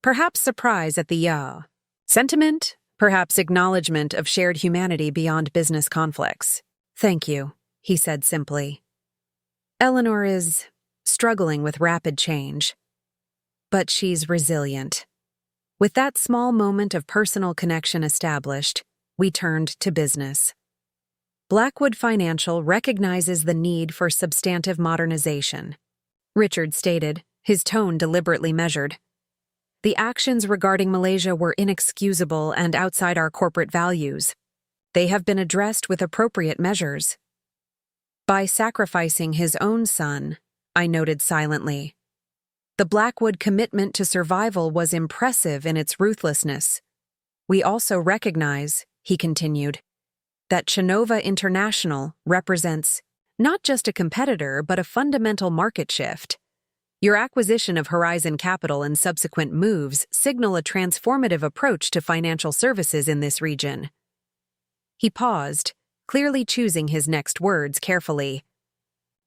Perhaps surprise at the sentiment, perhaps acknowledgement of shared humanity beyond business conflicts. "Thank you," he said simply. "Eleanor is struggling with rapid change, but she's resilient." With that small moment of personal connection established, we turned to business. Blackwood Financial recognizes the need for substantive modernization, Richard stated, his tone deliberately measured. "The actions regarding Malaysia were inexcusable and outside our corporate values. They have been addressed with appropriate measures." "By sacrificing his own son," I noted silently. "The Blackwood commitment to survival was impressive in its ruthlessness. We also recognize," he continued, "that Chova International represents not just a competitor but a fundamental market shift. Your acquisition of Horizon Capital and subsequent moves signal a transformative approach to financial services in this region." He paused, clearly choosing his next words carefully.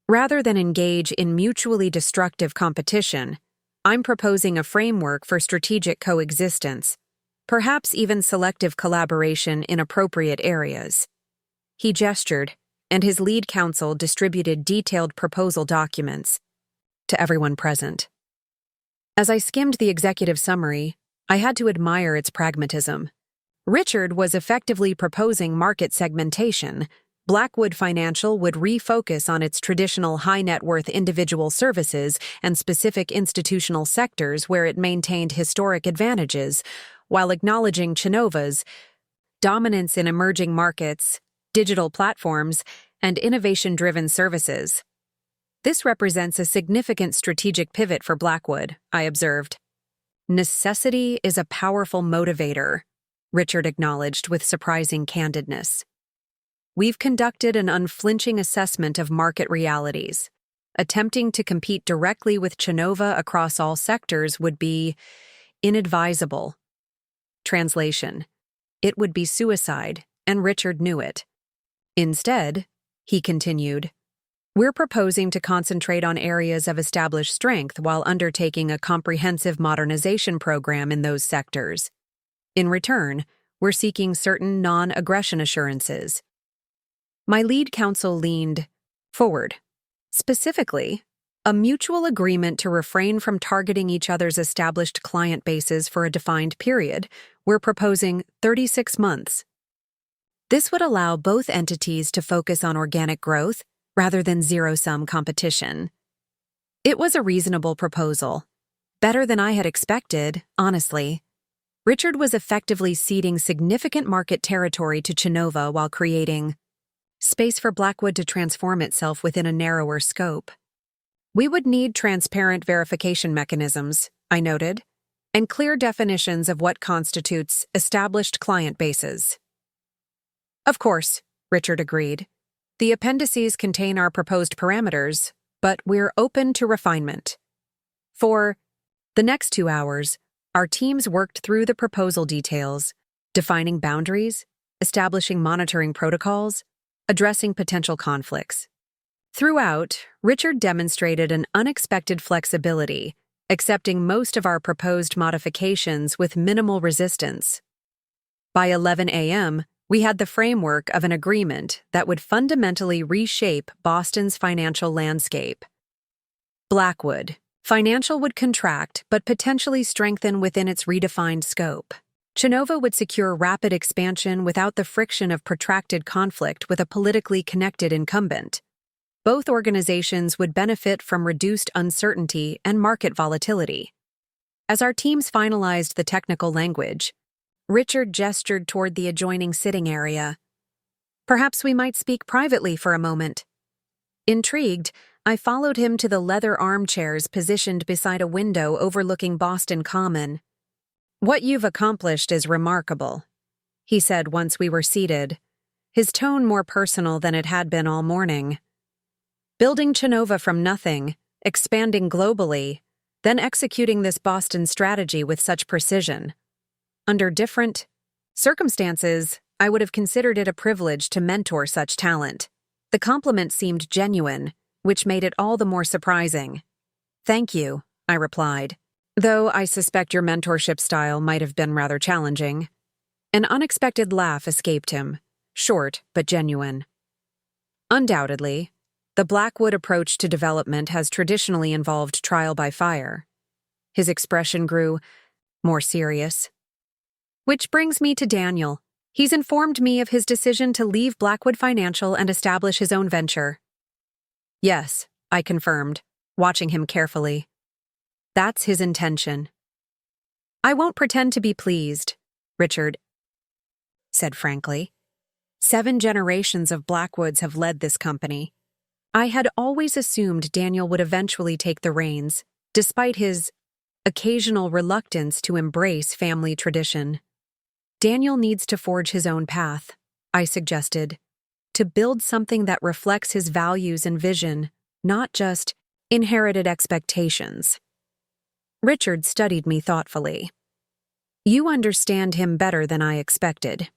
"Rather than engage in mutually destructive competition, I'm proposing a framework for strategic coexistence, perhaps even selective collaboration in appropriate areas." He gestured, and his lead counsel distributed detailed proposal documents to everyone present. As I skimmed the executive summary, I had to admire its pragmatism. Richard was effectively proposing market segmentation. Blackwood Financial would refocus on its traditional high-net-worth individual services and specific institutional sectors where it maintained historic advantages, while acknowledging Chova's dominance in emerging markets, digital platforms, and innovation-driven services. "This represents a significant strategic pivot for Blackwood," I observed. "Necessity is a powerful motivator," Richard acknowledged with surprising candidness. "We've conducted an unflinching assessment of market realities. Attempting to compete directly with Chova across all sectors would be inadvisable." Translation: it would be suicide, and Richard knew it. "Instead," he continued, "we're proposing to concentrate on areas of established strength while undertaking a comprehensive modernization program in those sectors. In return, we're seeking certain non-aggression assurances." My lead counsel leaned forward. "Specifically, a mutual agreement to refrain from targeting each other's established client bases for a defined period. We're proposing 36 months. This would allow both entities to focus on organic growth rather than zero-sum competition." It was a reasonable proposal. Better than I had expected, honestly. Richard was effectively ceding significant market territory to Chova while creating space for Blackwood to transform itself within a narrower scope. "We would need transparent verification mechanisms," I noted, "and clear definitions of what constitutes established client bases." "Of course," Richard agreed. "The appendices contain our proposed parameters, but we're open to refinement." For the next 2 hours, our teams worked through the proposal details, defining boundaries, establishing monitoring protocols, addressing potential conflicts. Throughout, Richard demonstrated an unexpected flexibility, accepting most of our proposed modifications with minimal resistance. By 11 a.m., we had the framework of an agreement that would fundamentally reshape Boston's financial landscape. Blackwood Financial would contract but potentially strengthen within its redefined scope. Chova would secure rapid expansion without the friction of protracted conflict with a politically connected incumbent. Both organizations would benefit from reduced uncertainty and market volatility. As our teams finalized the technical language, Richard gestured toward the adjoining sitting area. Perhaps we might speak privately for a moment. Intrigued, I followed him to the leather armchairs positioned beside a window overlooking Boston Common. "What you've accomplished is remarkable," he said once we were seated, his tone more personal than it had been all morning. "Building Chova from nothing, expanding globally, then executing this Boston strategy with such precision. Under different circumstances, I would have considered it a privilege to mentor such talent." The compliment seemed genuine, which made it all the more surprising. "Thank you," I replied, "though I suspect your mentorship style might have been rather challenging." An unexpected laugh escaped him, short but genuine. "Undoubtedly, the Blackwood approach to development has traditionally involved trial by fire." His expression grew more serious. "Which brings me to Daniel. He's informed me of his decision to leave Blackwood Financial and establish his own venture." "Yes," I confirmed, watching him carefully. "That's his intention." "I won't pretend to be pleased," Richard said frankly. 7 generations of Blackwoods have led this company. I had always assumed Daniel would eventually take the reins, despite his occasional reluctance to embrace family tradition. "Daniel needs to forge his own path," I suggested, "to build something that reflects his values and vision, not just inherited expectations." Richard studied me thoughtfully. "You understand him better than I expected.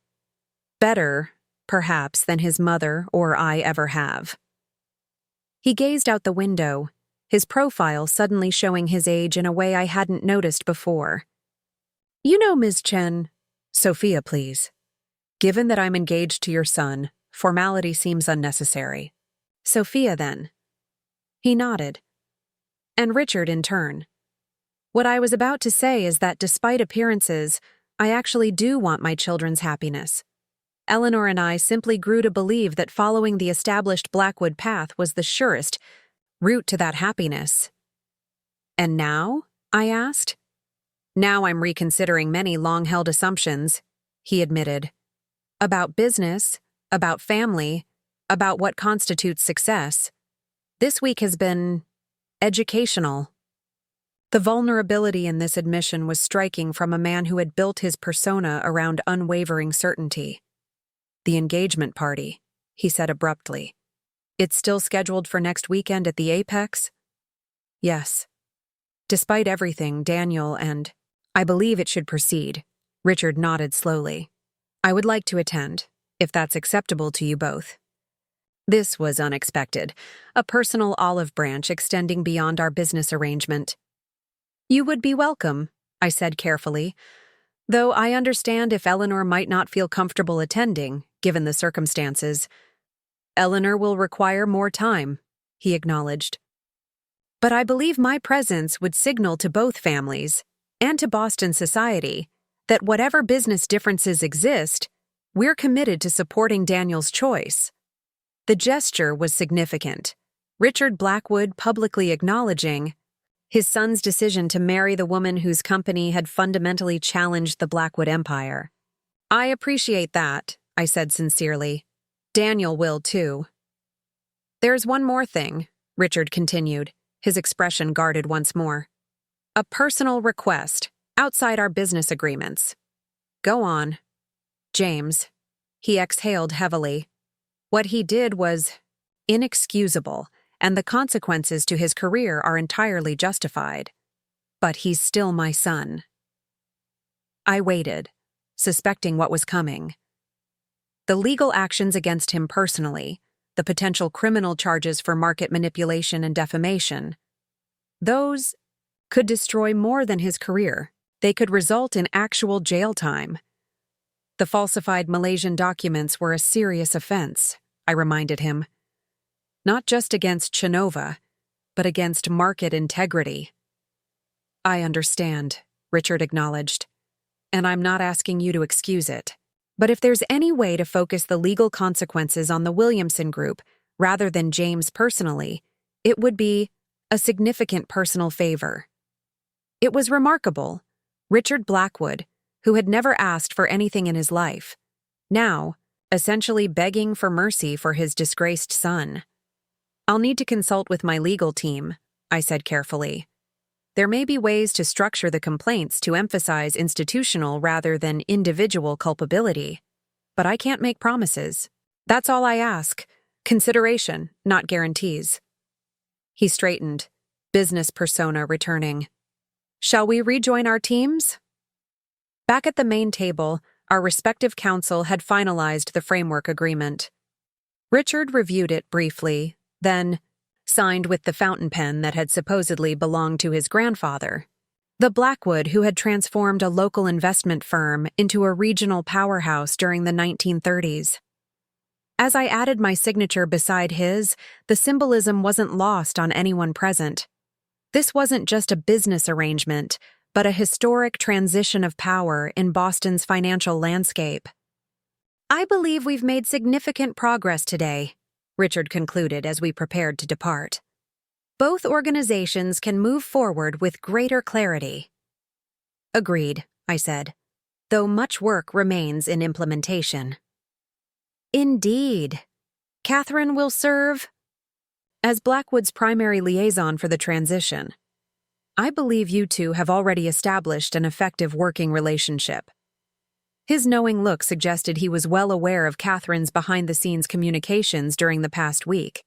Better, perhaps, than his mother or I ever have." He gazed out the window, his profile suddenly showing his age in a way I hadn't noticed before. "You know, Ms. Chen, Sophia, please. Given that I'm engaged to your son, formality seems unnecessary." "Sophia, then." He nodded. And Richard in turn. "What I was about to say is that despite appearances, I actually do want my children's happiness. Eleanor and I simply grew to believe that following the established Blackwood path was the surest route to that happiness." "And now?" I asked. "Now I'm reconsidering many long-held assumptions," he admitted. "About business, about family, about what constitutes success. This week has been educational." The vulnerability in this admission was striking from a man who had built his persona around unwavering certainty. "The engagement party," he said abruptly. "It's still scheduled for next weekend at the Apex?" "Yes. Despite everything, Daniel and I believe it should proceed." Richard nodded slowly. "I would like to attend, if that's acceptable to you both." This was unexpected, a personal olive branch extending beyond our business arrangement. "You would be welcome," I said carefully, "though I understand if Eleanor might not feel comfortable attending, given the circumstances." "Eleanor will require more time," he acknowledged. "But I believe my presence would signal to both families, and to Boston society, that whatever business differences exist, we're committed to supporting Daniel's choice." The gesture was significant, Richard Blackwood publicly acknowledging his son's decision to marry the woman whose company had fundamentally challenged the Blackwood empire. "I appreciate that," I said sincerely. "Daniel will, too." "There's one more thing," Richard continued, his expression guarded once more. "A personal request, outside our business agreements." "Go on." "James." He exhaled heavily. "What he did was inexcusable, and the consequences to his career are entirely justified. But he's still my son." I waited, suspecting what was coming. The legal actions against him personally, the potential criminal charges for market manipulation and defamation, those could destroy more than his career. They could result in actual jail time. The falsified Malaysian documents were a serious offense, I reminded him. Not just against Chova, but against market integrity. "I understand," Richard acknowledged. and I'm not asking you to excuse it. But if there's any way to focus the legal consequences on the Williamson Group rather than James personally, it would be a significant personal favor. It was remarkable. Richard Blackwood, who had never asked for anything in his life, now essentially begging for mercy for his disgraced son. "I'll need to consult with my legal team," I said carefully. "There may be ways to structure the complaints to emphasize institutional rather than individual culpability, but I can't make promises. That's all I ask. Consideration, not guarantees." He straightened, business persona returning. "Shall we rejoin our teams?" Back at the main table, our respective counsel had finalized the framework agreement. Richard reviewed it briefly, then signed with the fountain pen that had supposedly belonged to his grandfather, the Blackwood who had transformed a local investment firm into a regional powerhouse during the 1930s. As I added my signature beside his, the symbolism wasn't lost on anyone present. This wasn't just a business arrangement, but a historic transition of power in Boston's financial landscape. "I believe we've made significant progress today," Richard concluded as we prepared to depart. "Both organizations can move forward with greater clarity." "Agreed," I said, "though much work remains in implementation." "Indeed. Catherine will serve as Blackwood's primary liaison for the transition. I believe you two have already established an effective working relationship." His knowing look suggested he was well aware of Catherine's behind-the-scenes communications during the past week.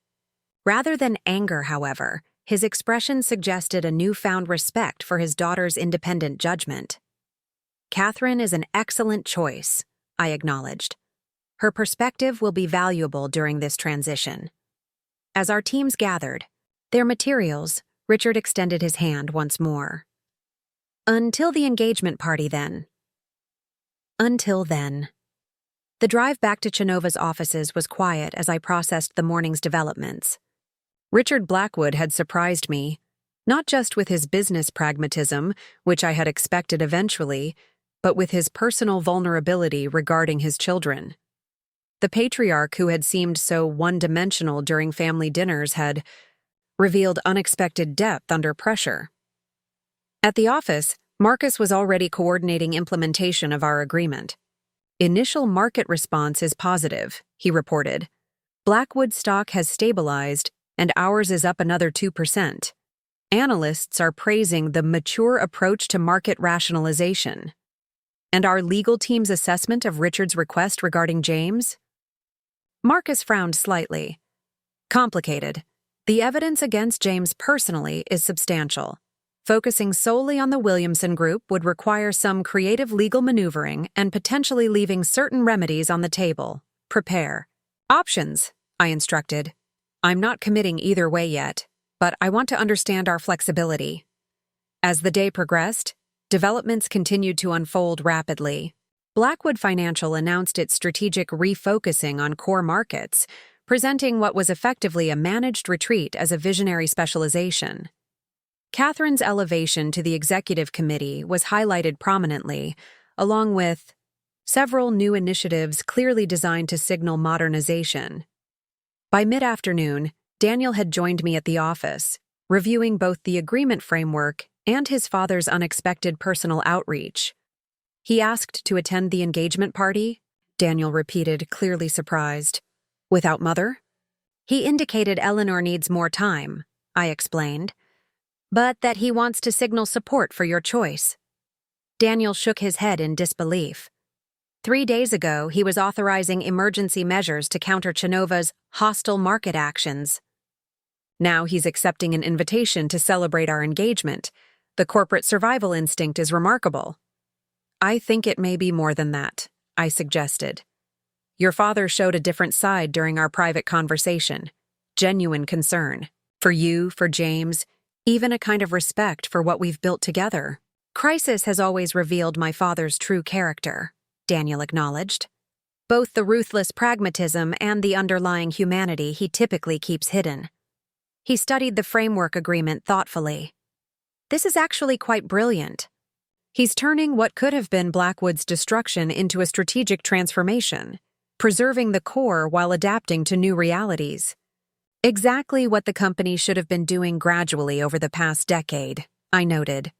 Rather than anger, however, his expression suggested a newfound respect for his daughter's independent judgment. "Catherine is an excellent choice," I acknowledged. "Her perspective will be valuable during this transition." As our teams gathered, their materials, Richard extended his hand once more. "Until the engagement party, then." Until then. The drive back to Chenova's offices was quiet as I processed the morning's developments. Richard Blackwood had surprised me, not just with his business pragmatism, which I had expected eventually, but with his personal vulnerability regarding his children. The patriarch who had seemed so one-dimensional during family dinners had revealed unexpected depth under pressure. At the office, Marcus was already coordinating implementation of our agreement. "Initial market response is positive," he reported. "Blackwood stock has stabilized, and ours is up another 2%. Analysts are praising the mature approach to market rationalization." "And our legal team's assessment of Richard's request regarding James?" Marcus frowned slightly. "Complicated. The evidence against James personally is substantial. Focusing solely on the Williamson Group would require some creative legal maneuvering and potentially leaving certain remedies on the table. Prepare. Options," I instructed. "I'm not committing either way yet, but I want to understand our flexibility." As the day progressed, developments continued to unfold rapidly. Blackwood Financial announced its strategic refocusing on core markets, presenting what was effectively a managed retreat as a visionary specialization. Catherine's elevation to the executive committee was highlighted prominently, along with several new initiatives clearly designed to signal modernization. By mid-afternoon, Daniel had joined me at the office, reviewing both the agreement framework and his father's unexpected personal outreach. "He asked to attend the engagement party?" Daniel repeated, clearly surprised. "Without Mother?" "He indicated Eleanor needs more time," I explained, "but that he wants to signal support for your choice." Daniel shook his head in disbelief. 3 days ago, he was authorizing emergency measures to counter Chenova's hostile market actions. Now he's accepting an invitation to celebrate our engagement. The corporate survival instinct is remarkable. "I think it may be more than that," I suggested. "Your father showed a different side during our private conversation. Genuine concern. For you, for James, even a kind of respect for what we've built together." "Crisis has always revealed my father's true character," Daniel acknowledged. "Both the ruthless pragmatism and the underlying humanity he typically keeps hidden." He studied the framework agreement thoughtfully. "This is actually quite brilliant. He's turning what could have been Blackwood's destruction into a strategic transformation, preserving the core while adapting to new realities. Exactly what the company should have been doing gradually over the past decade, I noted.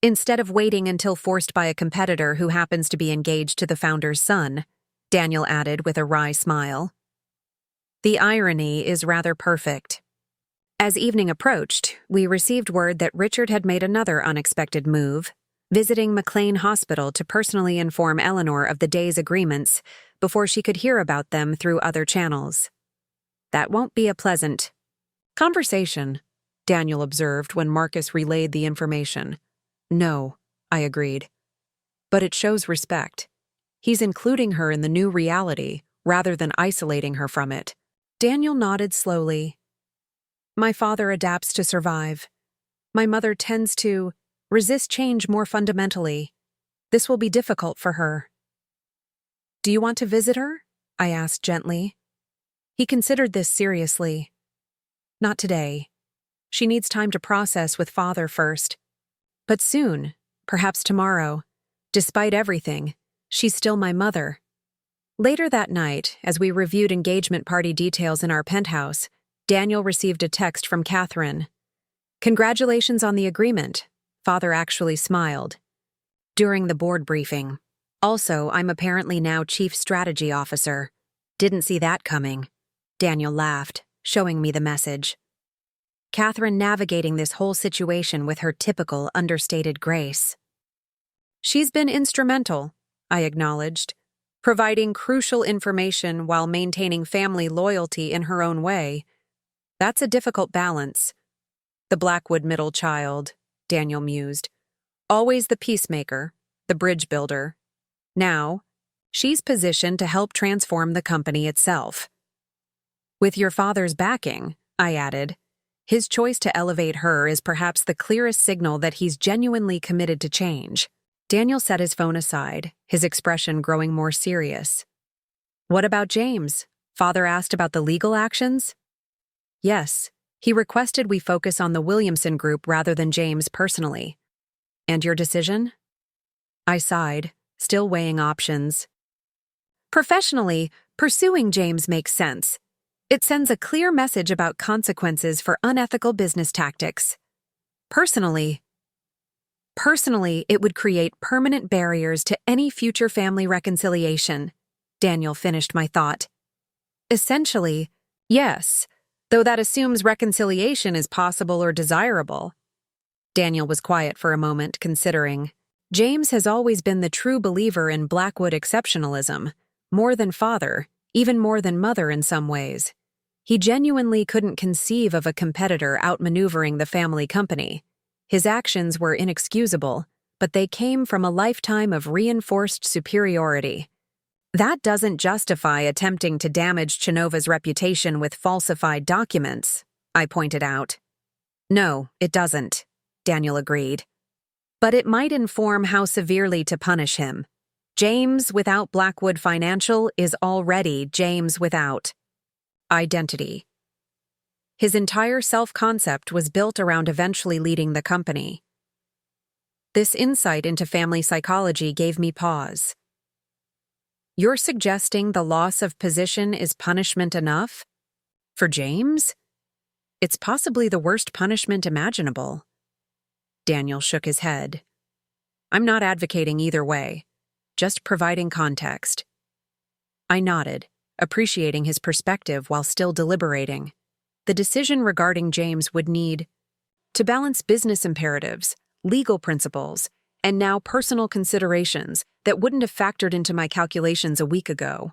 Instead of waiting until forced by a competitor who happens to be engaged to the founder's son, Daniel added with a wry smile. The irony is rather perfect. As evening approached, we received word that Richard had made another unexpected move, visiting McLean Hospital to personally inform Eleanor of the day's agreements before she could hear about them through other channels. That won't be a pleasant conversation, Daniel observed when Marcus relayed the information. No, I agreed. But it shows respect. He's including her in the new reality rather than isolating her from it. Daniel nodded slowly. My father adapts to survive. My mother tends to resist change more fundamentally. This will be difficult for her. Do you want to visit her? I asked gently. He considered this seriously. Not today. She needs time to process with father first. But soon, perhaps tomorrow, despite everything, she's still my mother. Later that night, as we reviewed engagement party details in our penthouse, Daniel received a text from Catherine. Congratulations on the agreement. Father actually smiled. During the board briefing. Also, I'm apparently now Chief Strategy Officer. Didn't see that coming. Daniel laughed, showing me the message. Catherine navigating this whole situation with her typical understated grace. She's been instrumental, I acknowledged, providing crucial information while maintaining family loyalty in her own way. That's a difficult balance. The Blackwood middle child, Daniel mused. Always the peacemaker, the bridge builder. Now, she's positioned to help transform the company itself. With your father's backing, I added, his choice to elevate her is perhaps the clearest signal that he's genuinely committed to change. Daniel set his phone aside, his expression growing more serious. What about James? Father asked about the legal actions? Yes, he requested we focus on the Williamson group rather than James personally. And your decision? I sighed, still weighing options. Professionally, pursuing James makes sense. It sends a clear message about consequences for unethical business tactics. Personally, it would create permanent barriers to any future family reconciliation. Daniel finished my thought. Essentially, yes, though that assumes reconciliation is possible or desirable. Daniel was quiet for a moment, considering. James has always been the true believer in Blackwood exceptionalism, more than father, even more than mother in some ways. He genuinely couldn't conceive of a competitor outmaneuvering the family company. His actions were inexcusable, but they came from a lifetime of reinforced superiority. That doesn't justify attempting to damage Chinova's reputation with falsified documents, I pointed out. No, it doesn't, Daniel agreed. But it might inform how severely to punish him. James without Blackwood Financial is already James without identity. His entire self-concept was built around eventually leading the company. This insight into family psychology gave me pause. You're suggesting the loss of position is punishment enough? For James? It's possibly the worst punishment imaginable. Daniel shook his head. I'm not advocating either way, just providing context. I nodded, appreciating his perspective while still deliberating. The decision regarding James would need to balance business imperatives, legal principles, and now personal considerations that wouldn't have factored into my calculations a week ago.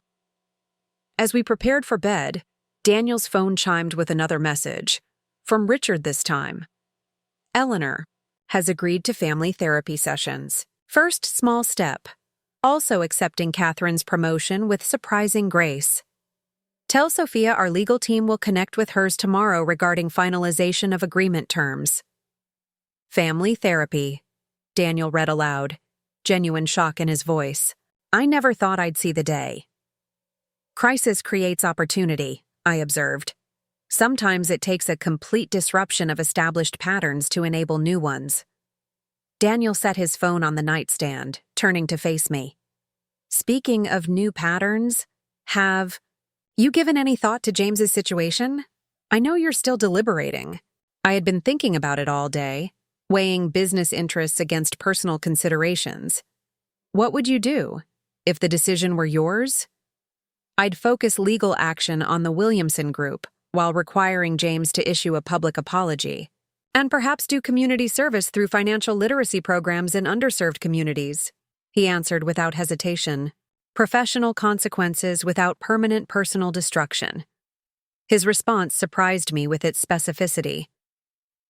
As we prepared for bed, Daniel's phone chimed with another message, from Richard this time. Eleanor has agreed to family therapy sessions. First small step. Also accepting Catherine's promotion with surprising grace. Tell Sophia our legal team will connect with hers tomorrow regarding finalization of agreement terms. Family therapy, Daniel read aloud, genuine shock in his voice. I never thought I'd see the day. Crisis creates opportunity, I observed. Sometimes it takes a complete disruption of established patterns to enable new ones. Daniel set his phone on the nightstand, turning to face me. Speaking of new patterns, have you given any thought to James's situation? I know you're still deliberating. I had been thinking about it all day, weighing business interests against personal considerations. What would you do if the decision were yours? I'd focus legal action on the Williamson Group while requiring James to issue a public apology, and perhaps do community service through financial literacy programs in underserved communities. He answered without hesitation. Professional consequences without permanent personal destruction. His response surprised me with its specificity.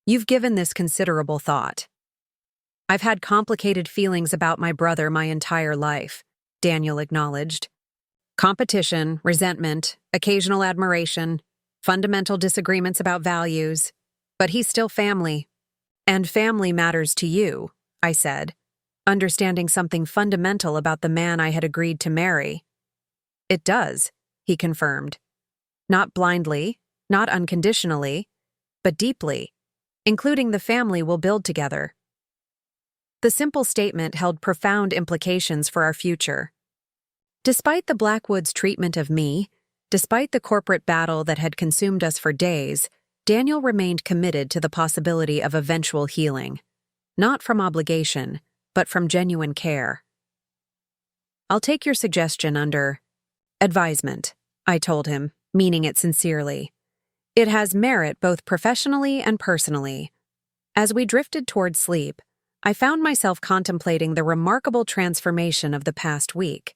You've given this considerable thought. I've had complicated feelings about my brother my entire life, Daniel acknowledged. Competition, resentment, occasional admiration, fundamental disagreements about values. But he's still family. And family matters to you, I said, understanding something fundamental about the man I had agreed to marry. It does, he confirmed. Not blindly, not unconditionally, but deeply, including the family we'll build together. The simple statement held profound implications for our future. Despite the Blackwoods' treatment of me, despite the corporate battle that had consumed us for days, Daniel remained committed to the possibility of eventual healing, not from obligation, but from genuine care. I'll take your suggestion under advisement, I told him, meaning it sincerely. It has merit both professionally and personally. As we drifted toward sleep, I found myself contemplating the remarkable transformation of the past week.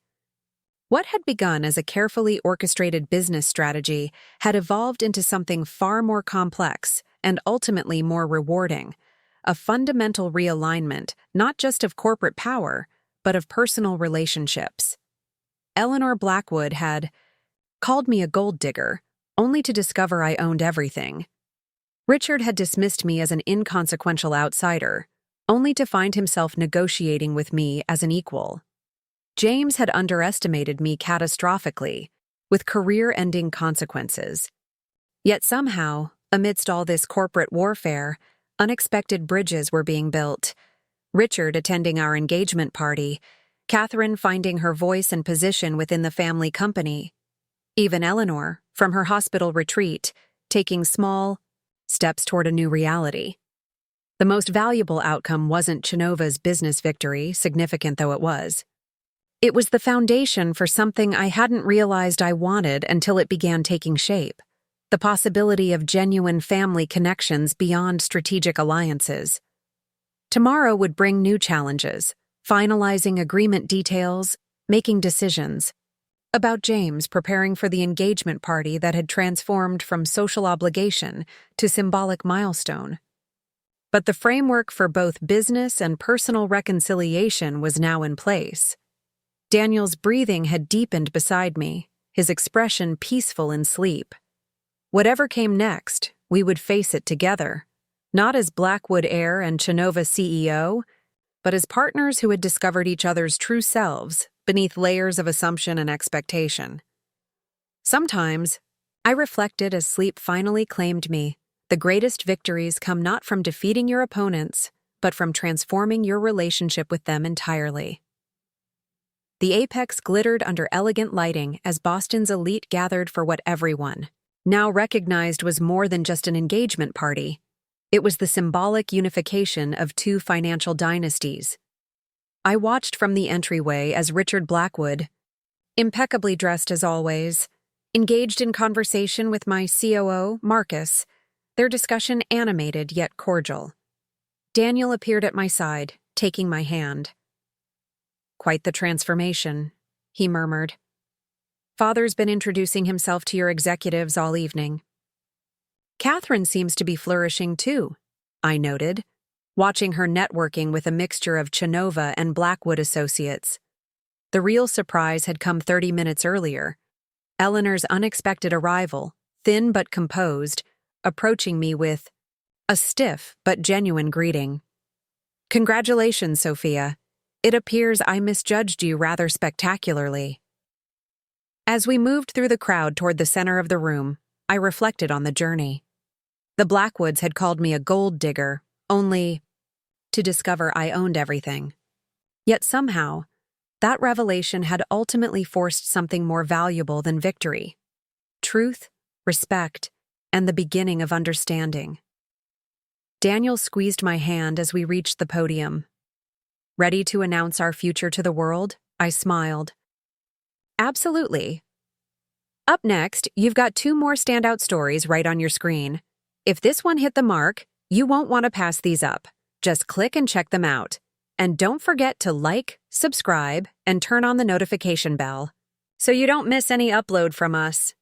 What had begun as a carefully orchestrated business strategy had evolved into something far more complex and ultimately more rewarding. A fundamental realignment, not just of corporate power, but of personal relationships. Eleanor Blackwood had called me a gold digger, only to discover I owned everything. Richard had dismissed me as an inconsequential outsider, only to find himself negotiating with me as an equal. James had underestimated me catastrophically, with career-ending consequences. Yet somehow, amidst all this corporate warfare, unexpected bridges were being built. Richard attending our engagement party, Catherine finding her voice and position within the family company. Even Eleanor, from her hospital retreat, taking small steps toward a new reality. The most valuable outcome wasn't Chova's business victory, significant though it was. It was the foundation for something I hadn't realized I wanted until it began taking shape. The possibility of genuine family connections beyond strategic alliances. Tomorrow would bring new challenges, finalizing agreement details, making decisions. About James preparing for the engagement party that had transformed from social obligation to symbolic milestone. But the framework for both business and personal reconciliation was now in place. Daniel's breathing had deepened beside me, his expression peaceful in sleep. Whatever came next, we would face it together, not as Blackwood heir and Chova CEO, but as partners who had discovered each other's true selves beneath layers of assumption and expectation. Sometimes, I reflected as sleep finally claimed me, the greatest victories come not from defeating your opponents, but from transforming your relationship with them entirely. The apex glittered under elegant lighting as Boston's elite gathered for what everyone now recognized was more than just an engagement party. It was the symbolic unification of two financial dynasties. I watched from the entryway as Richard Blackwood, impeccably dressed as always, engaged in conversation with my COO, Marcus, their discussion animated yet cordial. Daniel appeared at my side, taking my hand. "Quite the transformation," he murmured. "Father's been introducing himself to your executives all evening." "Catherine seems to be flourishing too," I noted, watching her networking with a mixture of Chova and Blackwood associates. The real surprise had come 30 minutes earlier. Eleanor's unexpected arrival, thin but composed, approaching me with a stiff but genuine greeting. "Congratulations, Sophia. It appears I misjudged you rather spectacularly." As we moved through the crowd toward the center of the room, I reflected on the journey. The Blackwoods had called me a gold digger, only to discover I owned everything. Yet somehow, that revelation had ultimately forced something more valuable than victory: truth, respect, and the beginning of understanding. Daniel squeezed my hand as we reached the podium. Ready to announce our future to the world? I smiled. Absolutely. Up next, you've got 2 more standout stories right on your screen. If this one hit the mark, you won't want to pass these up. Just click and check them out. And don't forget to like, subscribe, and turn on the notification bell so you don't miss any upload from us.